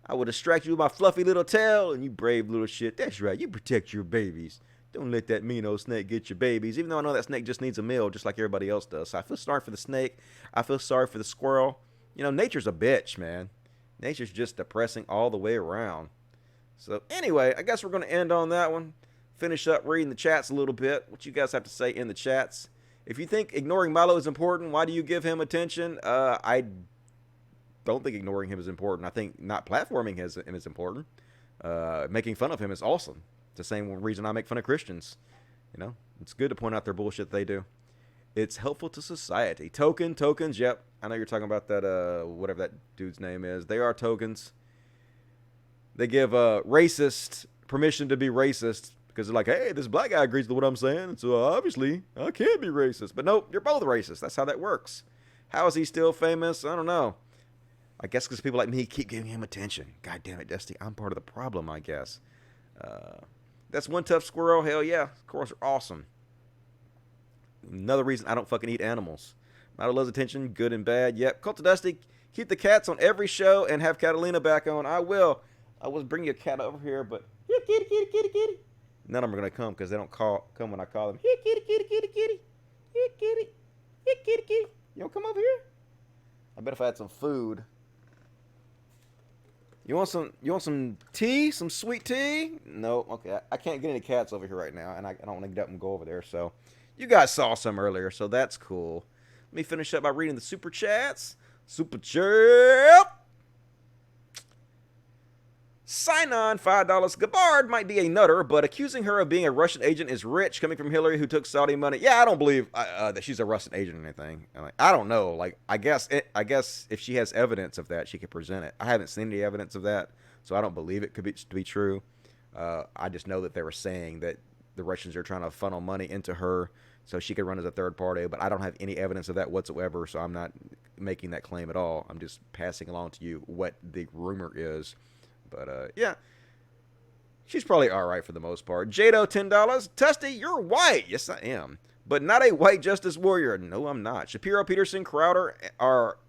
I will distract you with my fluffy little tail, and you brave little shit. That's right, you protect your babies. Don't let that mean old snake get your babies, even though I know that snake just needs a meal just like everybody else does. So I feel sorry for the snake. I feel sorry for the squirrel. You know, nature's a bitch, man. Nature's just depressing all the way around. So anyway, I guess we're going to end on that one. Finish up reading the chats a little bit. What you guys have to say in the chats. If you think ignoring Milo is important, why do you give him attention? I don't think ignoring him is important. I think not platforming him is important. Making fun of him is awesome. It's the same reason I make fun of Christians. You know, it's good to point out their bullshit they do. It's helpful to society. Tokens, yep. I know you're talking about that, whatever that dude's name is. They are tokens. They give racist permission to be racist because they're like, hey, this black guy agrees with what I'm saying, so obviously I can't be racist. But nope, you're both racist. That's how that works. How is he still famous? I don't know. I guess because people like me keep giving him attention. God damn it, Dusty. I'm part of the problem, I guess. That's one tough squirrel. Hell yeah. Squirrels are awesome. Another reason I don't fucking eat animals. Milo loves attention, good and bad. Yep. Cult of Dusty, keep the cats on every show and have Catalina back on. I will. I was bringing a cat over here, but kitty, kitty, kitty, kitty. None of them are going to come because they don't come when I call them. Here, kitty, kitty, kitty, kitty. Here, kitty. Here, kitty, kitty. You don't come over here? I bet if I had some food. You want some tea? Some sweet tea? No. Okay. I can't get any cats over here right now, and I don't want to get up and go over there. So you guys saw some earlier, so that's cool. Let me finish up by reading the super chats. Super chat. Sign on, $5. Gabbard might be a nutter, but accusing her of being a Russian agent is rich, coming from Hillary, who took Saudi money. Yeah, I don't believe that she's a Russian agent or anything. I don't know. Like, I guess if she has evidence of that, she could present it. I haven't seen any evidence of that, so I don't believe it to be true. I just know that they were saying that the Russians are trying to funnel money into her so she could run as a third party, but I don't have any evidence of that whatsoever, so I'm not making that claim at all. I'm just passing along to you what the rumor is. But, yeah, she's probably all right for the most part. Jado, $10. Tusty, you're white. Yes, I am. But not a white justice warrior. No, I'm not. Shapiro, Peterson, Crowder are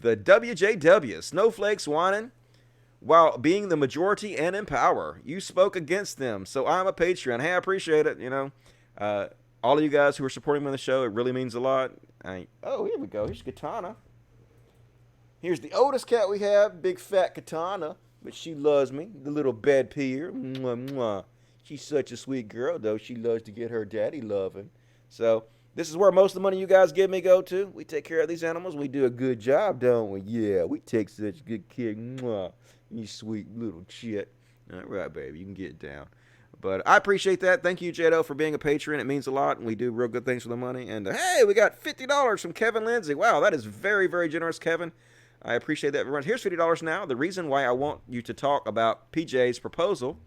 the WJW. Snowflakes whining while being the majority and in power. You spoke against them, so I'm a Patreon. Hey, I appreciate it, you know. All of you guys who are supporting me on the show, it really means a lot. Oh, here we go. Here's Katana. Here's the oldest cat we have, big fat Katana. But she loves me, the little bed peer. Mwah, mwah. She's such a sweet girl, though. She loves to get her daddy loving. So this is where most of the money you guys give me go to. We take care of these animals. We do a good job, don't we? Yeah, we take such good care. Mwah. You sweet little shit. All right, baby, you can get down. But I appreciate that. Thank you, Jado, for being a patron. It means a lot, and we do real good things for the money. And, hey, we got $50 from Kevin Lindsay. Wow, that is very, very generous, Kevin. I appreciate that very much. Here's $50 now. The reason why I want you to talk about PJ's proposal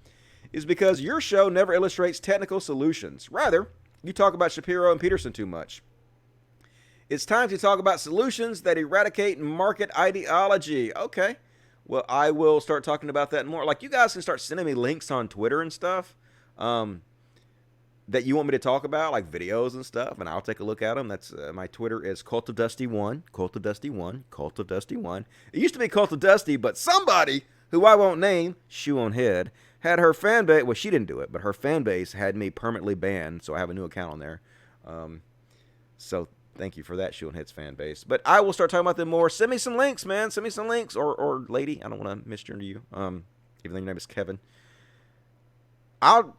is because your show never illustrates technical solutions. Rather, you talk about Shapiro and Peterson too much. It's time to talk about solutions that eradicate market ideology. Okay. Well, I will start talking about that more. Like, you guys can start sending me links on Twitter and stuff that you want me to talk about, like videos and stuff, and I'll take a look at them. That's my Twitter is Cult of Dusty1, Cult of Dusty1, Cult of Dusty1. It used to be Cult of Dusty, but somebody who I won't name, shoe on head, had her fan base. Well, she didn't do it, but her fan base had me permanently banned, so I have a new account on there. So thank you for that, shoe on head's fan base. But I will start talking about them more. Send me some links, man. Send me some links, or lady. I don't want to misgender you. Even though your name is Kevin. I'll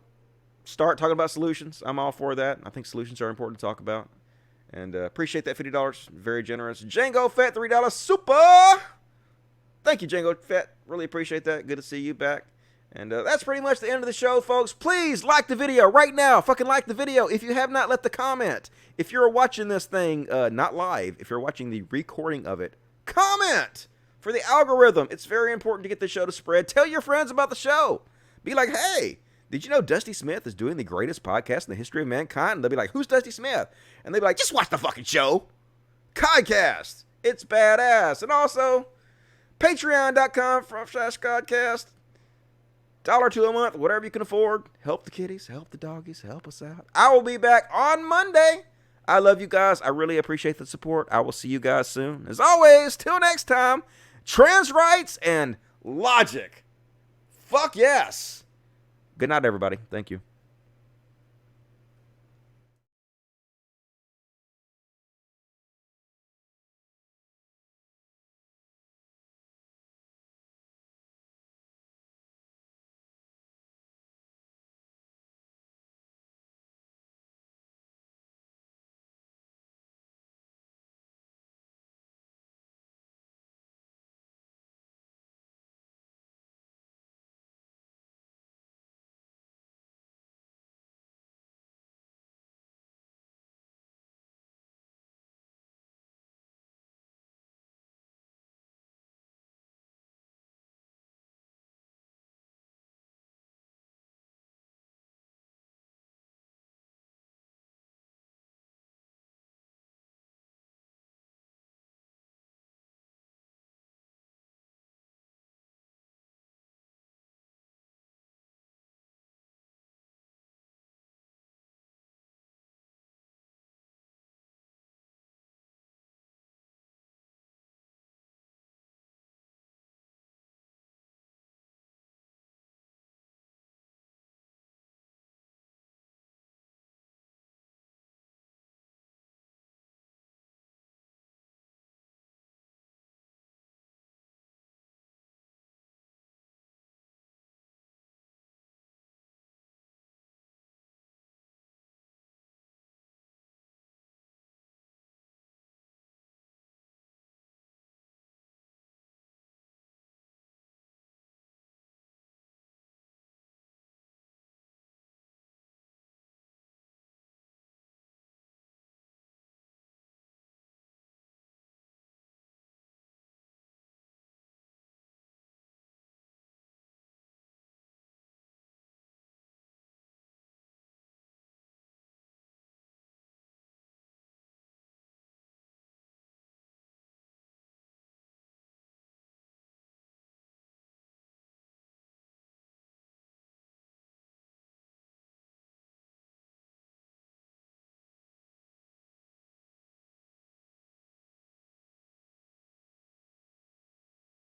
start talking about solutions. I'm all for that. I think solutions are important to talk about. And appreciate that $50. Very generous. Django Fett, $3. Super! Thank you, Django Fett. Really appreciate that. Good to see you back. And that's pretty much the end of the show, folks. Please like the video right now. Fucking like the video. If you have not, left the comment. If you're watching this thing not live, if you're watching the recording of it, comment for the algorithm. It's very important to get the show to spread. Tell your friends about the show. Be like, hey, did you know Dusty Smith is doing the greatest podcast in the history of mankind? And they'll be like, who's Dusty Smith? And they'll be like, just watch the fucking show. CODcast. It's badass. And also, patreon.com/CODcast. $1 a month, whatever you can afford. Help the kitties, help the doggies, help us out. I will be back on Monday. I love you guys. I really appreciate the support. I will see you guys soon. As always, till next time, trans rights and logic. Fuck yes. Good night, everybody. Thank you.